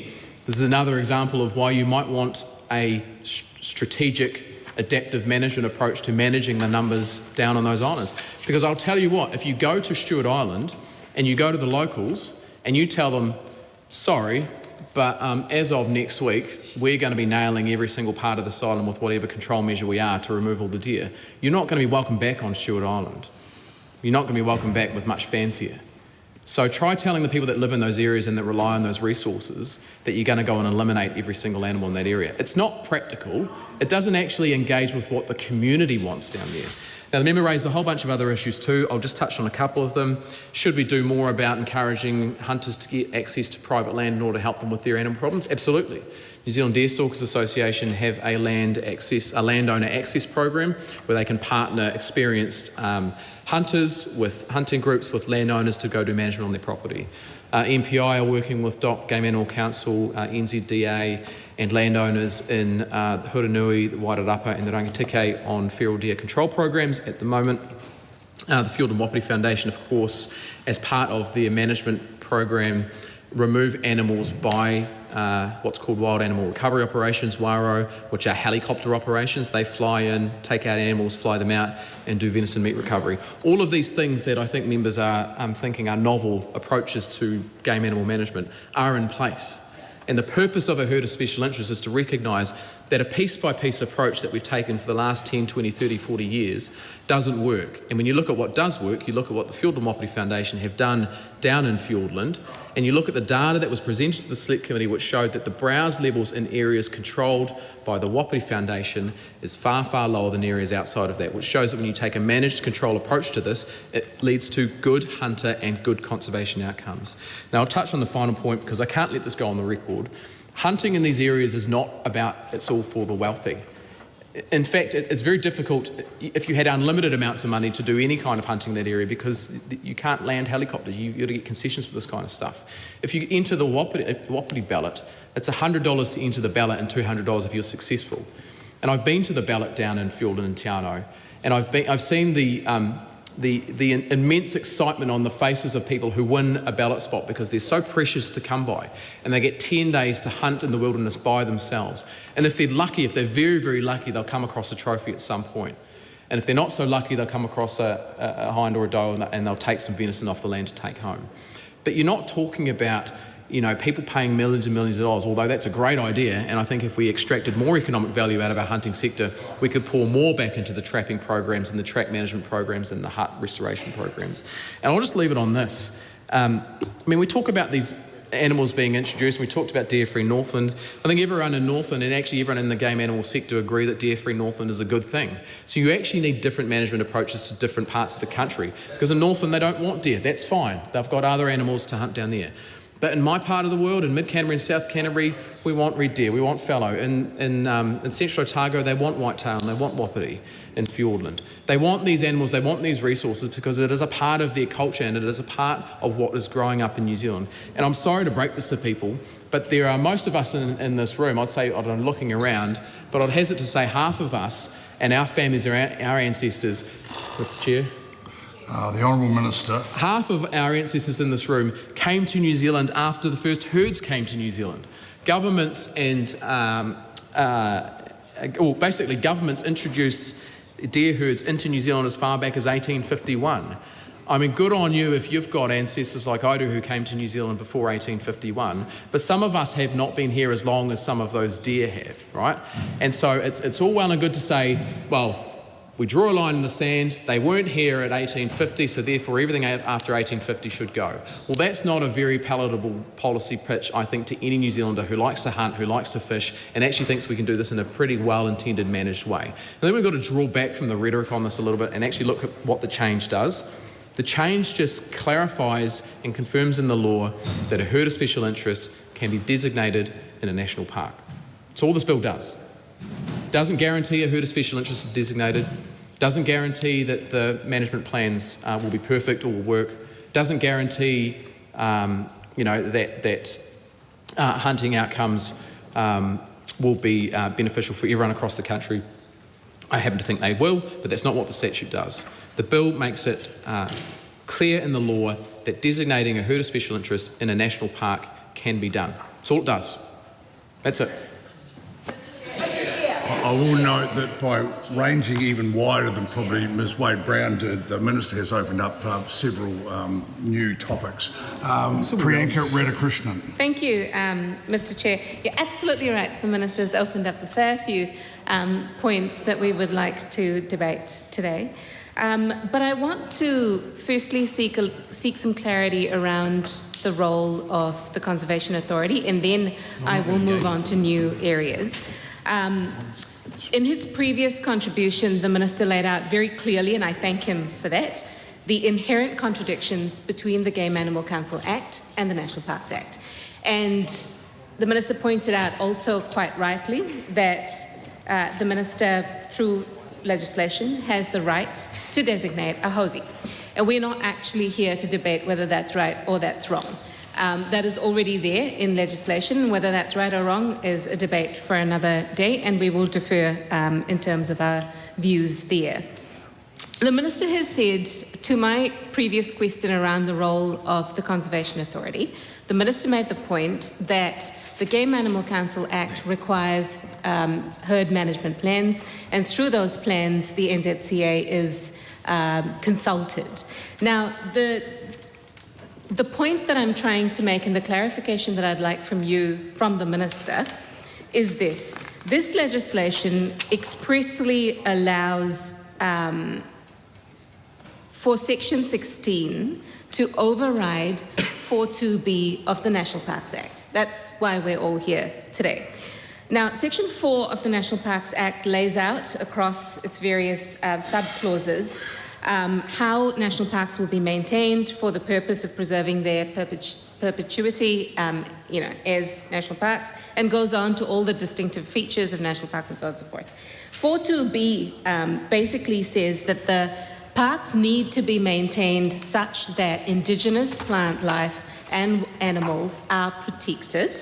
this is another example of why you might want a strategic, adaptive management approach to managing the numbers down on those islands. Because I'll tell you what, if you go to Stewart Island and you go to the locals and you tell them, sorry, but as of next week, we're going to be nailing every single part of this island with whatever control measure we are to remove all the deer, you're not going to be welcomed back on Stewart Island. You're not going to be welcomed back with much fanfare. So try telling the people that live in those areas and that rely on those resources that you're going to go and eliminate every single animal in that area. It's not practical. It doesn't actually engage with what the community wants down there. Now, the member raised a whole bunch of other issues too. I'll just touch on a couple of them. Should we do more about encouraging hunters to get access to private land in order to help them with their animal problems? Absolutely. New Zealand Deerstalkers Association have a landowner access program where they can partner experienced hunters with hunting groups with landowners to go do management on their property. MPI are working with DOC, Game Animal Council, NZDA and landowners in Huranui, the Wairarapa and the Rangitikei on feral deer control programs at the moment. The Field and Wapiti Foundation, of course, as part of their management program, remove animals by what's called wild animal recovery operations, WARO, which are helicopter operations. They fly in, take out animals, fly them out and do venison meat recovery. All of these things that I think members are thinking are novel approaches to game animal management are in place. And the purpose of a herd of special interest is to recognise that a piece-by-piece approach that we've taken for the last 10, 20, 30, 40 years doesn't work. And when you look at what does work, you look at what the Field and Wapiti Foundation have done down in Fiordland, and you look at the data that was presented to the Select Committee which showed that the browse levels in areas controlled by the Wapiti Foundation is far, far lower than areas outside of that, which shows that when you take a managed control approach to this, it leads to good hunter and good conservation outcomes. Now, I'll touch on the final point because I can't let this go on the record. Hunting in these areas is not about it's all for the wealthy. In fact, it's very difficult if you had unlimited amounts of money to do any kind of hunting in that area because you can't land helicopters. You've got to get concessions for this kind of stuff. If you enter the Wapiti ballot, it's $100 to enter the ballot and $200 if you're successful. And I've been to the ballot down in Fiordland and Te Anau, and I've seen the immense excitement on the faces of people who win a ballot spot because they're so precious to come by, and they get 10 days to hunt in the wilderness by themselves. And if they're lucky, if they're very, very lucky, they'll come across a trophy at some point. And if they're not so lucky, they'll come across a hind or a doe and they'll take some venison off the land to take home. But you're not talking about people paying millions and millions of dollars, although that's a great idea, and I think if we extracted more economic value out of our hunting sector, we could pour more back into the trapping programs and the track management programs and the hut restoration programs. And I'll just leave it on this. We talk about these animals being introduced, and we talked about deer-free Northland. I think everyone in Northland, and actually everyone in the game animal sector, agree that deer-free Northland is a good thing. So you actually need different management approaches to different parts of the country, because in Northland they don't want deer. That's fine. They've got other animals to hunt down there. But in my part of the world, in Mid Canterbury and South Canterbury, we want red deer, we want fallow. In Central Otago, they want whitetail and they want wapiti in Fiordland. They want these animals, they want these resources because it is a part of their culture and it is a part of what is growing up in New Zealand. And I'm sorry to break this to people, but there are most of us in this room, I'd say, I'm looking around, but I'd hesitate to say half of us and our families, our ancestors, Mr. Chair, the Honourable Minister. Half of our ancestors in this room came to New Zealand after the first herds came to New Zealand. Governments basically governments introduced deer herds into New Zealand as far back as 1851. I mean, good on you if you've got ancestors like I do who came to New Zealand before 1851, but some of us have not been here as long as some of those deer have, right? And so it's all well and good to say, well, We draw a line in the sand. They weren't here at 1850, so therefore everything after 1850 should go. Well, that's not a very palatable policy pitch, I think, to any New Zealander who likes to hunt, who likes to fish, and actually thinks we can do this in a pretty well-intended, managed way. And then we've got to draw back from the rhetoric on this a little bit and actually look at what the change does. The change just clarifies and confirms in the law that a herd of special interest can be designated in a national park. That's all this bill does. Doesn't guarantee a herd of special interest is designated, doesn't guarantee that the management plans will be perfect or will work, doesn't guarantee that hunting outcomes will be beneficial for everyone across the country. I happen to think they will, but that's not what the statute does. The bill makes it clear in the law that designating a herd of special interest in a national park can be done. That's all it does. That's it. I will note that by ranging even wider than probably Ms Wade-Brown did, the Minister has opened up several new topics. Priyanka Radhakrishnan. Thank you, Mr Chair. You're absolutely right. The Minister's opened up a fair few points that we would like to debate today. But I want to firstly seek some clarity around the role of the Conservation Authority, and then I will move on to new areas. In his previous contribution, the Minister laid out very clearly, and I thank him for that, the inherent contradictions between the Game Animal Council Act and the National Parks Act. And the Minister pointed out also quite rightly that the Minister, through legislation, has the right to designate a hosie. And we're not actually here to debate whether that's right or that's wrong. That is already there in legislation. Whether that's right or wrong is a debate for another day, and we will defer in terms of our views there. The Minister has said, to my previous question around the role of the Conservation Authority, the Minister made the point that the Game Animal Council Act requires herd management plans, and through those plans the NZCA is consulted. Now, the point that I'm trying to make, and the clarification that I'd like from the Minister, is this. This legislation expressly allows for Section 16 to override 4.2b of the National Parks Act. That's why we're all here today. Now, Section 4 of the National Parks Act lays out across its various sub-clauses how national parks will be maintained for the purpose of preserving their perpetuity, as national parks, and goes on to all the distinctive features of national parks and so on and so forth. 4.2b basically says that the parks need to be maintained such that indigenous plant life and animals are protected,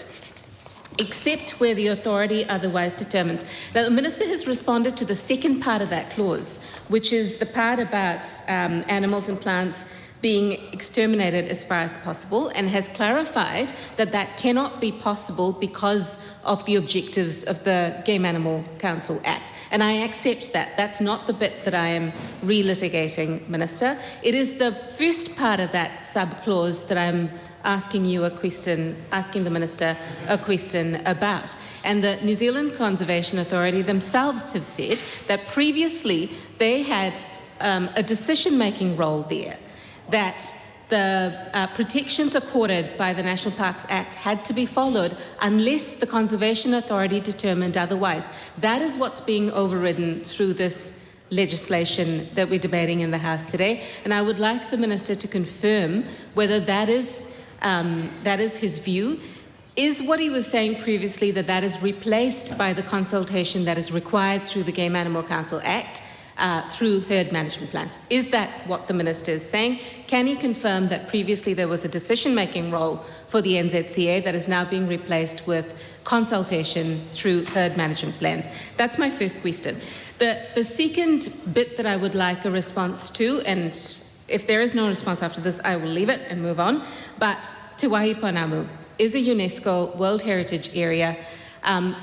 except where the authority otherwise determines. Now, the Minister has responded to the second part of that clause, which is the part about animals and plants being exterminated as far as possible, and has clarified that that cannot be possible because of the objectives of the Game Animal Council Act. And I accept that. That's not the bit that I am relitigating, Minister. It is the first part of that sub-clause that I'm asking the Minister a question about. And the New Zealand Conservation Authority themselves have said that previously they had a decision-making role there, that the protections accorded by the National Parks Act had to be followed unless the Conservation Authority determined otherwise. That is what's being overridden through this legislation that we're debating in the House today. And I would like the Minister to confirm whether that is his view. Is what he was saying previously that is replaced by the consultation that is required through the Game Animal Council Act through herd management plans? Is that what the Minister is saying? Can he confirm that previously there was a decision-making role for the NZCA that is now being replaced with consultation through herd management plans? That's my first question. The second bit that I would like a response to, and if there is no response after this, I will leave it and move on. But Te Wāhi Pounamu is a UNESCO World Heritage Area.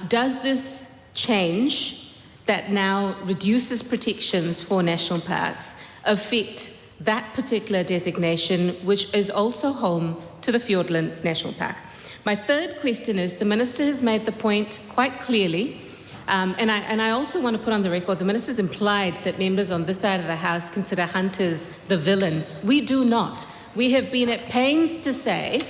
Does this change that now reduces protections for national parks affect that particular designation, which is also home to the Fiordland National Park? My third question is, the Minister has made the point quite clearly And I also want to put on the record, the Minister's implied that members on this side of the House consider hunters the villain. We do not. We have been at pains to say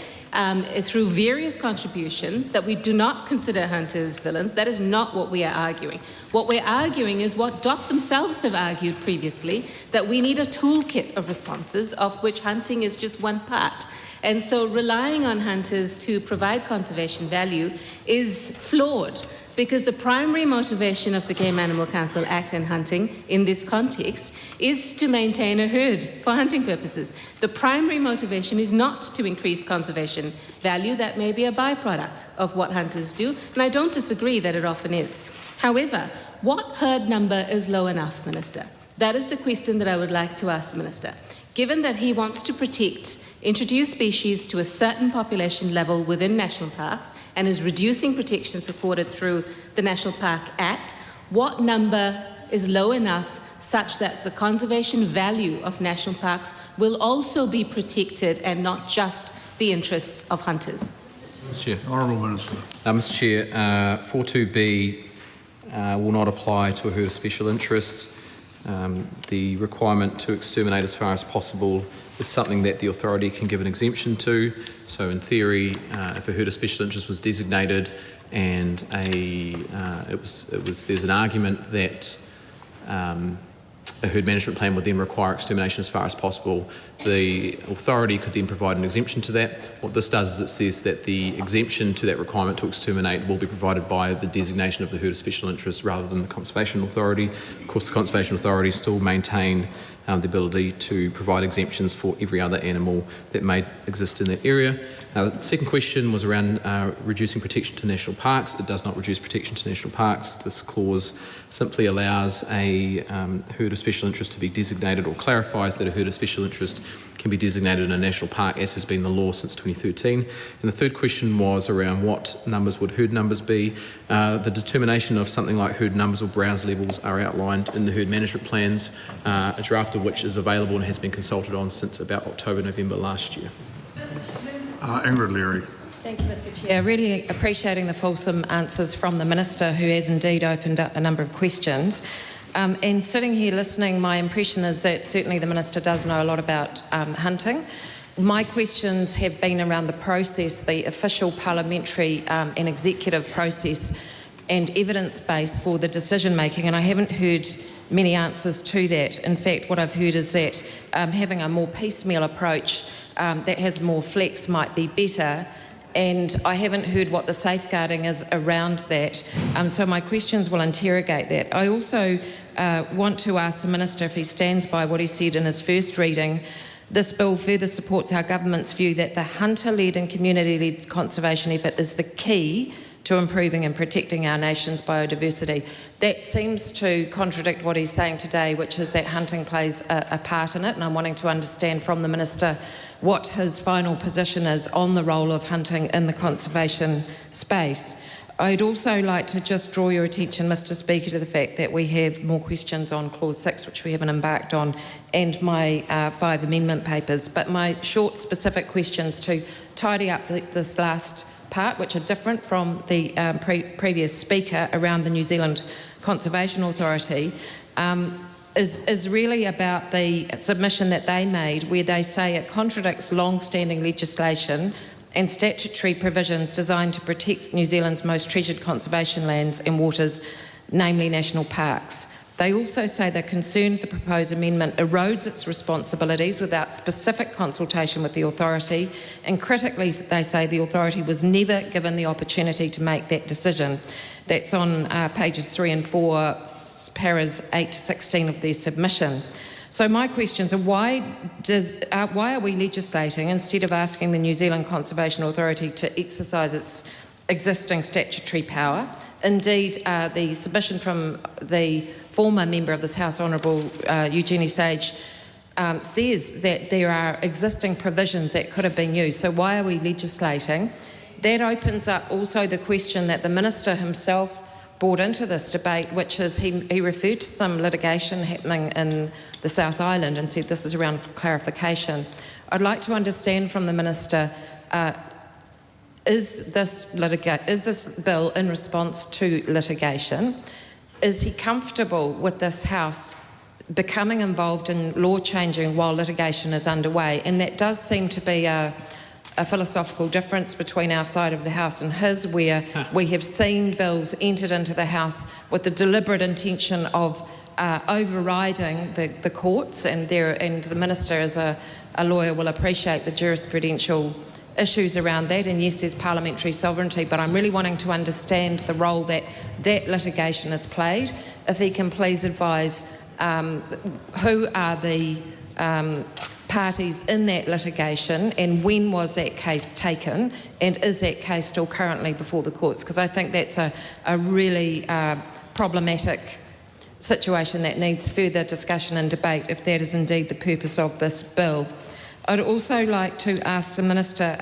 through various contributions that we do not consider hunters villains. That is not what we are arguing. What we're arguing is what DOC themselves have argued previously, that we need a toolkit of responses, of which hunting is just one part. And so relying on hunters to provide conservation value is flawed, because the primary motivation of the Game Animal Council Act and hunting in this context is to maintain a herd for hunting purposes. The primary motivation is not to increase conservation value. That may be a byproduct of what hunters do, and I don't disagree that it often is. However, what herd number is low enough, Minister? That is the question that I would like to ask the Minister. Given that he wants to protect introduced species to a certain population level within national parks and is reducing protections afforded through the National Park Act, what number is low enough such that the conservation value of national parks will also be protected and not just the interests of hunters? Mr. Chair. Honourable Minister. Mr. Chair, 42B will not apply to a herd of special interest. The requirement to exterminate as far as possible is something that the authority can give an exemption to. So in theory, if a herd of special interest was designated and there's an argument that a herd management plan would then require extermination as far as possible, the authority could then provide an exemption to that. What this does is it says that the exemption to that requirement to exterminate will be provided by the designation of the herd of special interest rather than the Conservation Authority. Of course, the Conservation Authority still maintain the ability to provide exemptions for every other animal that may exist in that area. The second question was around reducing protection to national parks. It does not reduce protection to national parks. This clause simply allows a herd of special interest to be designated, or clarifies that a herd of special interest can be designated in a national park, as has been the law since 2013. And the third question was around what numbers would herd numbers be. The determination of something like herd numbers or browse levels are outlined in the herd management plans, a draft of which is available and has been consulted on since about October, November last year. Ingrid Leary. Thank you, Mr. Chair. Really appreciating the fulsome answers from the Minister, who has indeed opened up a number of questions. And sitting here listening, my impression is that certainly the Minister does know a lot about hunting. My questions have been around the process, the official parliamentary and executive process and evidence base for the decision making, and I haven't heard many answers to that. In fact, what I've heard is that having a more piecemeal approach that has more flex might be better, and I haven't heard what the safeguarding is around that. So my questions will interrogate that. I also want to ask the Minister if he stands by what he said in his first reading. This bill further supports our government's view that the hunter-led and community-led conservation effort is the key to improving and protecting our nation's biodiversity. That seems to contradict what he's saying today, which is that hunting plays a part in it, and I'm wanting to understand from the Minister what his final position is on the role of hunting in the conservation space. I'd also like to just draw your attention, Mr. Speaker, to the fact that we have more questions on Clause 6, which we haven't embarked on, and my 5 amendment papers. But my short, specific questions to tidy up this last part, which are different from the previous speaker around the New Zealand Conservation Authority, is really about the submission that they made, where they say it contradicts long-standing legislation and statutory provisions designed to protect New Zealand's most treasured conservation lands and waters, namely national parks. They also say they're concerned the proposed amendment erodes its responsibilities without specific consultation with the authority, and critically they say the authority was never given the opportunity to make that decision. That's on pages 3 and 4, paras 8 to 16 of their submission. So my questions are, why are we legislating instead of asking the New Zealand Conservation Authority to exercise its existing statutory power? Indeed, the submission from the former member of this House, Honourable Eugenie Sage, says that there are existing provisions that could have been used. So why are we legislating? That opens up also the question that the Minister himself brought into this debate, which is he referred to some litigation happening in the South Island and said this is around clarification. I'd like to understand from the Minister, is this bill in response to litigation? Is he comfortable with this House becoming involved in law changing while litigation is underway? And that does seem to be a philosophical difference between our side of the House and his, where we have seen bills entered into the House with the deliberate intention of overriding the courts, and the Minister, as a lawyer, will appreciate the jurisprudential issues around that. And yes, there's parliamentary sovereignty, but I'm really wanting to understand the role that litigation has played. If he can please advise who are the parties in that litigation, and when was that case taken, and is that case still currently before the courts? Because I think that's a really problematic situation that needs further discussion and debate if that is indeed the purpose of this bill. I'd also like to ask the Minister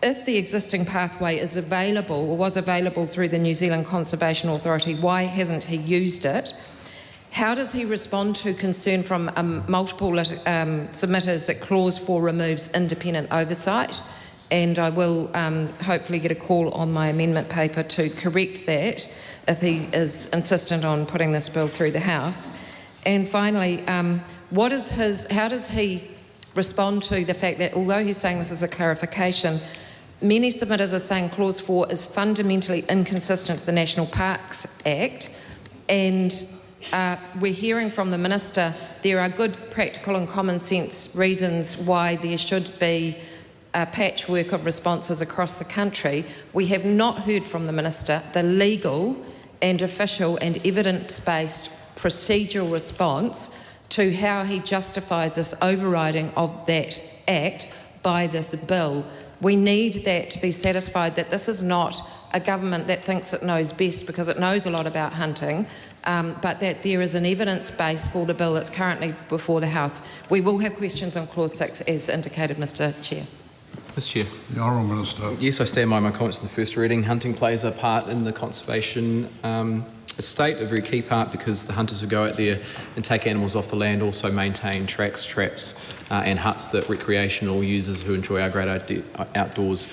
if the existing pathway is available or was available through the New Zealand Conservation Authority, why hasn't he used it? How does he respond to concern from multiple submitters that Clause 4 removes independent oversight? And I will hopefully get a call on my amendment paper to correct that if he is insistent on putting this bill through the House. And finally, how does he respond to the fact that, although he's saying this is a clarification, many submitters are saying Clause 4 is fundamentally inconsistent to the National Parks Act, and we're hearing from the Minister there are good practical and common sense reasons why there should be a patchwork of responses across the country. We have not heard from the Minister the legal and official and evidence-based procedural response to how he justifies this overriding of that Act by this bill. We need that to be satisfied that this is not a government that thinks it knows best because it knows a lot about hunting, but that there is an evidence base for the bill that's currently before the House. We will have questions on Clause 6 as indicated, Mr Chair. Mr Chair. The Honourable Minister. Yes, I stand by my comments in the first reading. Hunting plays a part in the conservation estate, a very key part, because the hunters who go out there and take animals off the land also maintain tracks, traps and huts that recreational users who enjoy our great outdoors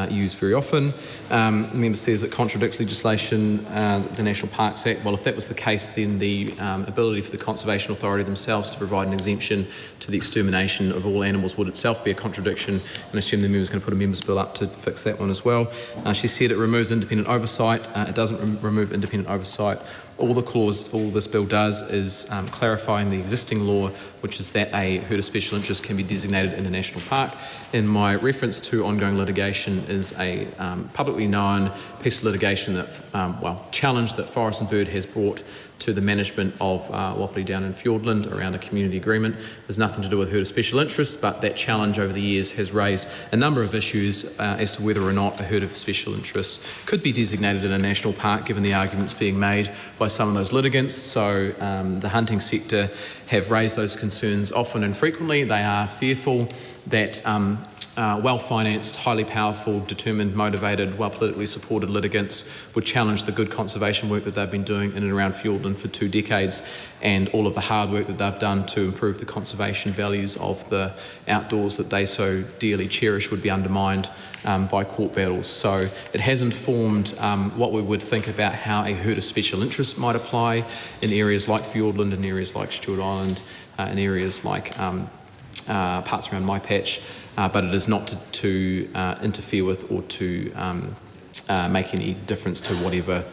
use very often. The member says it contradicts legislation, the National Parks Act. Well, if that was the case, then the ability for the Conservation Authority themselves to provide an exemption to the extermination of all animals would itself be a contradiction, and I assume the member is going to put a member's bill up to fix that one as well. She said it removes independent oversight. It doesn't remove independent oversight. All this bill does is clarifying the existing law, which is that a herd of special interest can be designated in a national park. And my reference to ongoing litigation is a publicly known piece of litigation that, challenge that Forest and Bird has brought to the management of Wapiti down in Fiordland around a community agreement. There's nothing to do with herd of special interest, but that challenge over the years has raised a number of issues as to whether or not a herd of special interest could be designated in a national park, given the arguments being made by some of those litigants. So the hunting sector have raised those concerns often and frequently. They are fearful that well-financed, highly powerful, determined, motivated, well-politically supported litigants would challenge the good conservation work that they've been doing in and around Fiordland for 2 decades, and all of the hard work that they've done to improve the conservation values of the outdoors that they so dearly cherish would be undermined by court battles. So it has informed what we would think about how a herd of special interest might apply in areas like Fiordland, in areas like Stewart Island, in areas like parts around my patch. But it is not to interfere with or to make any difference to whatever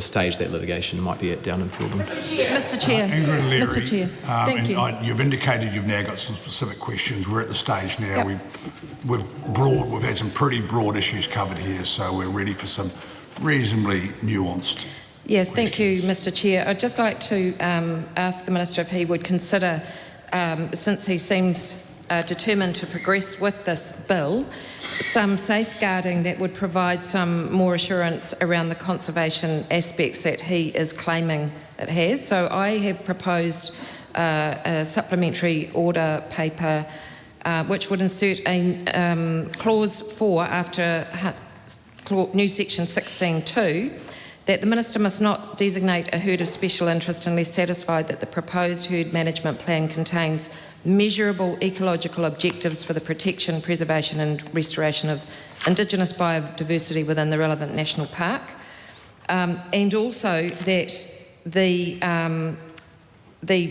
stage that litigation might be at down in Fiordland. Mr Chair. Ingrid Leary, Mr Chair. Thank you. You've indicated you've now got some specific questions. We're at the stage now. Yep. We've had some pretty broad issues covered here, so we're ready for some reasonably nuanced. Yes, thank you, Mr Chair. I'd just like to ask the Minister if he would consider, since he seems determined to progress with this bill, some safeguarding that would provide some more assurance around the conservation aspects that he is claiming it has. So I have proposed a supplementary order paper which would insert a clause 4 after new section 16.2 that the Minister must not designate a herd of special interest unless satisfied that the proposed herd management plan contains measurable ecological objectives for the protection, preservation and restoration of Indigenous biodiversity within the relevant national park, and also that the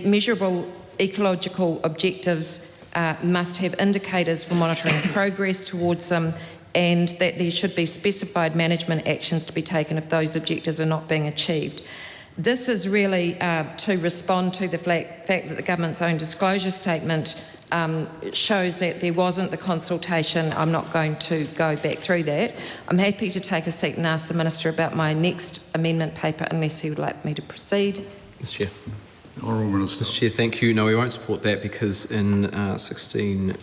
measurable ecological objectives must have indicators for monitoring progress towards them, and that there should be specified management actions to be taken if those objectives are not being achieved. This is really to respond to the fact that the government's own disclosure statement shows that there wasn't the consultation. I'm not going to go back through that. I'm happy to take a seat and ask the Minister about my next amendment paper unless he would like me to proceed. Mr Chair. Honourable Minister. Mr Chair, thank you. No, we won't support that because in 16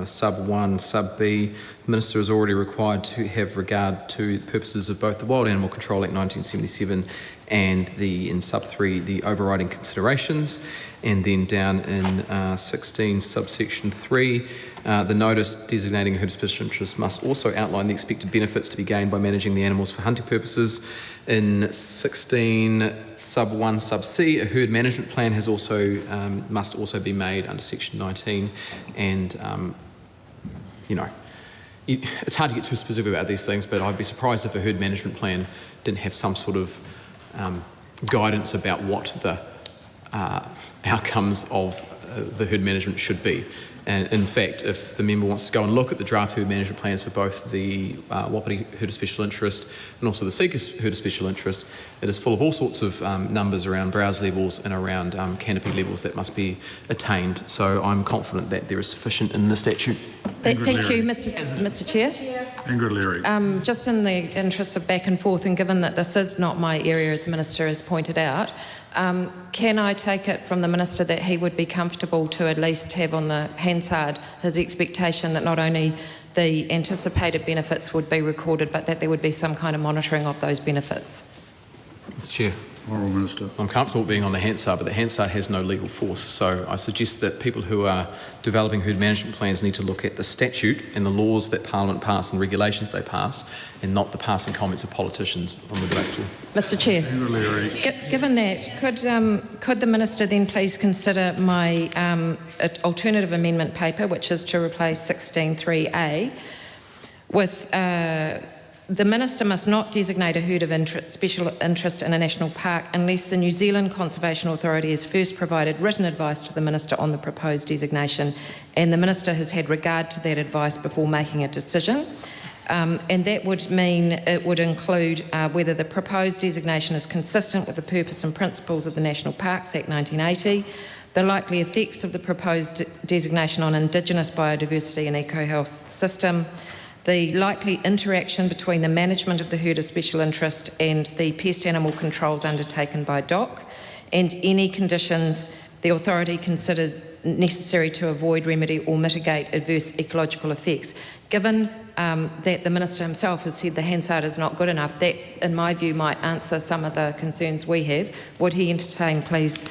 sub 1 sub B, the Minister is already required to have regard to the purposes of both the Wild Animal Control Act 1977 and in sub 3 the overriding considerations, and then down in 16 subsection 3 the notice designating a herd of special interest must also outline the expected benefits to be gained by managing the animals for hunting purposes. In 16 sub 1 sub C, a herd management plan has also must also be made under section 19, and you know, it's hard to get too specific about these things, but I'd be surprised if a herd management plan didn't have some sort of guidance about what the outcomes of the herd management should be. And in fact, if the member wants to go and look at the draft herd management plans for both the Wapiti herd of special interest and also the Sika herd of special interest, it is full of all sorts of numbers around browse levels and around canopy levels that must be attained. So I'm confident that there is sufficient in the statute. Thank you, Mr Chair. Ingrid Leary. Just in the interest of back and forth, and given that this is not my area as Minister has pointed out, can I take it from the Minister that he would be comfortable to at least have on the Hansard his expectation that not only the anticipated benefits would be recorded, but that there would be some kind of monitoring of those benefits? Mr Chair. Honourable Minister. I'm comfortable being on the Hansard, but the Hansard has no legal force, so I suggest that people who are developing herd management plans need to look at the statute and the laws that Parliament pass and regulations they pass, and not the passing comments of politicians on the debate floor. Mr Chair, given that, could the Minister then please consider my alternative amendment paper, which is to replace 16(3)(a) with the Minister must not designate a herd of special interest in a national park unless the New Zealand Conservation Authority has first provided written advice to the Minister on the proposed designation, and the Minister has had regard to that advice before making a decision. And that would mean it would include whether the proposed designation is consistent with the purpose and principles of the National Parks Act 1980, the likely effects of the proposed designation on Indigenous biodiversity and eco-health system, the likely interaction between the management of the herd of special interest and the pest animal controls undertaken by DOC, and any conditions the authority considers necessary to avoid, remedy or mitigate adverse ecological effects. Given that the Minister himself has said the Hansard is not good enough, that in my view might answer some of the concerns we have. Would he entertain, please,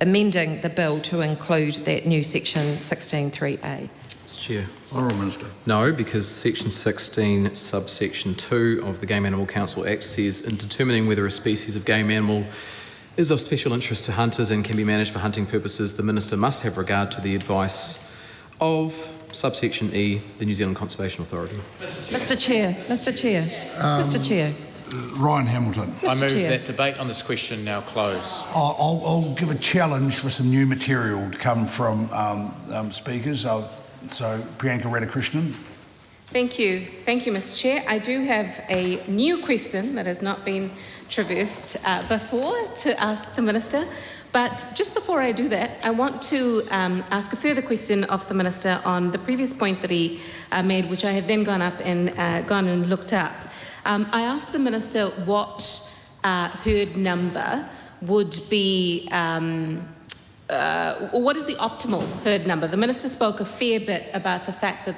amending the bill to include that new section 16(3)(a)? Mr Chair. Honourable Minister. No, because section 16 subsection 2 of the Game Animal Council Act says in determining whether a species of game animal is of special interest to hunters and can be managed for hunting purposes, the Minister must have regard to the advice of subsection E, the New Zealand Conservation Authority. Mr Chair. Ryan Hamilton. I move that debate on this question now close. I'll give a challenge for some new material to come from speakers. So, Priyanka Radhakrishnan. Thank you, Mr Chair. I do have a new question that has not been traversed before to ask the Minister. But just before I do that, I want to ask a further question of the Minister on the previous point that he made, which I have then gone and looked up. I asked the Minister what herd number would be, or what is the optimal herd number. The Minister spoke a fair bit about the fact that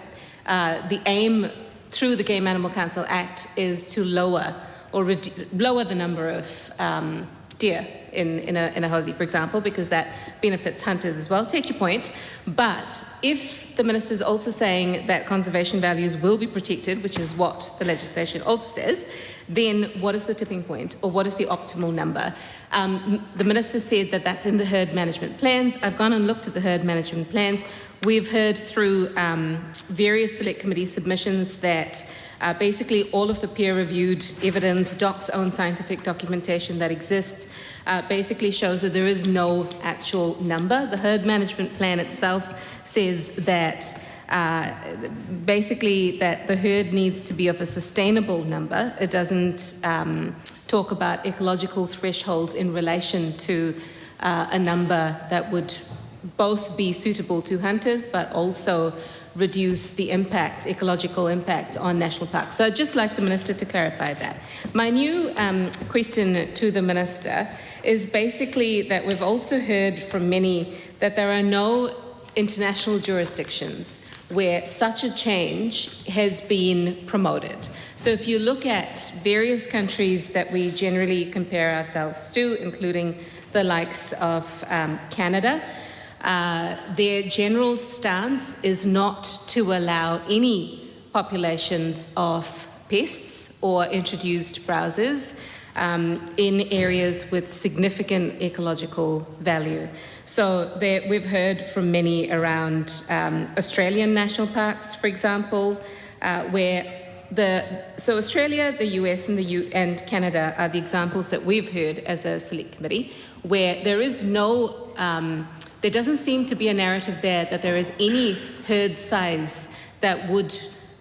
the aim through the Game Animal Council Act is to lower the number of deer in a hosey, for example, because that benefits hunters as well. Take your point. But if the minister is also saying that conservation values will be protected, which is what the legislation also says, then what is the tipping point, or what is the optimal number? The minister said that that's in the herd management plans. I've gone and looked at the herd management plans. We've heard through various select committee submissions that basically all of the peer-reviewed evidence, DOC's own scientific documentation that exists, basically shows that there is no actual number. The herd management plan itself says that basically that the herd needs to be of a sustainable number. It doesn't talk about ecological thresholds in relation to a number that would both be suitable to hunters but also reduce the impact, ecological impact on national parks. So I'd just like the Minister to clarify that. My new question to the Minister is basically that we've also heard from many that there are no international jurisdictions where such a change has been promoted. So if you look at various countries that we generally compare ourselves to, including the likes of Canada, their general stance is not to allow any populations of pests or introduced browsers in areas with significant ecological value. So we've heard from many around Australian national parks, for example, where so Australia, the US, and Canada are the examples that we've heard as a select committee, where there is no there doesn't seem to be a narrative there that there is any herd size that would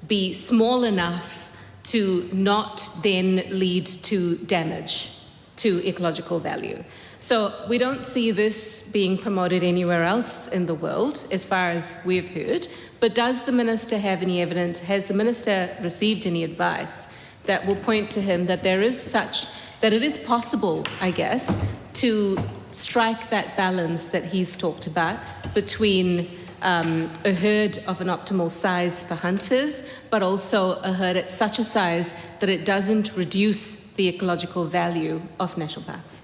be small enough to not then lead to damage to ecological value. So we don't see this being promoted anywhere else in the world, as far as we've heard. But does the Minister have any evidence? Has the Minister received any advice that will point to him that there is that it is possible, I guess, to strike that balance that he's talked about between a herd of an optimal size for hunters, but also a herd at such a size that it doesn't reduce the ecological value of national parks?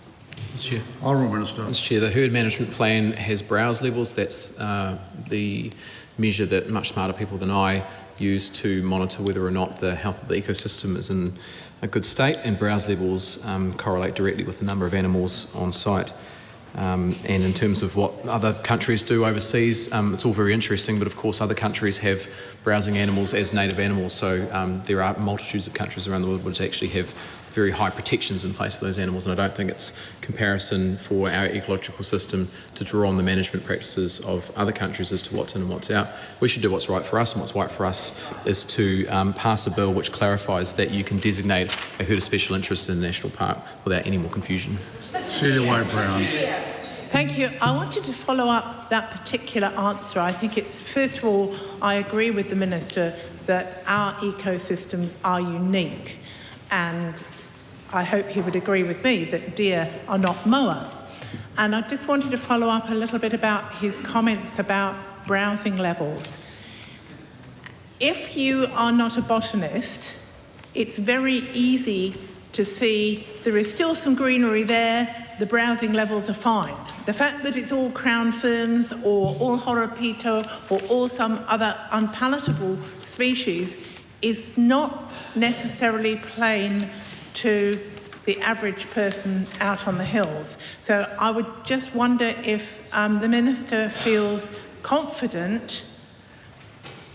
Mr. Chair. Honourable Minister. Mr. Chair, the herd management plan has browse levels. That's the measure that much smarter people than I use to monitor whether or not the health of the ecosystem is in a good state, and browse levels correlate directly with the number of animals on site. And in terms of what other countries do overseas, it's all very interesting, but of course other countries have browsing animals as native animals, so there are multitudes of countries around the world which actually have very high protections in place for those animals, and I don't think it's comparison for our ecological system to draw on the management practices of other countries as to what's in and what's out. We should do what's right for us, and what's right for us is to pass a bill which clarifies that you can designate a herd of special interest in a national park without any more confusion. Celia White-Brown. Thank you. I wanted to follow up that particular answer. I think it's, first of all, I agree with the Minister that our ecosystems are unique, and I hope he would agree with me that deer are not moa. And I just wanted to follow up a little bit about his comments about browsing levels. If you are not a botanist, it's very easy to see there is still some greenery there, the browsing levels are fine. The fact that it's all crown ferns or all horopito or all some other unpalatable species is not necessarily plain to the average person out on the hills. So I would just wonder if the Minister feels confident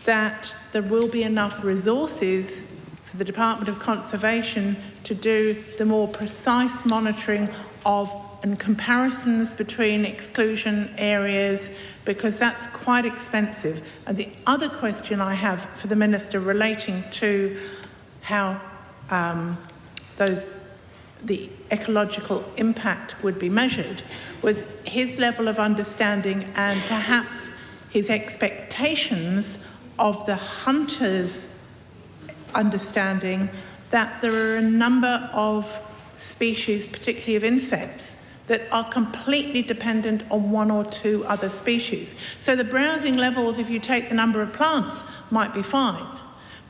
that there will be enough resources for the Department of Conservation to do the more precise monitoring of and comparisons between exclusion areas, because that's quite expensive. And the other question I have for the Minister relating to how the ecological impact would be measured was his level of understanding and perhaps his expectations of the hunters' understanding that there are a number of species, particularly of insects, that are completely dependent on one or two other species. So the browsing levels, if you take the number of plants, might be fine.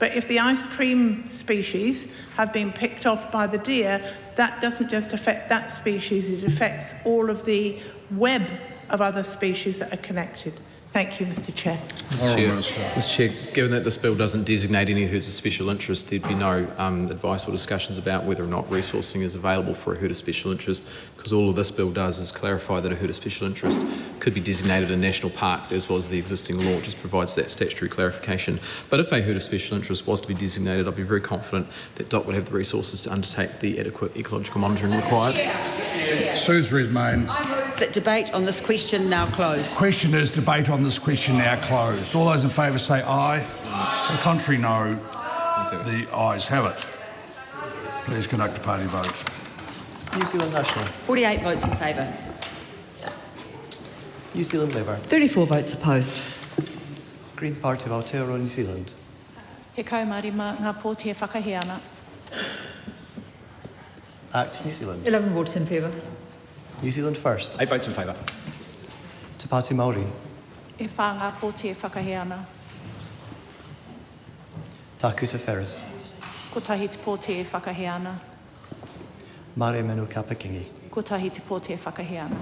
But if the ice cream species have been picked off by the deer, that doesn't just affect that species, it affects all of the web of other species that are connected. Thank you, Mr. Chair. Mr. Chair, given that this bill doesn't designate any herds of special interest, there'd be no advice or discussions about whether or not resourcing is available for a herd of special interest, because all of this bill does is clarify that a herd of special interest could be designated in national parks, as well as the existing law just provides that statutory clarification. But if a herd of special interest was to be designated, I'd be very confident that DOC would have the resources to undertake the adequate ecological monitoring required. Suze Redmayne. That debate on this question now closed. Question is debate on this question now closed. All those in favour say aye. To the contrary, no. The ayes have it. Please conduct a party vote. New Zealand National. 48 votes in favour. New Zealand Labour. 34 votes opposed. Green Party of Aotearoa, New Zealand. Te kaumārima ngā pōti e whakahe ana. Act New Zealand. 11 votes in favour. New Zealand First. 8 votes in favour. Te Pāti Māori. E whā ngā pōti e whakahe ana. Takuta Ferris. Ko tahi te pōti e whakahe ana. Mare Menu Kapakingi. Ko tahi te pōti e whakahe ana.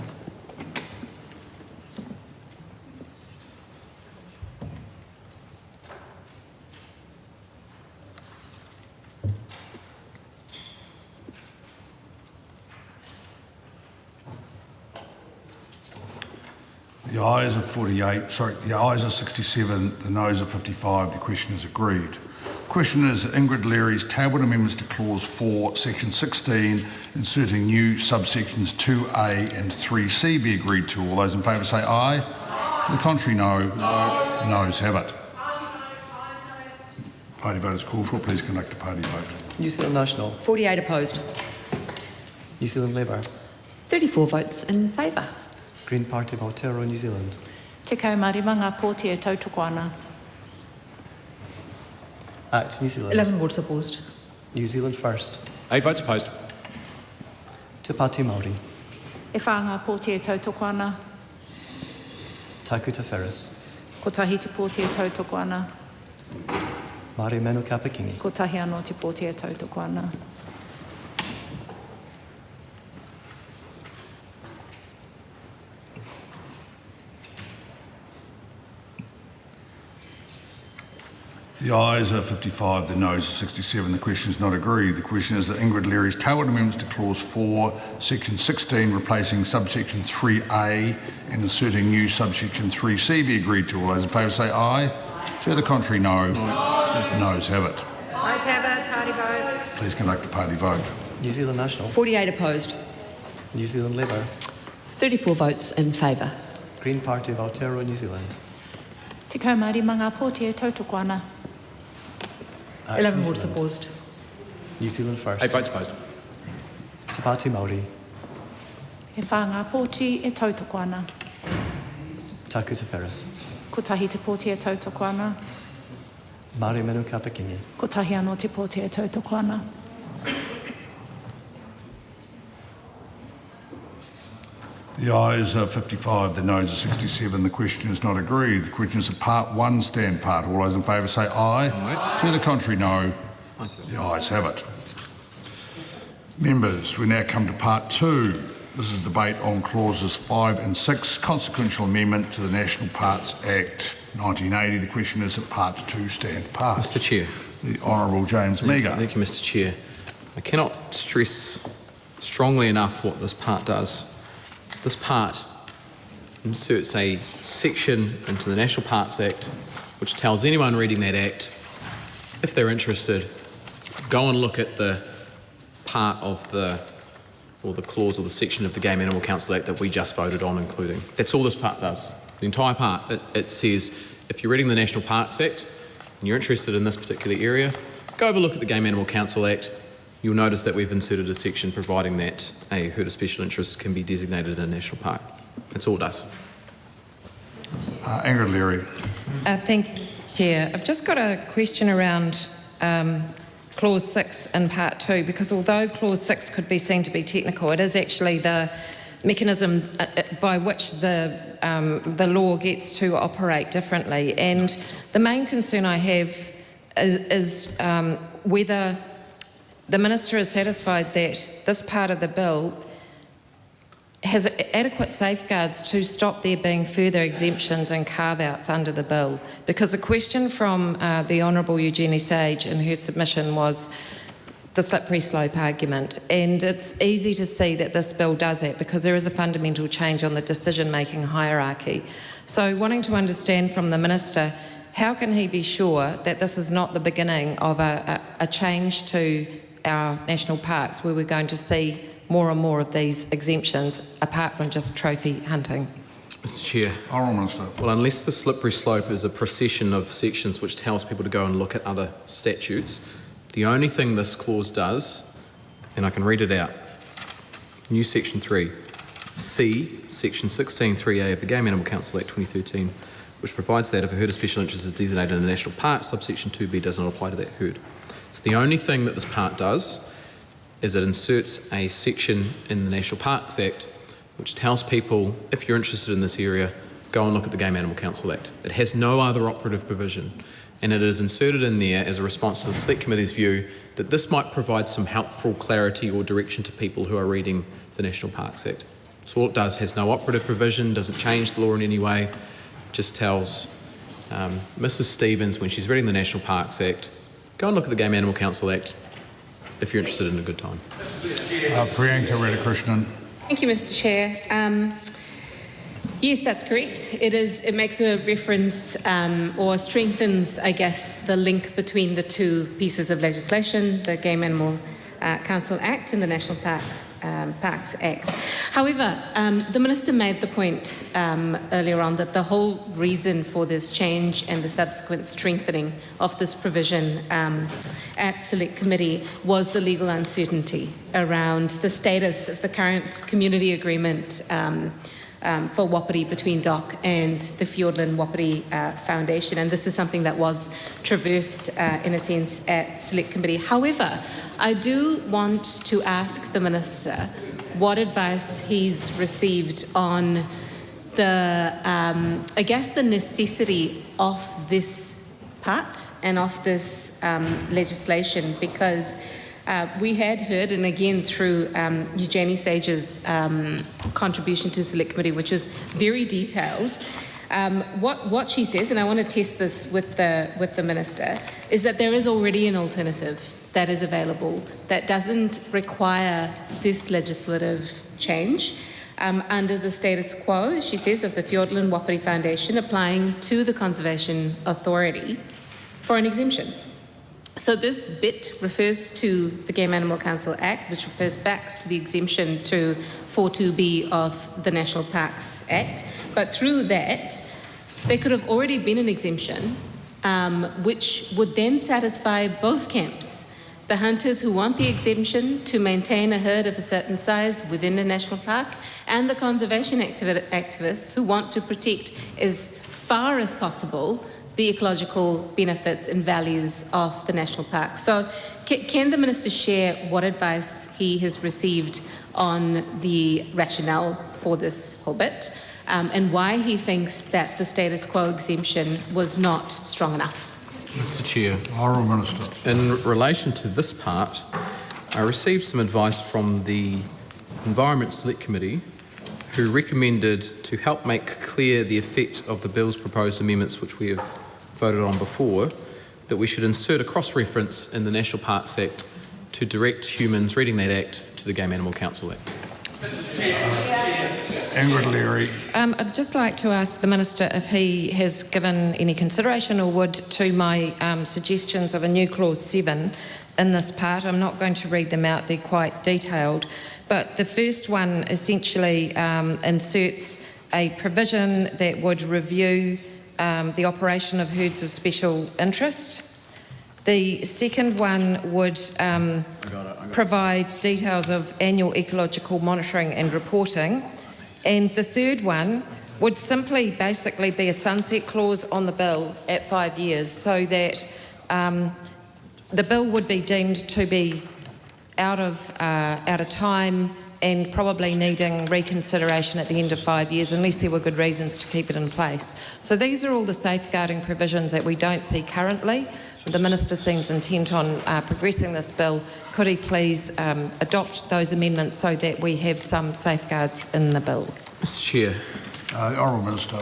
The ayes are 48, sorry, the ayes are 67, the noes are 55. The question is agreed. The question is that Ingrid Leary's tabled amendments to Clause 4, Section 16, inserting new subsections 2A and 3C be agreed to. All those in favour say aye. To the contrary, no. No. The noes have it. Party vote is called for. Please conduct a party vote. New Zealand National. 48 opposed. New Zealand Labour. 34 votes in favour. Green Party of Aotearoa, New Zealand. Te kaumārima ngā pōti e tautoko ana. Act New Zealand. 11 votes opposed. New Zealand First. 8 votes opposed. Te Pāti Māori. E whā ngā pōti e tautoko ana. Takuta Ferris. Ko tahi te pōti e tautoko ana. Mare Menu Kapakingi. Ko tahi anō te pōti e tautoko ana. The ayes are 55, the noes are 67. The question is not agreed. The question is that Ingrid Leary's tabled amendments to Clause 4, Section 16, replacing subsection 3A and inserting new subsection 3C be agreed to. All those in favour say aye. To the contrary, no. The noes have it. Ayes have it. Party vote. Please conduct a party vote. New Zealand National. 48 opposed. New Zealand Labour. 34 votes in favour. Green Party of Aotearoa, New Zealand. Te kaumārima ngā pōti e tautoko ana. 11 votes opposed. New Zealand First. 8 votes opposed. Te Pāti Māori. E whā ngā pōti e tautoko ana. Takuta Ferris. Ko tahi te pōti e tautoko ana. Mare Menu Kapakingi. Ko tahi anō te pōti e tautoko ana. The ayes are 55, the noes are 67. The question is not agreed. The question is a Part 1 stand part. All those in favour say aye. Aye. To the contrary, no. The ayes have it. Members, we now come to Part 2. This is debate on Clauses 5 and 6, consequential amendment to the National Parks Act 1980. The question is that Part 2 stand part. Mr. Chair. The Honourable James Meagher. Thank you, Mr. Chair. I cannot stress strongly enough what this part does. This part inserts a section into the National Parks Act which tells anyone reading that Act, if they're interested, go and look at the part of the clause or the section of the Game Animal Council Act that we just voted on including. That's all this part does. The entire part. It says if you're reading the National Parks Act and you're interested in this particular area, go have a look at the Game Animal Council Act. You'll notice that we've inserted a section providing that a herd of special interest can be designated in a national park. That's all it does. Ingrid Leary. Thank you, Chair. I've just got a question around Clause 6 in Part 2, because although Clause 6 could be seen to be technical, it is actually the mechanism by which the law gets to operate differently. And the main concern I have is whether the Minister is satisfied that this part of the bill has adequate safeguards to stop there being further exemptions and carve-outs under the bill. Because the question from the Honourable Eugenie Sage in her submission was the slippery slope argument, and it's easy to see that this bill does that because there is a fundamental change on the decision-making hierarchy. So wanting to understand from the Minister, how can he be sure that this is not the beginning of a change to our national parks where we're going to see more and more of these exemptions apart from just trophy hunting? Mr Chair. Honourable Minister. Well, unless the slippery slope is a procession of sections which tells people to go and look at other statutes, the only thing this clause does, and I can read it out, new section 3, C, section 16(3)A of the Game Animal Council Act 2013, which provides that if a herd of special interest is designated in a national park, subsection 2B does not apply to that herd. So the only thing that this part does is it inserts a section in the National Parks Act which tells people, if you're interested in this area, go and look at the Game Animal Council Act. It has no other operative provision, and it is inserted in there as a response to the Select Committee's view that this might provide some helpful clarity or direction to people who are reading the National Parks Act. So all it does, has no operative provision, doesn't change the law in any way, just tells Mrs Stevens when she's reading the National Parks Act, go and look at the Game Animal Council Act if you're interested in a good time. Priyanka Radhakrishnan. Thank you, Mr Chair. Yes, that's correct. It makes a reference or strengthens, I guess, the link between the two pieces of legislation, the Game Animal Council Act and the National Parks Act. However, the Minister made the point earlier on that the whole reason for this change and the subsequent strengthening of this provision at Select Committee was the legal uncertainty around the status of the current community agreement for Wapiti between DOC and the Fiordland Wapiti Foundation, and this is something that was traversed in a sense at Select Committee. However, I do want to ask the Minister what advice he's received on the, I guess, the necessity of this part and of this legislation, because we had heard, and again through Eugenie Sage's contribution to Select Committee, which was very detailed, what she says, and I want to test this with the Minister, is that there is already an alternative that is available that doesn't require this legislative change under the status quo, she says, of the Fiordland Wapiti Foundation applying to the Conservation Authority for an exemption. So this bit refers to the Game Animal Council Act, which refers back to the exemption to 42B of the National Parks Act. But through that, there could have already been an exemption, which would then satisfy both camps. The hunters who want the exemption to maintain a herd of a certain size within a national park, and the conservation activists who want to protect as far as possible the ecological benefits and values of the national park. So can the Minister share what advice he has received on the rationale for this whole bit and why he thinks that the status quo exemption was not strong enough? Mr Chair. Honourable Minister. In relation to this part, I received some advice from the Environment Select Committee, who recommended to help make clear the effect of the Bill's proposed amendments, which we have voted on before, that we should insert a cross-reference in the National Parks Act to direct humans reading that Act to the Game Animal Council Act. Ingrid Leary. I'd just like to ask the Minister if he has given any consideration or would to my suggestions of a new clause 7 in this part. I'm not going to read them out, they're quite detailed, but the first one essentially inserts a provision that would review the operation of herds of special interest. The second one would provide details of annual ecological monitoring and reporting. And the third one would simply basically be a sunset clause on the bill at 5 years, so that the bill would be deemed to be out of time and probably needing reconsideration at the end of 5 years unless there were good reasons to keep it in place. So these are all the safeguarding provisions that we don't see currently. The Minister seems intent on progressing this bill. Could he please adopt those amendments so that we have some safeguards in the bill? Mr Chair. Honourable Minister.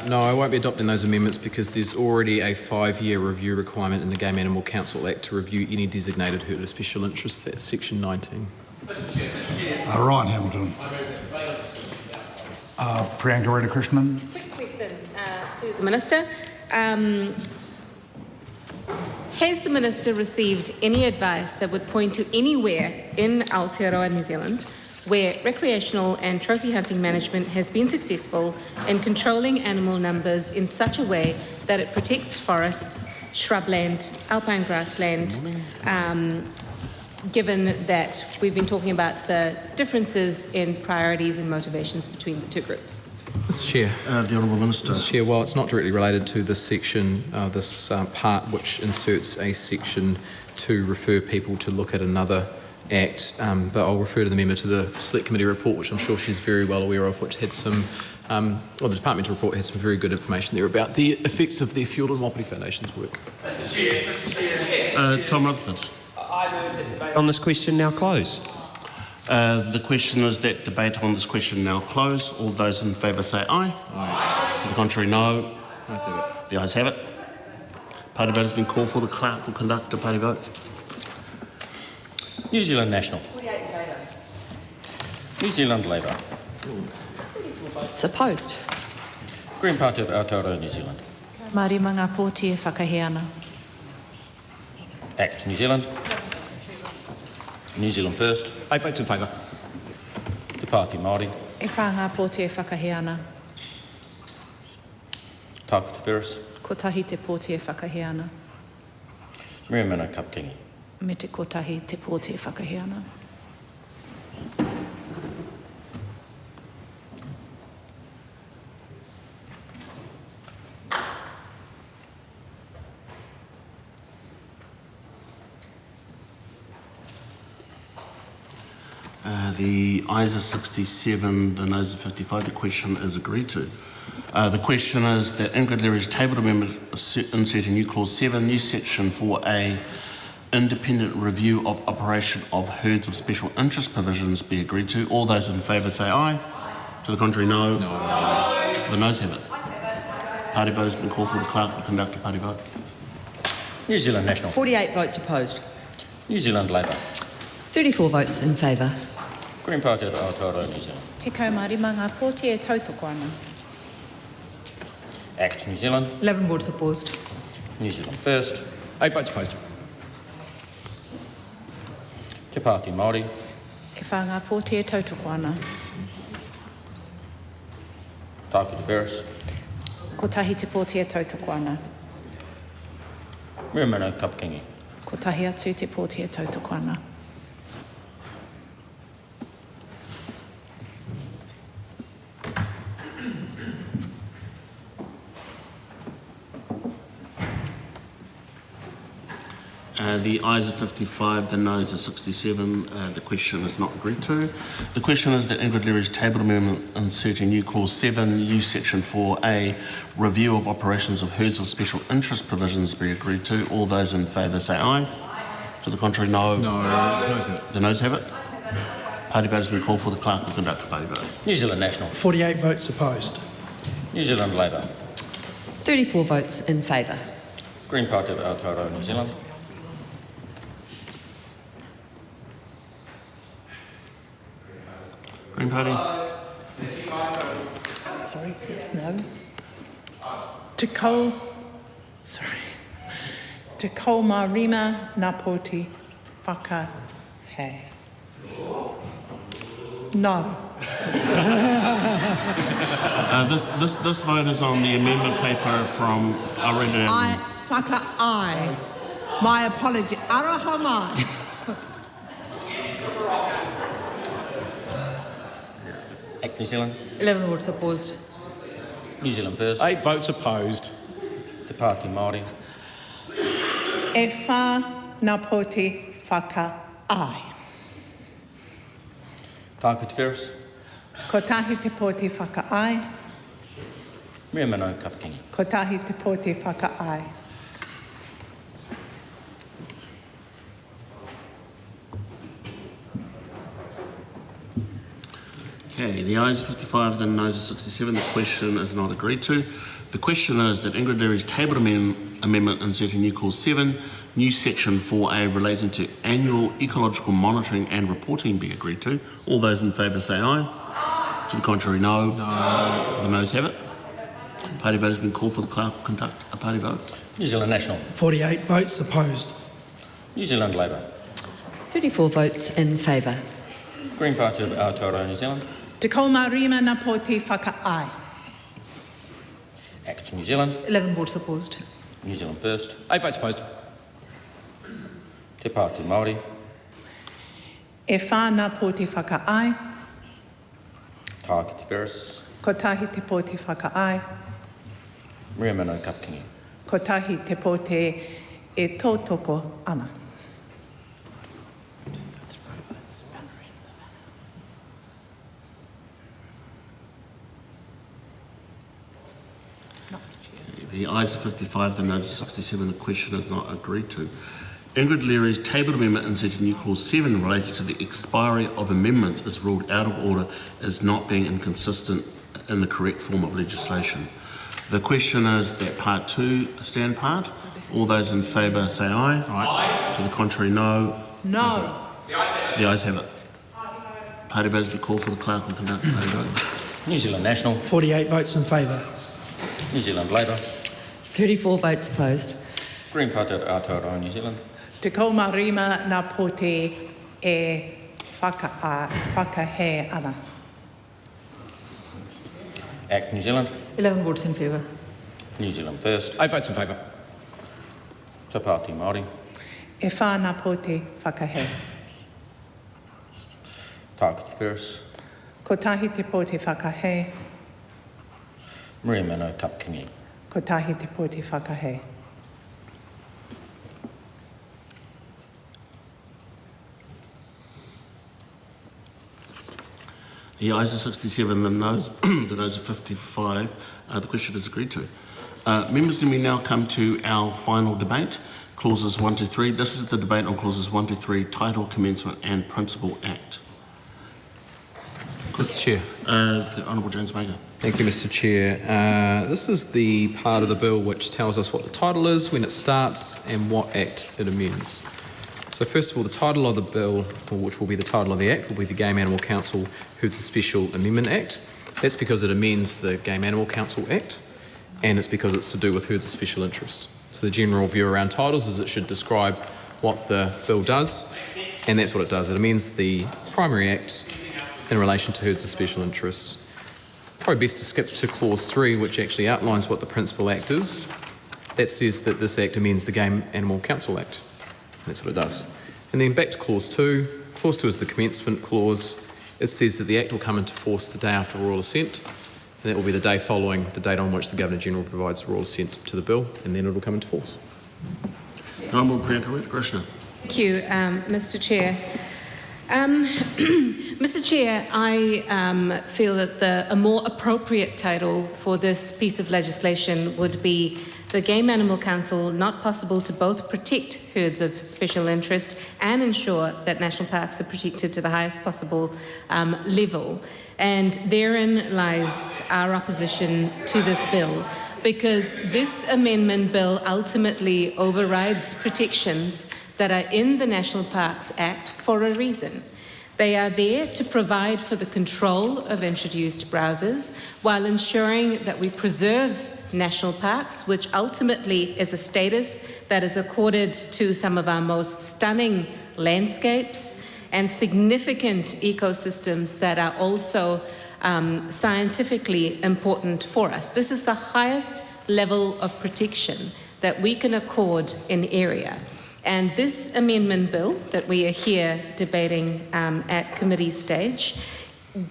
No, I won't be adopting those amendments because there's already a 5-year review requirement in the Game Animal Council Act to review any designated herd of special interest. That's section 19. Ryan Hamilton. Priyanka Krishnan. Quick question to the Minister. Has the Minister received any advice that would point to anywhere in Aotearoa, New Zealand, where recreational and trophy hunting management has been successful in controlling animal numbers in such a way that it protects forests, shrubland, alpine grassland, given that we've been talking about the differences in priorities and motivations between the two groups? Mr Chair. The Honourable Minister. Mr Chair, while it's not directly related to this section, this part which inserts a section to refer people to look at another Act, but I'll refer to the member to the Select Committee report, which I'm sure she's very well aware of, which had some, the departmental report had some very good information there about the effects of the Field and Wapiti Foundation's work. Mr Chair. Tom Rutherford. I move that debate on this question now close. The question is that debate on this question now close. All those in favour say aye. Aye. To the contrary, no. Ayes have it. The ayes have it. Party vote has been called for. The clerk will conduct a party vote. New Zealand National. New Zealand Labour. Votes opposed. Green Party of Aotearoa, New Zealand. Marima ngā pōti e whakaheana. Act New Zealand. New Zealand First. 8 votes in favour. Te Pāti Māori. E whā ngā pōti e whakaheana. Tāku Te Whereas. Kotahi te pōti e whakaheana. Miramana Kapkingi. Me te kotahi te pōti e whakaheana. The ayes are 67, the noes are 55. The question is agreed to. The question is that Ingrid Leary's tabled amendment inserting new clause 7, new section 4A, independent review of operation of herds of special interest provisions be agreed to. All those in favour say aye. To the contrary, no. No. The noes have it. Party vote has been called for. The clerk will conduct a party vote. New Zealand National. 48 votes opposed. New Zealand Labour. 34 votes in favour. Green Party of Aotearoa, New Zealand. Te kaumārima ngā pōti e tautoko ana. Act New Zealand. 11 votes opposed. New Zealand First. 8 votes opposed. Te Pāti Māori. E whā ngā pōti e tautoko ana. Tāku Te Whereas. Kotahi te pōti e tautoko ana. Miramana Kapkingi. Kotahi atu te pōti e tautoko ana. The ayes are 55, the noes are 67. The question is not agreed to. The question is that Ingrid Leary's tabled amendment inserting new clause 7, new section 4A, review of operations of herds of special interest provisions be agreed to. All those in favour say aye. To the contrary, no. No. Noes have it. The noes have it. Party vote has been called for. The clerk will conduct a party vote. New Zealand National. 48 votes opposed. New Zealand Labour. 34 votes in favour. Green Party of Aotearoa, New Zealand. Green Party. Sorry, yes, no. Te kaumārima ngā pōti whakahe. No. This vote is on the amendment paper from Arena. Whaka-ai. My apology. Aroha mai. Act New Zealand. 11 votes opposed. New Zealand First. 8 votes opposed. Te Pāti Māori. E whā ngā pōti whaka-ai. Tāku Te Whereas. Kotahi te pōti whaka-ai. Miramana Kapkingi. Kotahi te pōti whaka-ai. Okay, the ayes are 55, the noes are 67. The question is not agreed to. The question is that Ingrid Leary's tabled amendment inserting new clause 7, new section 4A relating to annual ecological monitoring and reporting be agreed to. All those in favour say aye. To the contrary, no. No. The noes have it. Party vote has been called for the clerk to conduct a party vote. New Zealand National. 48 votes opposed. New Zealand Labour. 34 votes in favour. Green Party of Aotearoa, New Zealand. Te kaumārima na poti whaka-ai. Act New Zealand. 11 votes opposed. New Zealand First. 8 votes opposed. Te Pāti Māori. E whāna poti whaka-ai. Tāki Te Ferris. Ko tahi te poti whaka-ai. Maria Mano Kapkingi. Ko tahi te poti e tōtoko ana. The ayes are 55, the noes are 67. The question is not agreed to. Ingrid Leary's tabled amendment inserting new clause 7 related to the expiry of amendments is ruled out of order as not being inconsistent in the correct form of legislation. The question is that part 2 stand part. All those in favour say aye. Aye. To the contrary, no. No. The ayes have it. Party vote has been called for the clerk and conduct the party vote. New Zealand National. 48 votes in favour. New Zealand Labour. 34 votes opposed. Green Party of Aotearoa, New Zealand. Te kaumārima na poti e whakahe ana. Act New Zealand. 11 votes in favour. New Zealand First. 8 votes in favour. Te Pāti Māori. E whāna poti whakahe. Tāki Te Ferris. Ko tahi te poti whakahe. Maria Mano Kapkingi. Ko tahi te poti whakahe. The ayes are 67, the noes are 55. The question is agreed to. Members, then we now come to our final debate, clauses 1 to 3. This is the debate on clauses 1 to 3, Title, Commencement and Principal Act. Mr. Chair. The Honourable James Baker. Thank you, Mr. Chair. This is the part of the bill which tells us what the title is, when it starts, and what Act it amends. So first of all, the title of the bill, or which will be the title of the Act, will be the Game Animal Council Herds of Special Amendment Act. That's because it amends the Game Animal Council Act, and it's because it's to do with herds of special interest. So the general view around titles is it should describe what the bill does, and that's what it does. It amends the primary Act in relation to herds of special interest. Probably best to skip to clause 3, which actually outlines what the principal act is. That says that this act amends the Game Animal Council Act. That's what it does. And then back to clause 2. Clause 2 is the commencement clause. It says that the act will come into force the day after royal assent, and that will be the day following the date on which the Governor-General provides royal assent to the bill, and then it will come into force. Honourable Priyanka Krishna. Thank you, Mr. Chair. Mr. Chair, I feel that a more appropriate title for this piece of legislation would be the Game Animal Council not possible to both protect herds of special interest and ensure that national parks are protected to the highest possible level. And therein lies our opposition to this bill, because this amendment bill ultimately overrides protections that are in the National Parks Act for a reason. They are there to provide for the control of introduced browsers while ensuring that we preserve national parks, which ultimately is a status that is accorded to some of our most stunning landscapes and significant ecosystems that are also scientifically important for us. This is the highest level of protection that we can accord in area. And this amendment bill that we are here debating at committee stage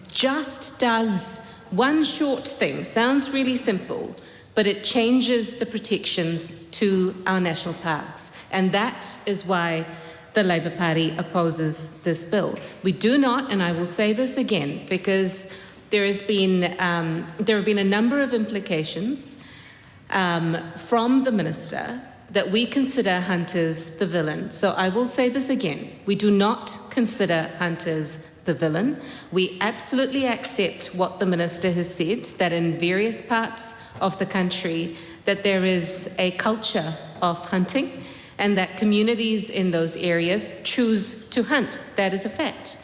just does one short thing. Sounds really simple, but it changes the protections to our national parks. And that is why the Labour Party opposes this bill. We do not, and I will say this again, because there have been a number of implications from the Minister that we consider hunters the villain. So I will say this again. We do not consider hunters the villain. We absolutely accept what the Minister has said, that in various parts of the country that there is a culture of hunting and that communities in those areas choose to hunt. That is a fact.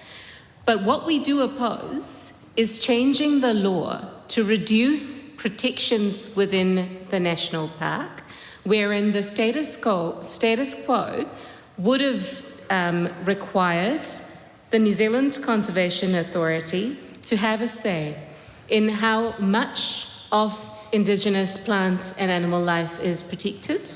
But what we do oppose is changing the law to reduce protections within the national park, wherein the status quo would have required the New Zealand Conservation Authority to have a say in how much of Indigenous plant and animal life is protected,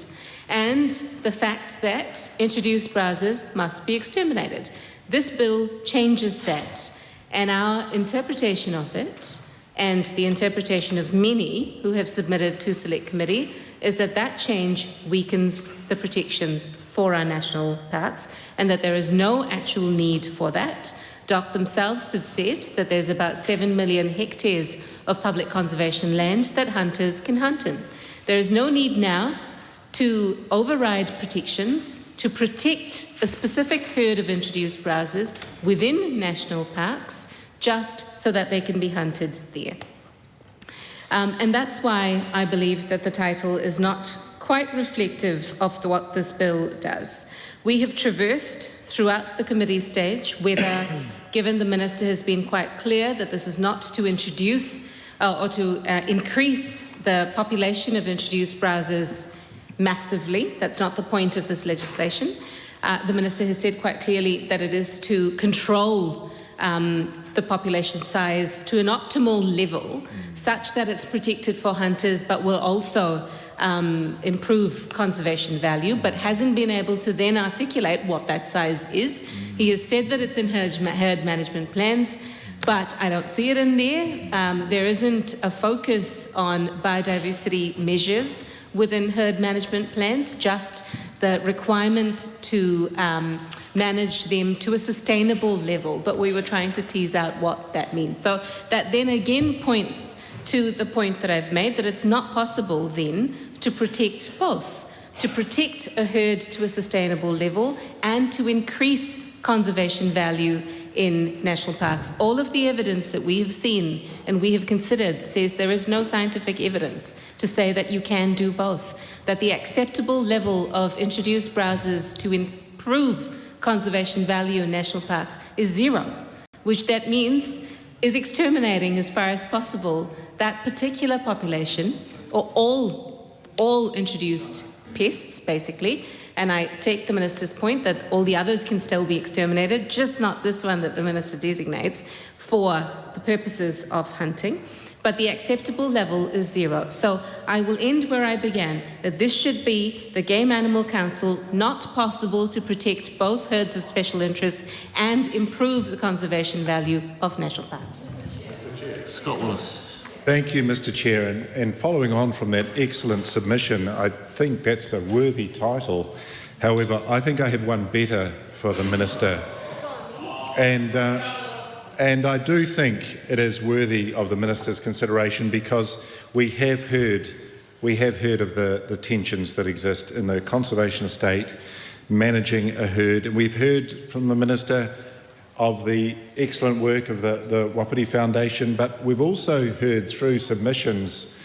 and the fact that introduced browsers must be exterminated. This bill changes that, and our interpretation of it, and the interpretation of many who have submitted to Select Committee, is that that change weakens the protections for our national parks and that there is no actual need for that. DOC themselves have said that there's about 7 million hectares of public conservation land that hunters can hunt in. There is no need now to override protections to protect a specific herd of introduced browsers within national parks just so that they can be hunted there. And that's why I believe that the title is not quite reflective of what this bill does. We have traversed throughout the committee stage whether, given the Minister has been quite clear that this is not to introduce or to increase the population of introduced browsers massively. That's not the point of this legislation. The Minister has said quite clearly that it is to control the population size to an optimal level such that it's protected for hunters but will also improve conservation value, but hasn't been able to then articulate what that size is. He has said that it's in herd management plans, but I don't see it in there. There isn't a focus on biodiversity measures within herd management plans, just the requirement to manage them to a sustainable level, but we were trying to tease out what that means. So that then again points to the point that I've made, that it's not possible then to protect both, to protect a herd to a sustainable level and to increase conservation value in national parks. All of the evidence that we have seen and we have considered says there is no scientific evidence to say that you can do both, that the acceptable level of introduced browsers to improve conservation value in national parks is 0, which that means is exterminating as far as possible that particular population, or all introduced pests, basically. And I take the Minister's point that all the others can still be exterminated, just not this one that the Minister designates for the purposes of hunting. But the acceptable level is 0. So I will end where I began, that this should be the Game Animal Council, not possible to protect both herds of special interest and improve the conservation value of national parks. Scott Willis. Thank you, Mr. Chair. And following on from that excellent submission, I think that's a worthy title. However, I think I have one better for the Minister. And I do think it is worthy of the Minister's consideration because we have heard of the tensions that exist in the conservation estate, managing a herd, and we've heard from the Minister of the excellent work of the Wapiti Foundation, but we've also heard through submissions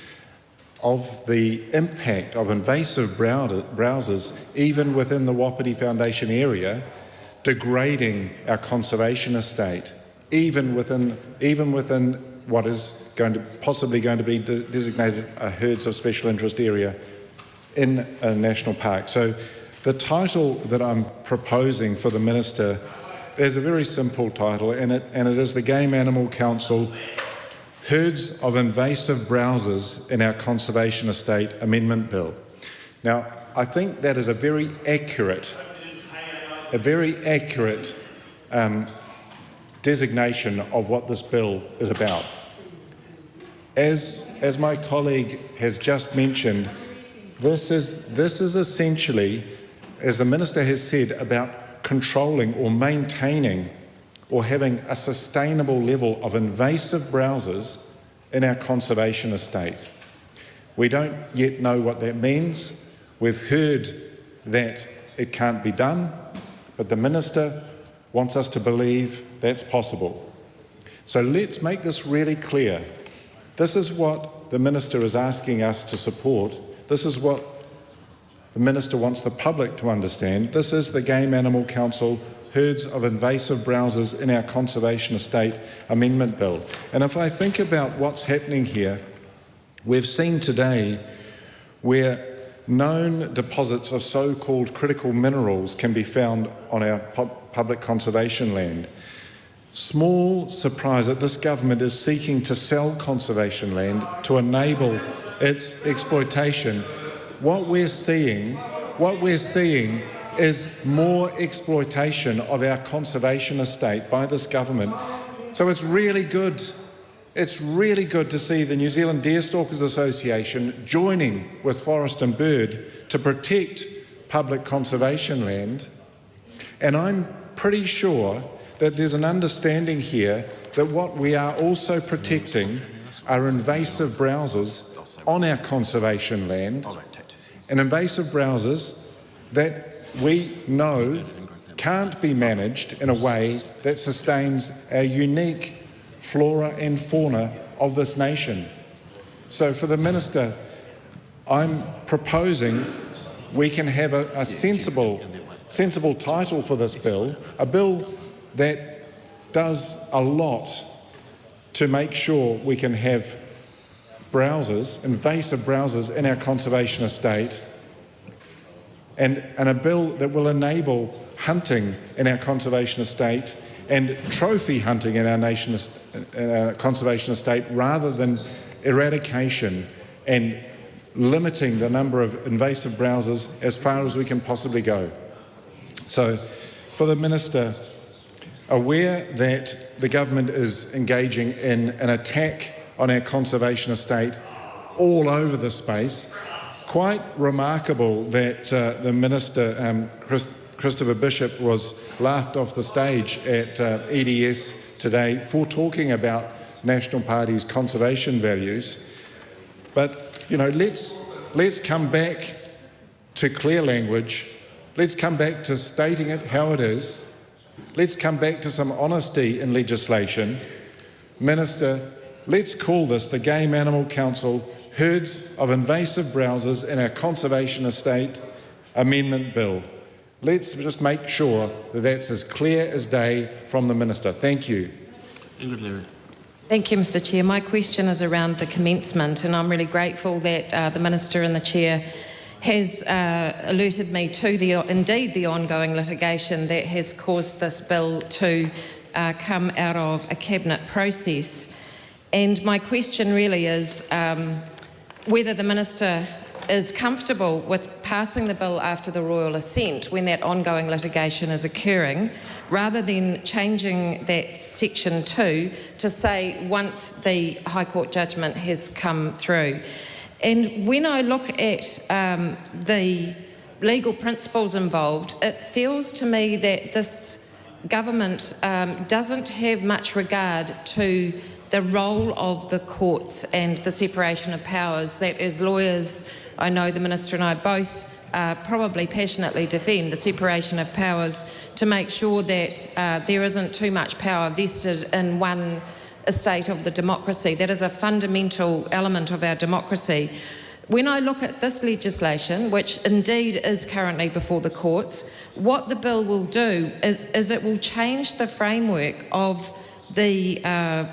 of the impact of invasive browsers, even within the Wapiti Foundation area, degrading our conservation estate, even within what is possibly going to be designated a herds of special interest area in a national park. So the title that I'm proposing for the Minister is a very simple title, and it is the Game Animal Council Herds of Invasive Browsers in Our Conservation Estate Amendment Bill. Now, I think that is a very accurate designation of what this bill is about. As my colleague has just mentioned, this is essentially, as the Minister has said, about controlling or maintaining or having a sustainable level of invasive browsers in our conservation estate. We don't yet know what that means. We've heard that it can't be done, but the Minister wants us to believe that's possible. So let's make this really clear. This is what the Minister is asking us to support. This is what the Minister wants the public to understand. This is the Game Animal Council Herds of Invasive Browsers in Our Conservation Estate Amendment Bill. And if I think about what's happening here, we've seen today where known deposits of so-called critical minerals can be found on our public conservation land. Small surprise that this government is seeking to sell conservation land to enable its exploitation. What we're seeing is more exploitation of our conservation estate by this government. So it's really good. It's really good to see the New Zealand Deerstalkers Association joining with Forest and Bird to protect public conservation land. And I'm pretty sure that there's an understanding here that what we are also protecting are invasive browsers on our conservation land, and invasive browsers that we know can't be managed in a way that sustains our unique flora and fauna of this nation. So for the Minister, I'm proposing we can have a sensible title for this bill, a bill that does a lot to make sure we can have browsers, invasive browsers in our conservation estate, and a bill that will enable hunting in our conservation estate and trophy hunting in our conservation estate rather than eradication and limiting the number of invasive browsers as far as we can possibly go. So, for the Minister, aware that the government is engaging in an attack on our conservation estate all over the space, quite remarkable that the Minister, Christopher Bishop, was laughed off the stage at EDS today for talking about National Party's conservation values. But, you know, let's come back to clear language. Let's come back to stating it how it is. Let's come back to some honesty in legislation. Minister, let's call this the Game Animal Council Herds of Invasive Browsers in Our Conservation Estate Amendment Bill. Let's just make sure that that's as clear as day from the Minister. Thank you. Thank you, Mr. Chair. My question is around the commencement, and I'm really grateful that the Minister and the Chair has alerted me to the ongoing litigation that has caused this bill to come out of a cabinet process. And my question really is whether the Minister is comfortable with passing the bill after the royal assent when that ongoing litigation is occurring, rather than changing that section 2 to say once the High Court judgment has come through. And when I look at the legal principles involved, it feels to me that this government doesn't have much regard to the role of the courts and the separation of powers that, as lawyers, I know the Minister and I both probably passionately defend the separation of powers to make sure that there isn't too much power vested in one estate of the democracy. That is a fundamental element of our democracy. When I look at this legislation, which indeed is currently before the courts, what the bill will do is it will change the framework of the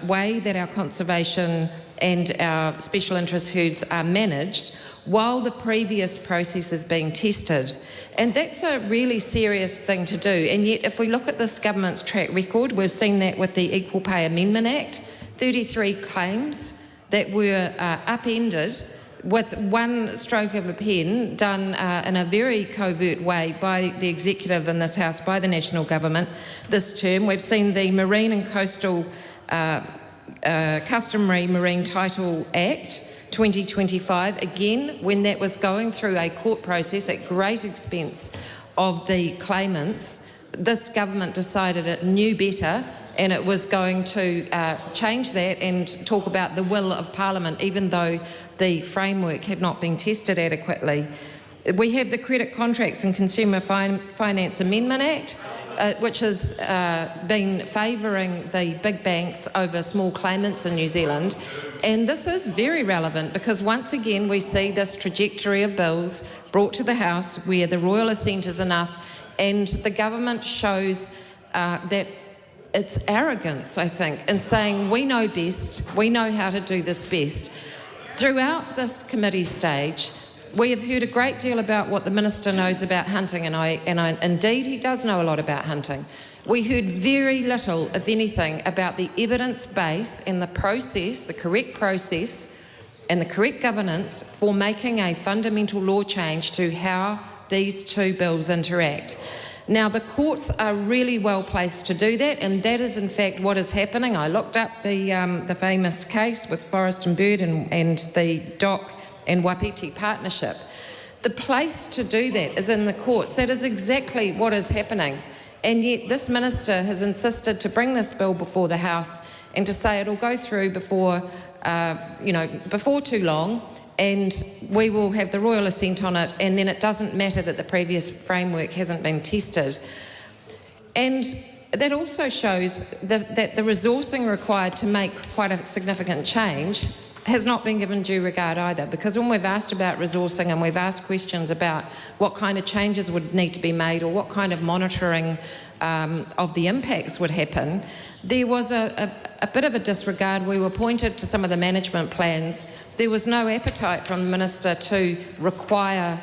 way that our conservation and our special interest herds are managed while the previous process is being tested. And that's a really serious thing to do. And yet, if we look at this government's track record, we've seen that with the Equal Pay Amendment Act, 33 claims that were upended with one stroke of a pen done in a very covert way by the executive in this House, by the national government this term. We've seen the Marine and Coastal Customary Marine Title Act 2025, again, when that was going through a court process at great expense of the claimants, this government decided it knew better and it was going to change that and talk about the will of Parliament, even though the framework had not been tested adequately. We have the Credit Contracts and Consumer Finance Amendment Act, which has been favouring the big banks over small claimants in New Zealand. And this is very relevant because once again we see this trajectory of bills brought to the House where the royal assent is enough, and the government shows that it's arrogance, I think, in saying we know best, we know how to do this best. Throughout this committee stage, we have heard a great deal about what the Minister knows about hunting, and indeed he does know a lot about hunting. We heard very little, if anything, about the evidence base and the process, the correct process and the correct governance for making a fundamental law change to how these two bills interact. Now, the courts are really well placed to do that, and that is in fact what is happening. I looked up the famous case with Forest and Bird and the DOC and Wapiti partnership. The place to do that is in the courts. That is exactly what is happening. And yet this minister has insisted to bring this bill before the House and to say it'll go through before too long, and we will have the royal assent on it, and then it doesn't matter that the previous framework hasn't been tested. And that also shows that the resourcing required to make quite a significant change has not been given due regard either, because when we've asked about resourcing and we've asked questions about what kind of changes would need to be made or what kind of monitoring of the impacts would happen, there was a bit of a disregard. We were pointed to some of the management plans. There was no appetite from the Minister to require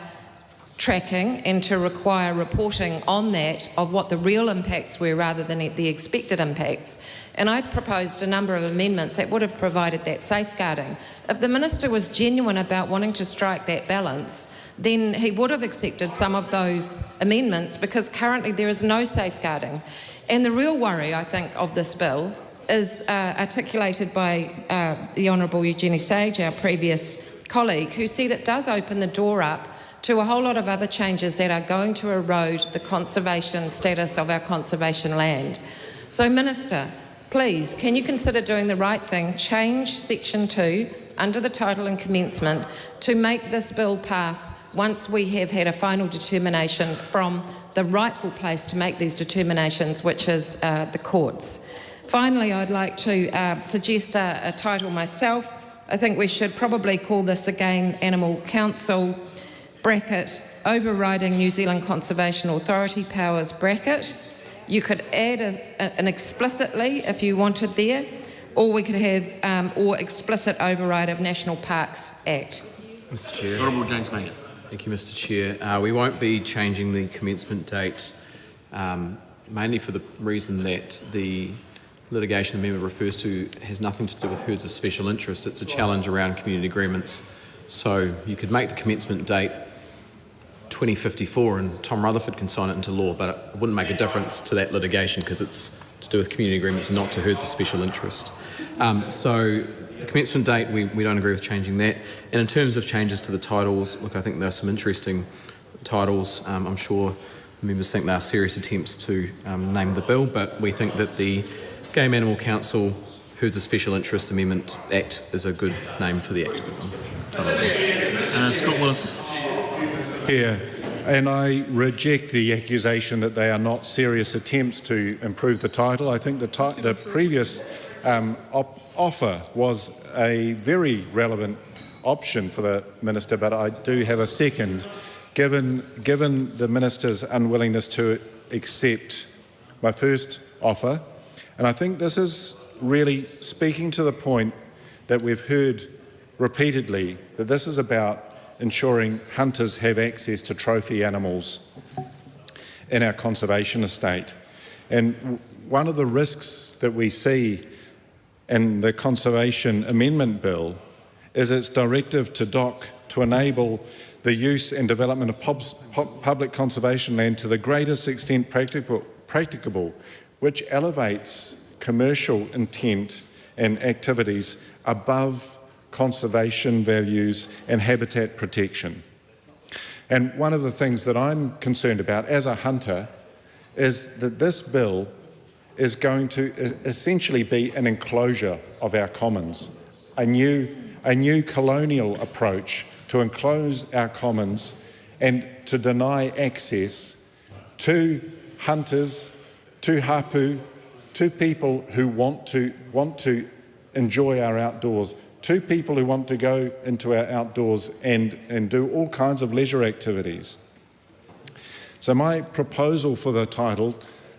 tracking and to require reporting on that of what the real impacts were rather than the expected impacts. And I proposed a number of amendments that would have provided that safeguarding. If the Minister was genuine about wanting to strike that balance, then he would have accepted some of those amendments, because currently there is no safeguarding. And the real worry, I think, of this bill is articulated by the Honourable Eugenie Sage, our previous colleague, who said it does open the door up to a whole lot of other changes that are going to erode the conservation status of our conservation land. So, Minister, please, can you consider doing the right thing, change Section 2 under the title and commencement to make this bill pass once we have had a final determination from the rightful place to make these determinations, which is the courts. Finally, I'd like to suggest a title myself. I think we should probably call this again Animal Council bracket overriding New Zealand Conservation Authority powers bracket. You could add an explicitly if you wanted there, or we could have or explicit override of National Parks Act. Mr. Chair. Honourable James Magan. Thank you, Mr. Chair. We won't be changing the commencement date, mainly for the reason that the litigation the member refers to has nothing to do with herds of special interest. It's a challenge around community agreements. So you could make the commencement date 2054 and Tom Rutherford can sign it into law, but it wouldn't make a difference to that litigation because it's to do with community agreements and not to herds of special interest. So the commencement date, we don't agree with changing that. And in terms of changes to the titles, look, I think there are some interesting titles. I'm sure the members think they are serious attempts to name the bill, but we think that the Game Animal Council Herds of Special Interest Amendment Act is a good name for the act. Scott Willis. Here, and I reject the accusation that they are not serious attempts to improve the title. I think the previous offer was a very relevant option for the Minister, but I do have a second, given the Minister's unwillingness to accept my first offer. And I think this is really speaking to the point that we've heard repeatedly, that this is about ensuring hunters have access to trophy animals in our conservation estate. And one of the risks that we see in the Conservation Amendment Bill is its directive to DOC to enable the use and development of public conservation land to the greatest extent practicable, which elevates commercial intent and activities above conservation values and habitat protection. And one of the things that I'm concerned about as a hunter is that this bill is going to essentially be an enclosure of our commons, a new colonial approach to enclose our commons and to deny access to hunters two hapu, two people who want to enjoy our outdoors, two people who want to go into our outdoors and do all kinds of leisure activities. So my proposal for the title,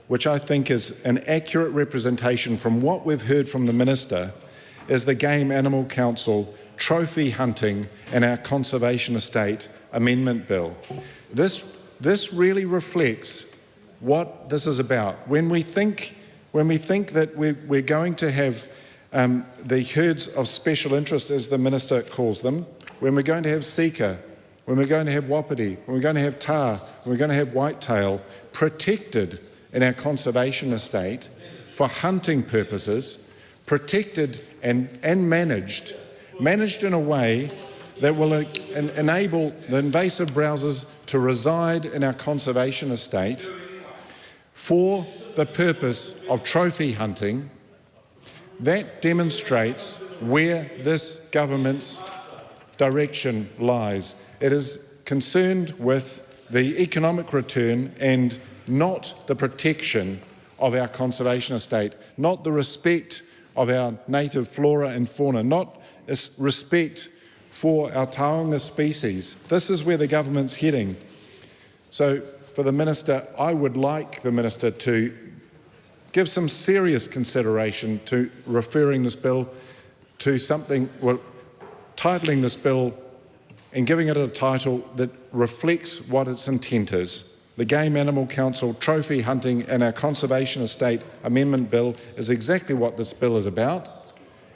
which I think is an accurate representation from what we've heard from the Minister, is the Game Animal Council Trophy Hunting and Our Conservation Estate Amendment Bill. This really reflects what this is about. When we think that we're going to have the herds of special interest, as the Minister calls them, when we're going to have sika, when we're going to have wapiti, when we're going to have tahr, when we're going to have whitetail protected in our conservation estate for hunting purposes, protected and managed in a way that will enable the invasive browsers to reside in our conservation estate for the purpose of trophy hunting. That demonstrates where this government's direction lies. It is concerned with the economic return and not the protection of our conservation estate, not the respect of our native flora and fauna, not respect for our taonga species. This is where the government's heading. So for the Minister, I would like the Minister to give some serious consideration to referring this bill to something, well, titling this bill and giving it a title that reflects what its intent is. The Game Animal Council Trophy Hunting and Our Conservation Estate Amendment Bill is exactly what this bill is about,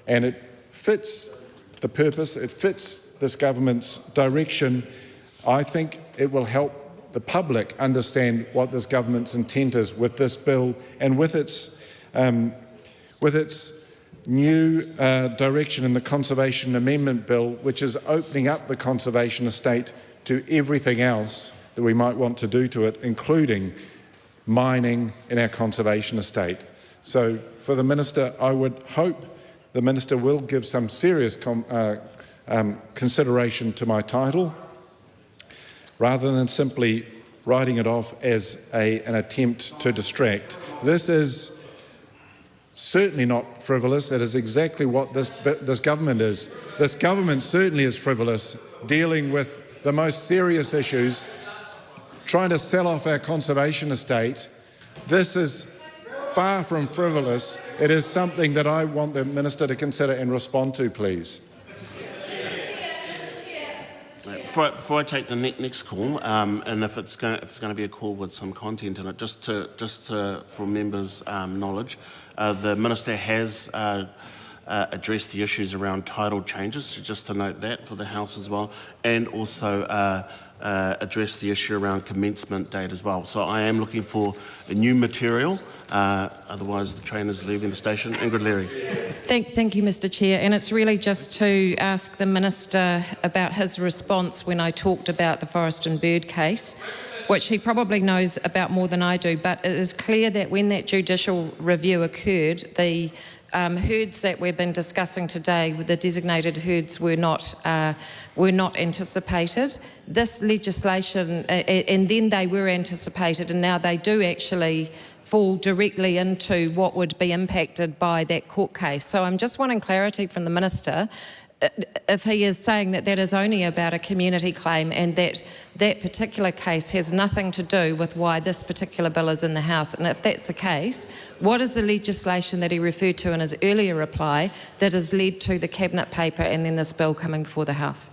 and it fits the purpose, it fits this government's direction. I think it will help the public understand what this government's intent is with this bill and with its new direction in the Conservation Amendment Bill, which is opening up the conservation estate to everything else that we might want to do to it, including mining in our conservation estate. So for the Minister, I would hope the Minister will give some serious consideration to my title, rather than simply writing it off as an attempt to distract. This is certainly not frivolous. It is exactly what this government is. This government certainly is frivolous, dealing with the most serious issues, trying to sell off our conservation estate. This is far from frivolous. It is something that I want the Minister to consider and respond to, please. Before I take the next call, and if it's going to be a call with some content in it, just for members' knowledge, the Minister has addressed the issues around title changes, so just to note that for the House as well, and also address the issue around commencement date as well. So I am looking for a new material, otherwise the train is leaving the station. Ingrid Leary. Thank you, Mr. Chair. And it's really just to ask the Minister about his response when I talked about the forest and bird case, which he probably knows about more than I do. But it is clear that when that judicial review occurred, the herds that we've been discussing today, the designated herds, were not anticipated. This legislation, and then they were anticipated, and now they do actually fall directly into what would be impacted by that court case. So I'm just wanting clarity from the Minister if he is saying that that is only about a community claim and that that particular case has nothing to do with why this particular bill is in the House. And if that's the case, what is the legislation that he referred to in his earlier reply that has led to the Cabinet paper and then this bill coming before the House?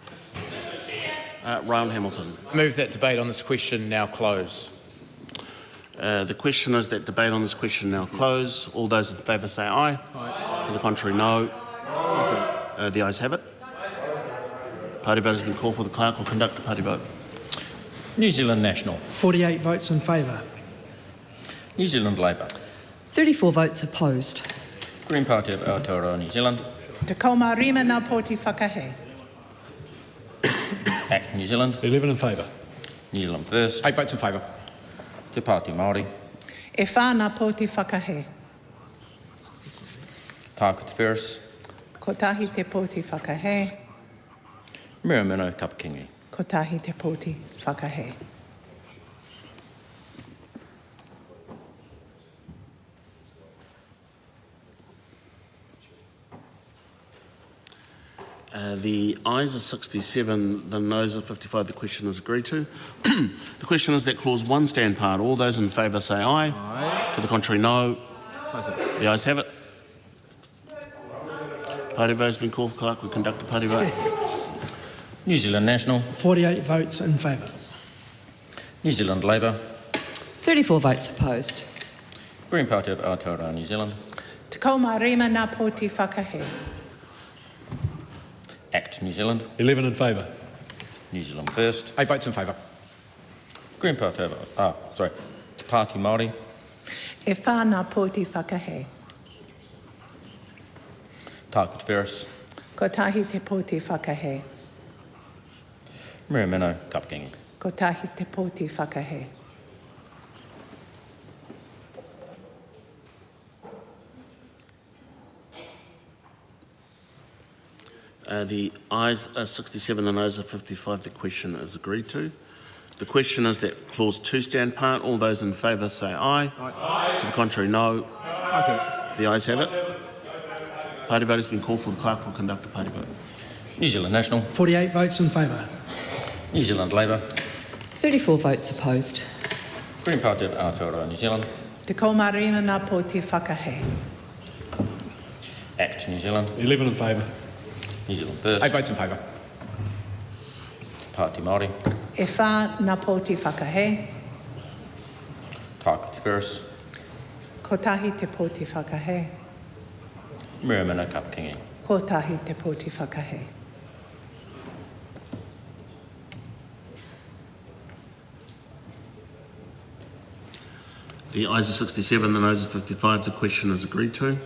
Ryan Hamilton. Move that debate on this question now close. The question is that debate on this question now close. All those in favour say aye. Aye. To the contrary, no. The ayes have it. Party vote has been called for. The clerk will conduct the party vote. New Zealand National. 48 votes in favour. New Zealand Labour. 34 votes opposed. Green Party of Aotearoa, New Zealand. Te kaumārima nā pōti whakahe. ACT New Zealand. 11 in favour. New Zealand First. 8 votes in favour. Te Pāti Māori. E whā nā pōti whakahe. Tāku Te Ferris. Ko tahi te pōti whakahe. Miramino Kapakingi. Ko tahi te pōti whakahe. The ayes are 67, the noes are 55. The question is agreed to. The question is that clause 1 stand part. All those in favour say aye. Aye. To the contrary, no. The ayes have it. Party vote has been called. Clerk will conduct the party vote. Yes. New Zealand National. 48 votes in favour. New Zealand Labour. 34 votes opposed. Green Party of Aotearoa, New Zealand. Te ko marima nā pōti whakahe. ACT New Zealand. 11 in favour. New Zealand First. 8 votes in favour. Green Party of... Te Party Māori. E whā nā pōti whakahe. Tāku Te Ferris. Ko tahi te pōti whakahe. Mirameno Kapakingi. Ko tahi te pōti whakahe. The ayes are 67, the noes are 55. The question is agreed to. The question is that clause 2 stand part. All those in favour say aye. Aye. To the contrary, no. The ayes have it. Party vote has been called for. The clerk will conduct a party vote. New Zealand National. 48 votes in favour. New Zealand Labour. 34 votes opposed. Green Party of Aotearoa, New Zealand. Te ko marima nā pōti whakahe. ACT New Zealand. 11 in favour. New Zealand First. 8 votes in favour. Party Māori. E whā nā pōti whakahe. Tāku Te Ferris. Ko tahi te pōti whakahe. Mirameno Kapakingi. Ko tahi te pōti whakahe. The ayes are 67, the noes are 55. The question is agreed to.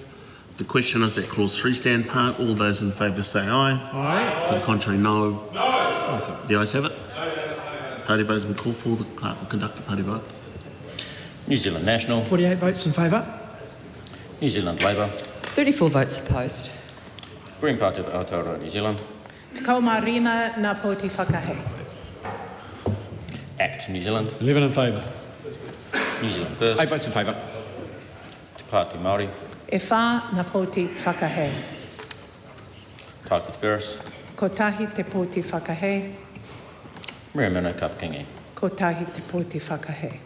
The question is that clause 3 stand part. All those in favour say aye. Aye. To the contrary, no. The ayes have it. Party vote has been called for. The clerk will conduct the party vote. New Zealand National. 48 votes in favour. New Zealand Labour. 34 votes opposed. Green Party of Aotearoa, New Zealand. Te ko marima nā pōti whakahe. ACT New Zealand. 11 in favour. New Zealand First. 8 votes in favour. Te Party Māori. E whā nā pōti whakahe. Tāku Te Ferris. Ko tahi te pōti whakahe. Mirameno Kapakingi. Ko tahi te pōti whakahe.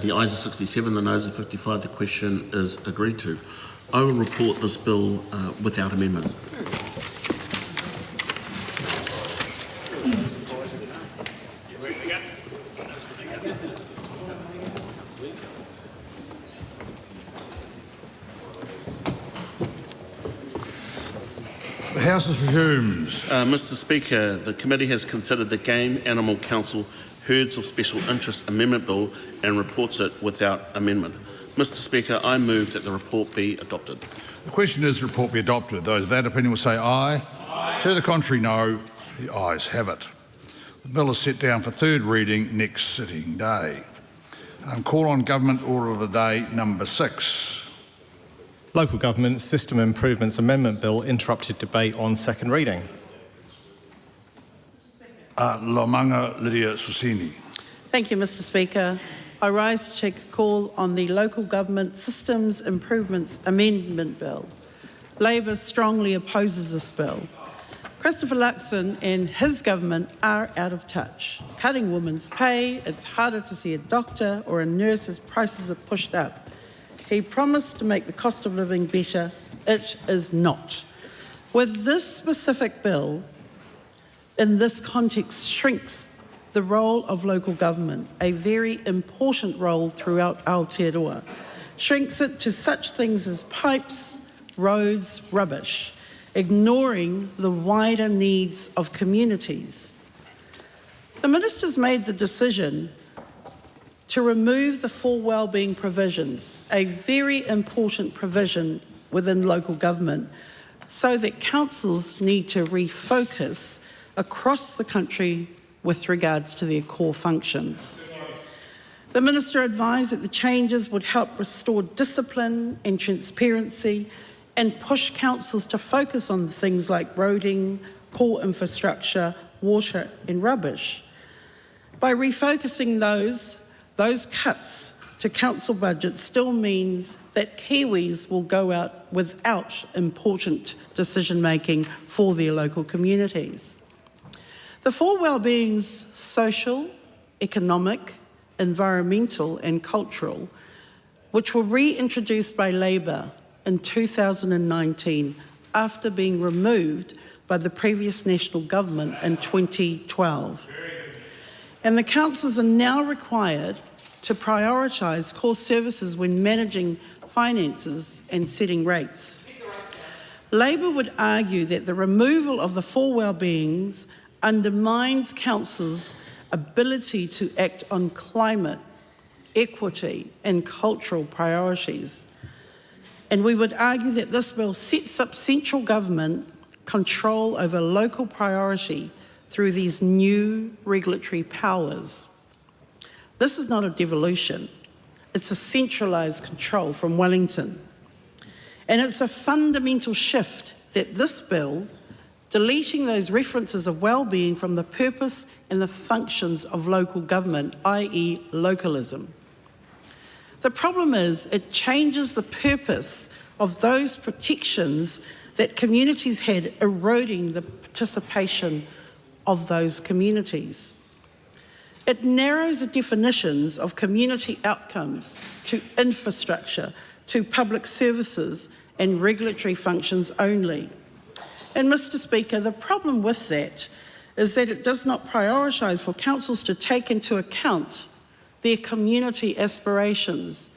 The ayes are 67, the noes are 55. The question is agreed to. I will report this bill without amendment. The House is resumed. Mr Speaker, the committee has considered the Game Animal Council Herds of Special Interest Amendment Bill and reports it without amendment. Mr Speaker, I move that the report be adopted. The question is the report be adopted. Those of that opinion will say aye. Aye. To the contrary, no. The ayes have it. The bill is set down for third reading next sitting day. Call on Government Order of the Day number 6. Local Government System Improvements Amendment Bill interrupted debate on second reading. Lomanga Lydia Susini. Thank you, Mr Speaker. I rise to take a call on the Local Government Systems Improvements Amendment Bill. Labor strongly opposes this bill. Christopher Luxon and his government are out of touch. Cutting women's pay, it's harder to see a doctor or a nurse as prices are pushed up. He promised to make the cost of living better. It is not. With this specific bill, in this context, shrinks the role of local government, a very important role throughout Aotearoa, shrinks it to such things as pipes, roads, rubbish, ignoring the wider needs of communities. The Minister's made the decision to remove the full wellbeing provisions, a very important provision within local government, so that councils need to refocus across the country with regards to their core functions. The Minister advised that the changes would help restore discipline and transparency and push councils to focus on things like roading, core infrastructure, water and rubbish. By refocusing those, those cuts to council budgets still means that Kiwis will go out without important decision making for their local communities. The four well-beings, social, economic, environmental and cultural, which were reintroduced by Labour in 2019 after being removed by the previous national government in 2012. And the councils are now required to prioritise core services when managing finances and setting rates. Labour would argue that the removal of the four well-beings undermines councils' ability to act on climate, equity and cultural priorities. And we would argue that this bill sets up central government control over local priority through these new regulatory powers. This is not a devolution, it's a centralised control from Wellington. And it's a fundamental shift that this bill, deleting those references of well-being from the purpose and the functions of local government, i.e. localism. The problem is it changes the purpose of those protections that communities had, eroding the participation of those communities. It narrows the definitions of community outcomes to infrastructure, to public services and regulatory functions only. And Mr. Speaker, the problem with that is that it does not prioritise for councils to take into account their community aspirations.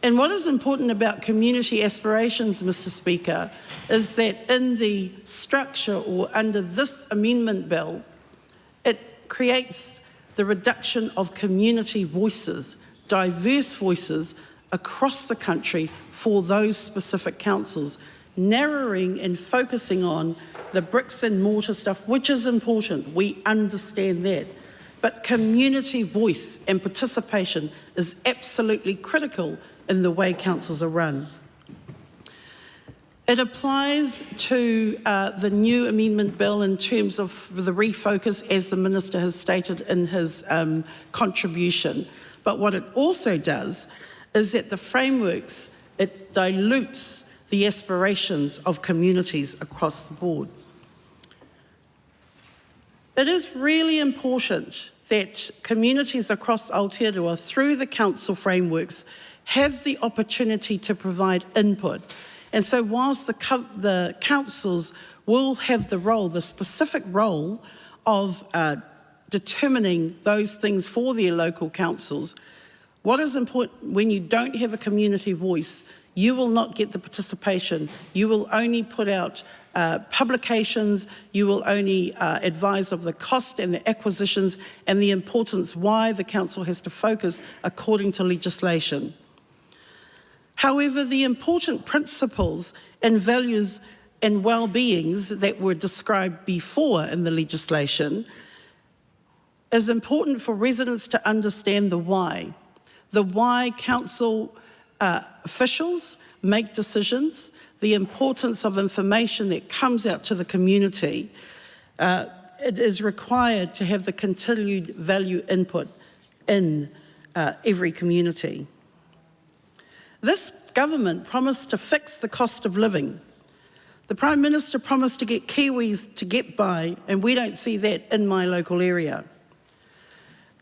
And what is important about community aspirations, Mr. Speaker, is that in the structure or under this amendment bill, it creates the reduction of community voices, diverse voices across the country for those specific councils, narrowing and focusing on the bricks and mortar stuff, which is important, we understand that. But community voice and participation is absolutely critical in the way councils are run. It applies to the new amendment bill in terms of the refocus, as the Minister has stated in his contribution. But what it also does is that the frameworks, it dilutes the aspirations of communities across the board. It is really important that communities across Aotearoa, through the council frameworks, have the opportunity to provide input. And so whilst the councils will have the role, the specific role of determining those things for their local councils, what is important when you don't have a community voice, you will not get the participation. You will only put out publications, you will only advise of the cost and the acquisitions and the importance why the council has to focus according to legislation. However, the important principles and values and well-beings that were described before in the legislation is important for residents to understand the why council officials make decisions, the importance of information that comes out to the community. It is required to have the continued value input in every community. This government promised to fix the cost of living. The Prime Minister promised to get Kiwis to get by, and we don't see that in my local area.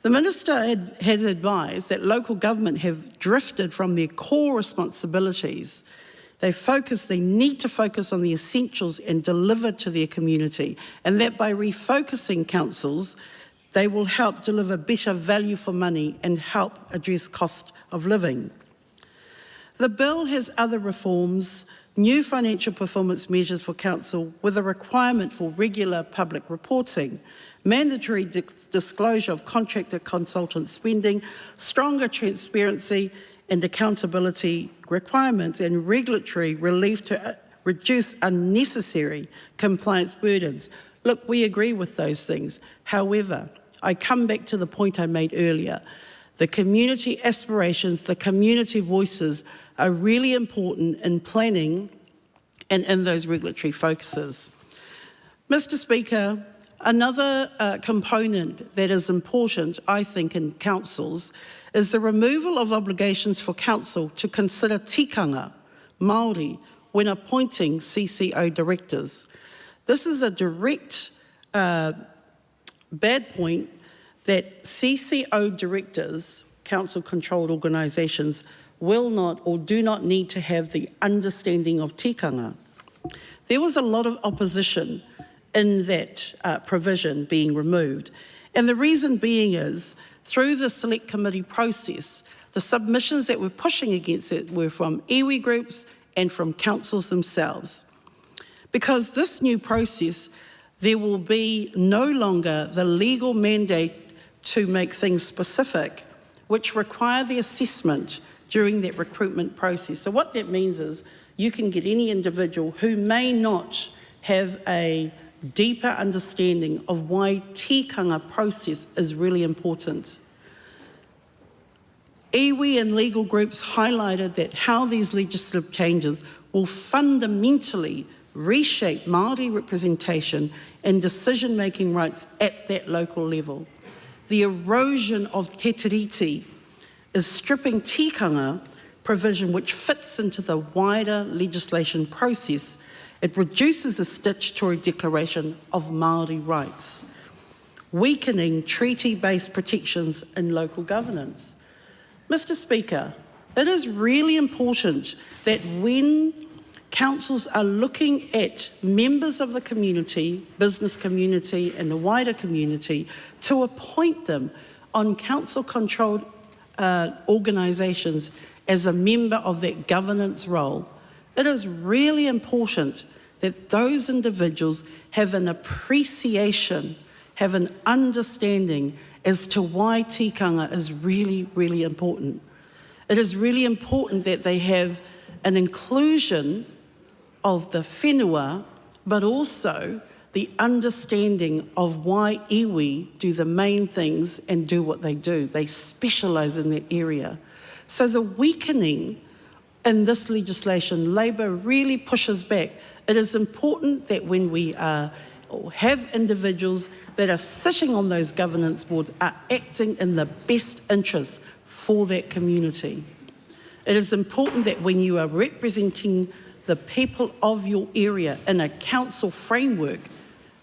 The Minister had advised that local government have drifted from their core responsibilities. They need to focus on the essentials and deliver to their community, and that by refocusing councils, they will help deliver better value for money and help address cost of living. The bill has other reforms, new financial performance measures for council with a requirement for regular public reporting, mandatory disclosure of contractor consultant spending, stronger transparency and accountability requirements, and regulatory relief to reduce unnecessary compliance burdens. Look, we agree with those things. However, I come back to the point I made earlier. The community aspirations, the community voices are really important in planning and in those regulatory focuses. Mr. Speaker, Another component that is important, I think, in councils is the removal of obligations for council to consider tikanga, Māori, when appointing CCO directors. This is a direct bad point that CCO directors, council-controlled organisations, will not or do not need to have the understanding of tikanga. There was a lot of opposition in that provision being removed. And the reason being is, through the select committee process, the submissions that were pushing against it were from iwi groups and from councils themselves. Because this new process, there will be no longer the legal mandate to make things specific, which require the assessment during that recruitment process. So what that means is you can get any individual who may not have a deeper understanding of why tikanga process is really important. Iwi and legal groups highlighted that how these legislative changes will fundamentally reshape Māori representation and decision-making rights at that local level. The erosion of te tiriti is stripping tikanga provision which fits into the wider legislation process. It reduces the statutory declaration of Māori rights, weakening treaty-based protections in local governance. Mr. Speaker, it is really important that when councils are looking at members of the community, business community and the wider community, to appoint them on council-controlled organisations as a member of that governance role, it is really important that those individuals have an appreciation, have an understanding as to why tikanga is really, really important. It is really important that they have an inclusion of the whenua, but also the understanding of why iwi do the main things and do what they do. They specialise in that area. So the weakening in this legislation, Labour really pushes back. It is important that when we have individuals that are sitting on those governance boards are acting in the best interests for that community. It is important that when you are representing the people of your area in a council framework,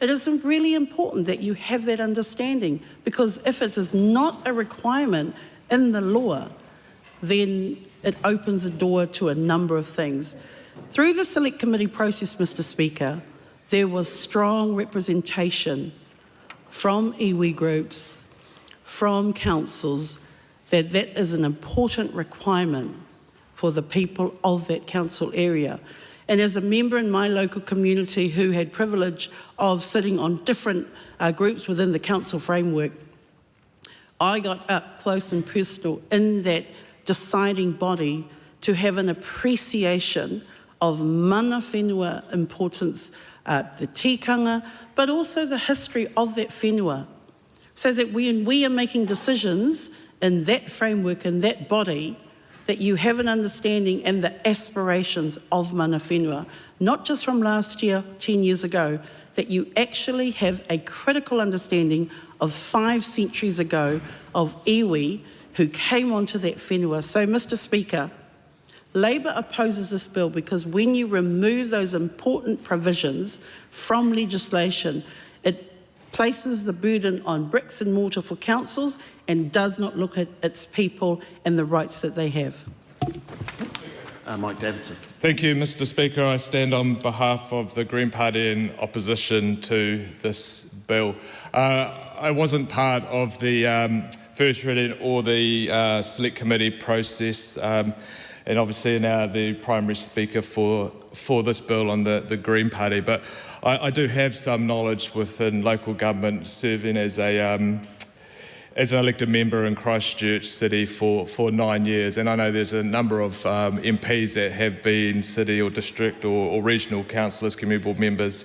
it is really important that you have that understanding, because if it is not a requirement in the law, then it opens a door to a number of things. Through the select committee process, Mr. Speaker, there was strong representation from iwi groups, from councils, that is an important requirement for the people of that council area. And as a member in my local community who had privilege of sitting on different groups within the council framework, I got up close and personal in that deciding body to have an appreciation of mana whenua importance, the tikanga, but also the history of that whenua. So that when we are making decisions in that framework, in that body, that you have an understanding and the aspirations of mana whenua, not just from last year, 10 years ago, that you actually have a critical understanding of 5 centuries ago of iwi who came onto that whenua. So, Mr. Speaker, Labour opposes this bill because when you remove those important provisions from legislation, it places the burden on bricks and mortar for councils and does not look at its people and the rights that they have. Mike Davidson. Thank you, Mr. Speaker. I stand on behalf of the Green Party in opposition to this bill. I wasn't part of the first reading or the select committee process, and obviously now the primary speaker for this bill on the Green Party, but I do have some knowledge within local government, serving as an elected member in Christchurch City for 9 years, and I know there's a number of MPs that have been city or district or regional councillors, community board members,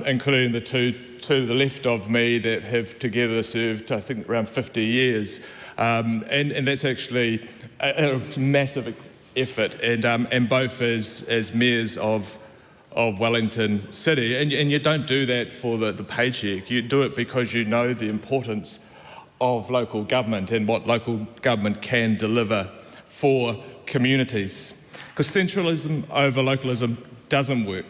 including the two to the left of me that have together served, I think, around 50 years, and that's actually a massive effort, and both as mayors of of Wellington City. And you don't do that for the paycheck. You do it because you know the importance of local government and what local government can deliver for communities. Because centralism over localism doesn't work.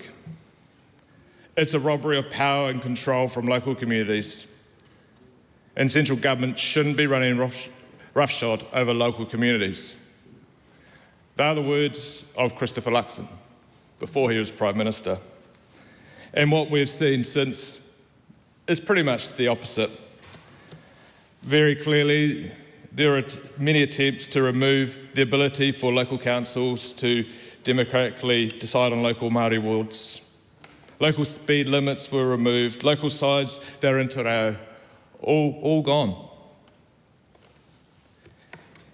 It's a robbery of power and control from local communities. And central government shouldn't be running roughshod over local communities. They are the words of Christopher Luxon before he was Prime Minister. And what we've seen since is pretty much the opposite. Very clearly, there are many attempts to remove the ability for local councils to democratically decide on local Māori wards. Local speed limits were removed, local signs that are in te reo, all gone.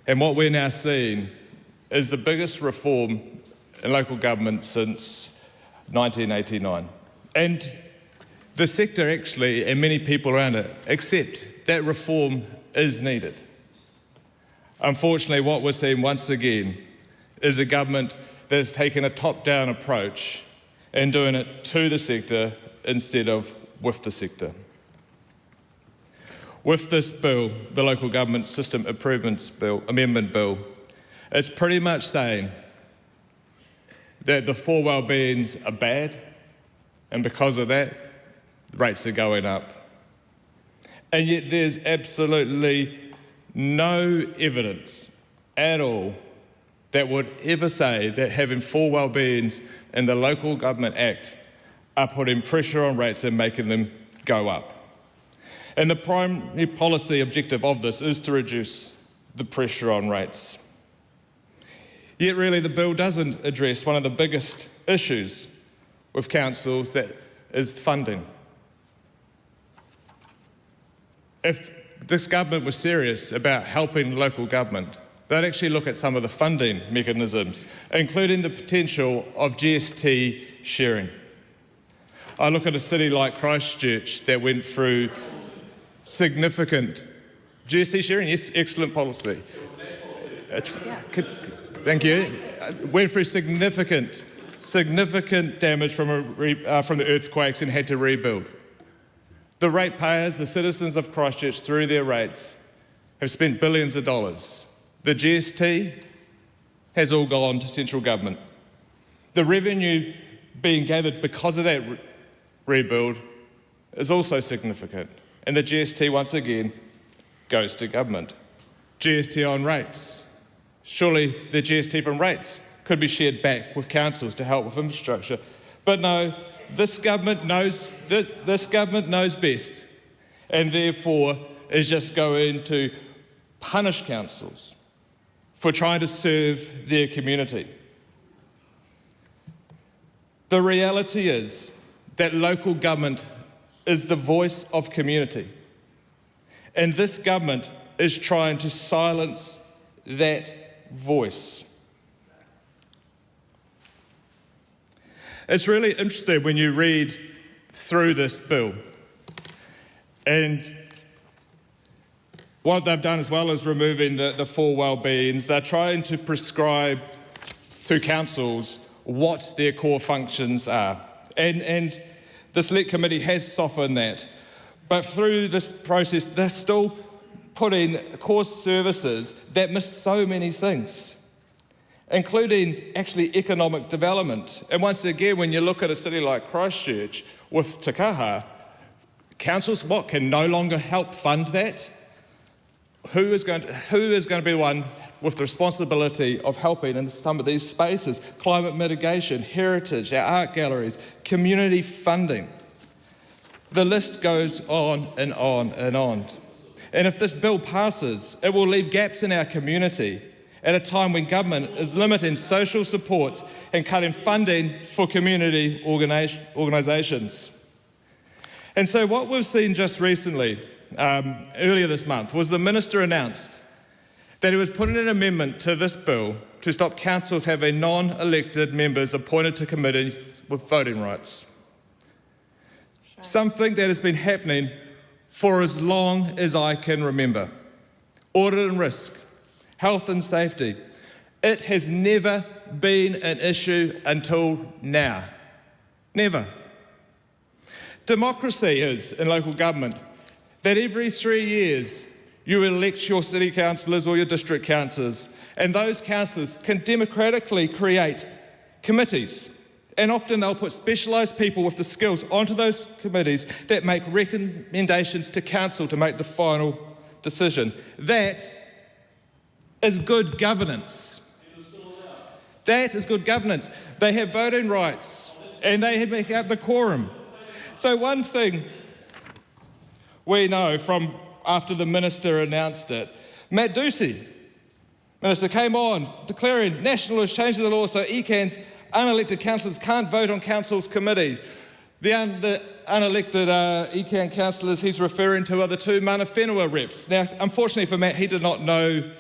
And what we're now seeing is the biggest reform in local government since 1989. And the sector actually, and many people around it, accept that reform is needed. Unfortunately, what we're seeing once again is a government that has taken a top-down approach and doing it to the sector instead of with the sector. With this bill, the Local Government System Improvements Bill, Amendment Bill, it's pretty much saying that the 4 well-beings are bad, and because of that, rates are going up. And yet there's absolutely no evidence at all that would ever say that having 4 well-beings in the Local Government Act are putting pressure on rates and making them go up. And the primary policy objective of this is to reduce the pressure on rates. Yet really the bill doesn't address one of the biggest issues with councils, that is funding. If this government was serious about helping local government, they'd actually look at some of the funding mechanisms, including the potential of GST sharing. I look at a city like Christchurch that went through significant GST sharing, yes, excellent policy. Thank you. Went through significant damage from the earthquakes and had to rebuild. The ratepayers, the citizens of Christchurch, through their rates, have spent billions of dollars. The GST has all gone to central government. The revenue being gathered because of that rebuild is also significant. And the GST, once again, goes to government. GST on rates. Surely the GST from rates could be shared back with councils to help with infrastructure. But no, this government knows best, and therefore is just going to punish councils for trying to serve their community. The reality is that local government is the voice of community, and this government is trying to silence that voice. It's really interesting when you read through this bill, and what they've done as well as removing the 4 well-beings, they're trying to prescribe to councils what their core functions are. And the Select Committee has softened that. But through this process, they're still putting core services that miss so many things, including actually economic development. And once again, when you look at a city like Christchurch with Te Kaha, councils can no longer help fund that? Who is going to be the one with the responsibility of helping in some of these spaces? Climate mitigation, heritage, our art galleries, community funding. The list goes on and on and on. And if this bill passes, it will leave gaps in our community at a time when government is limiting social supports and cutting funding for community organisations. And so what we've seen just recently, earlier this month, was the Minister announced that he was putting an amendment to this bill to stop councils having non-elected members appointed to committees with voting rights. Something that has been happening for as long as I can remember. Audit and risk, health and safety. It has never been an issue until now. Never. Democracy is, in local government, that every 3 years you elect your city councillors or your district councillors, and those councillors can democratically create committees. And often they'll put specialised people with the skills onto those committees that make recommendations to council to make the final decision. That is good governance. That is good governance. They have voting rights and they make up the quorum. So one thing we know from after the Minister announced it, Matt Ducey, Minister, came on declaring National is changing the law so ECAN's unelected councillors can't vote on council's committee. The unelected ECAN councillors he's referring to are the two mana whenua reps. Now, unfortunately for Matt, he did not know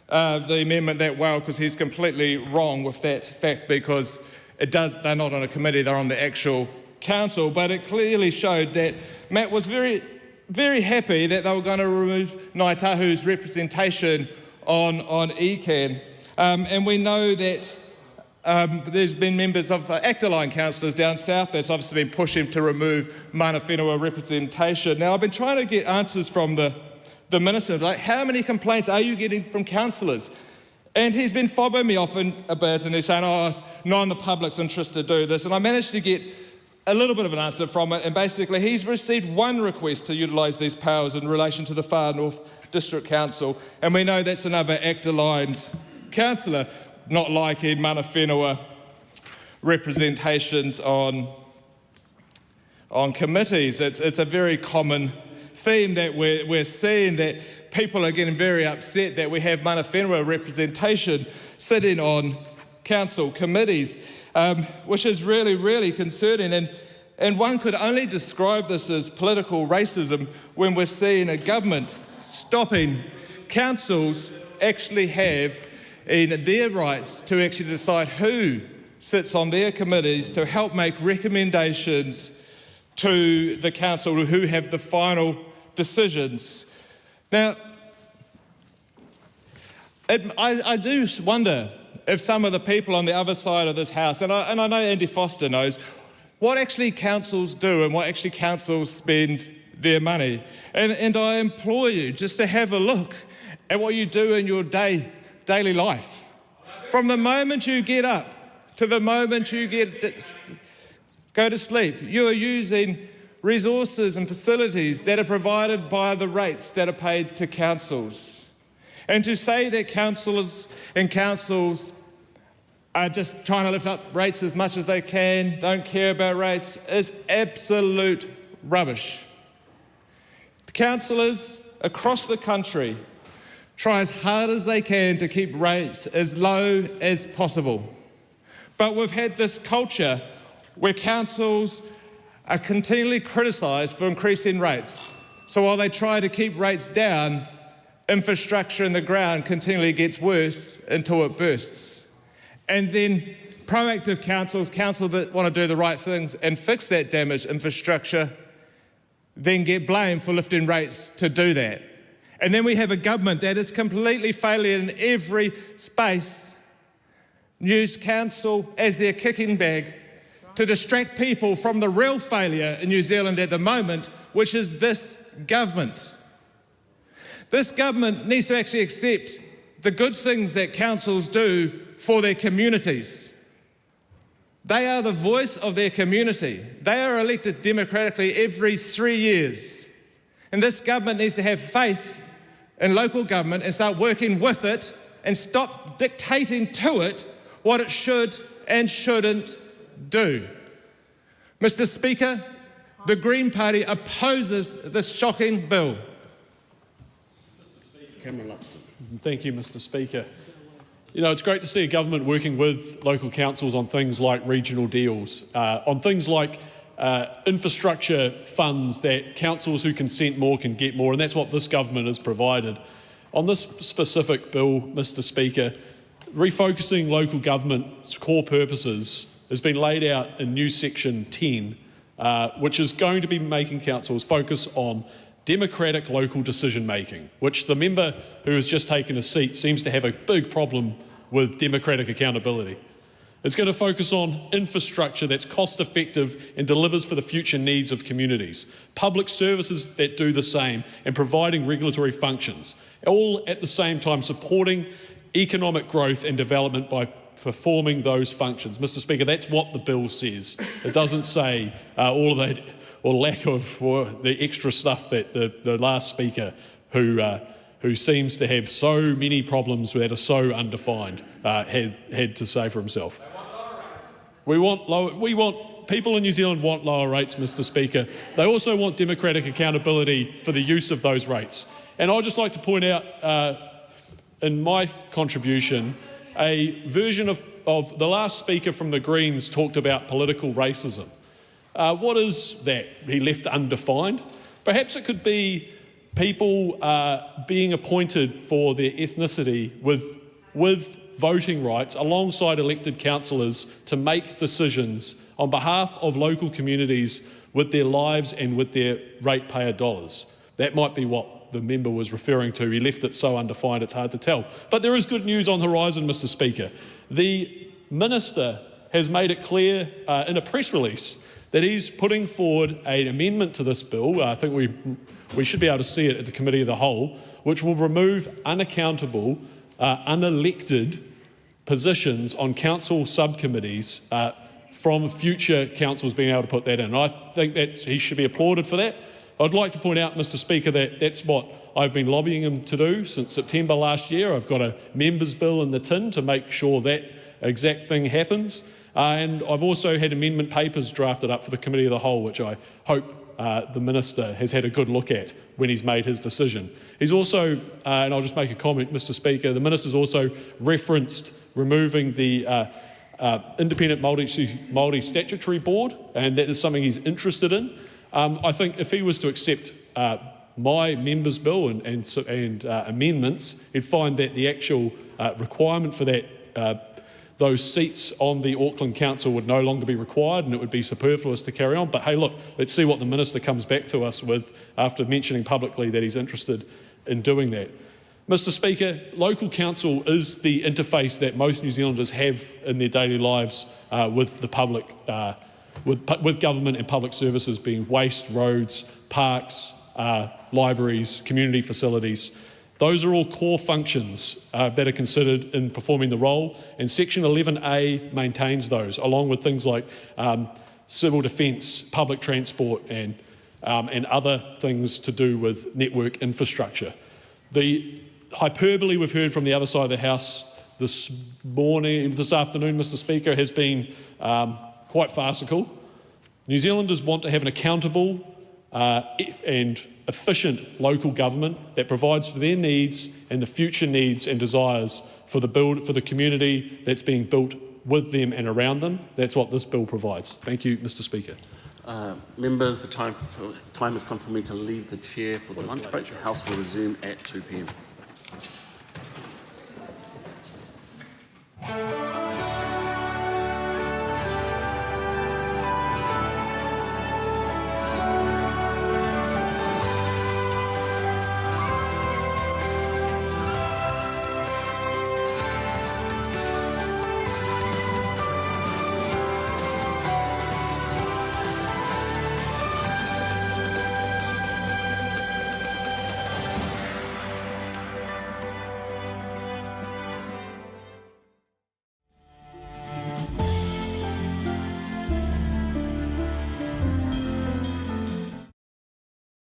the amendment that well because he's completely wrong with that fact because they're not on a committee, they're on the actual council, but it clearly showed that Matt was very, very happy that they were going to remove Ngāi Tahu's representation on ECAN. And we know that there's been members of Actor-line councillors down south that's obviously been pushing to remove mana whenua representation. Now, I've been trying to get answers from the Minister, like how many complaints are you getting from councillors? And he's been fobbing me off a bit and he's saying, oh, not in the public's interest to do this. And I managed to get a little bit of an answer from it, and basically he's received one request to utilise these powers in relation to the Far North District Council, and we know that's another actor-lined councillor not liking mana whenua representations on committees. It's a very common theme that we're seeing, that people are getting very upset that we have mana whenua representation sitting on council committees, which is really, really concerning. And one could only describe this as political racism when we're seeing a government stopping councils actually have in their rights to actually decide who sits on their committees to help make recommendations to the council who have the final decisions. Now, I do wonder if some of the people on the other side of this house, and I know Andy Foster knows, what actually councils do and what actually councils spend their money. And I implore you just to have a look at what you do in your daily life. From the moment you get up to the moment you go to sleep, you are using resources and facilities that are provided by the rates that are paid to councils. And to say that councillors and councils are just trying to lift up rates as much as they can, don't care about rates, is absolute rubbish. The councillors across the country try as hard as they can to keep rates as low as possible. But we've had this culture where councils are continually criticised for increasing rates. So while they try to keep rates down, infrastructure in the ground continually gets worse until it bursts. And then proactive councils that want to do the right things and fix that damaged infrastructure, then get blamed for lifting rates to do that. And then we have a government that is completely failing in every space, use council as their kicking bag to distract people from the real failure in New Zealand at the moment, which is this government. This government needs to actually accept the good things that councils do for their communities. They are the voice of their community. They are elected democratically every 3 years. And this government needs to have faith in local government and start working with it and stop dictating to it what it should and shouldn't do. Mr. Speaker, the Green Party opposes this shocking bill. Cameron Luxon. Thank you, Mr. Speaker. You know, it's great to see a government working with local councils on things like regional deals, on things like infrastructure funds that councils who consent more can get more, and that's what this government has provided. On this specific bill, Mr. Speaker, refocusing local government's core purposes has been laid out in new section 10, which is going to be making councils focus on democratic local decision making, which the member who has just taken a seat seems to have a big problem with democratic accountability. It's going to focus on infrastructure that's cost effective and delivers for the future needs of communities, public services that do the same, and providing regulatory functions, all at the same time supporting economic growth and development by performing those functions. Mr. Speaker, that's what the bill says. It doesn't say all of that or lack of or the extra stuff that the last speaker who seems to have so many problems that are so undefined had to say for himself. People in New Zealand want lower rates, Mr. Speaker. They also want democratic accountability for the use of those rates. And I'd just like to point out in my contribution, a version of the last speaker from the Greens talked about political racism. What is that? He left undefined. Perhaps it could be people being appointed for their ethnicity with voting rights alongside elected councillors to make decisions on behalf of local communities with their lives and with their ratepayer dollars. That might be what the member was referring to. He left it so undefined it's hard to tell. But there is good news on the horizon, Mr. Speaker. The Minister has made it clear in a press release that he's putting forward an amendment to this bill. I think we should be able to see it at the Committee of the Whole, which will remove unaccountable, unelected positions on council subcommittees from future councils being able to put that in. I think that he should be applauded for that. I'd like to point out, Mr. Speaker, that that's what I've been lobbying him to do since September last year. I've got a members' bill in the tin to make sure that exact thing happens. And I've also had amendment papers drafted up for the Committee of the Whole, which I hope the Minister has had a good look at when he's made his decision. He's also, and I'll just make a comment, Mr. Speaker, the Minister's also referenced removing the Independent Māori Statutory Board, and that is something he's interested in. I think if he was to accept my members' bill and amendments, he'd find that the actual requirement for that those seats on the Auckland Council would no longer be required and it would be superfluous to carry on. But hey, look, let's see what the Minister comes back to us with after mentioning publicly that he's interested in doing that. Mr. Speaker, local council is the interface that most New Zealanders have in their daily lives with the public, with government and public services being waste, roads, parks, libraries, community facilities. Those are all core functions that are considered in performing the role, and Section 11A maintains those, along with things like civil defence, public transport, and other things to do with network infrastructure. The hyperbole we've heard from the other side of the House this afternoon, Mr. Speaker, has been quite farcical. New Zealanders want to have an accountable and efficient local government that provides for their needs and the future needs and desires for the community that's being built with them and around them. That's what this bill provides. Thank you, Mr. Speaker. Members, the time has come for me to leave the chair for the lunch break. The House will resume at 2 p.m.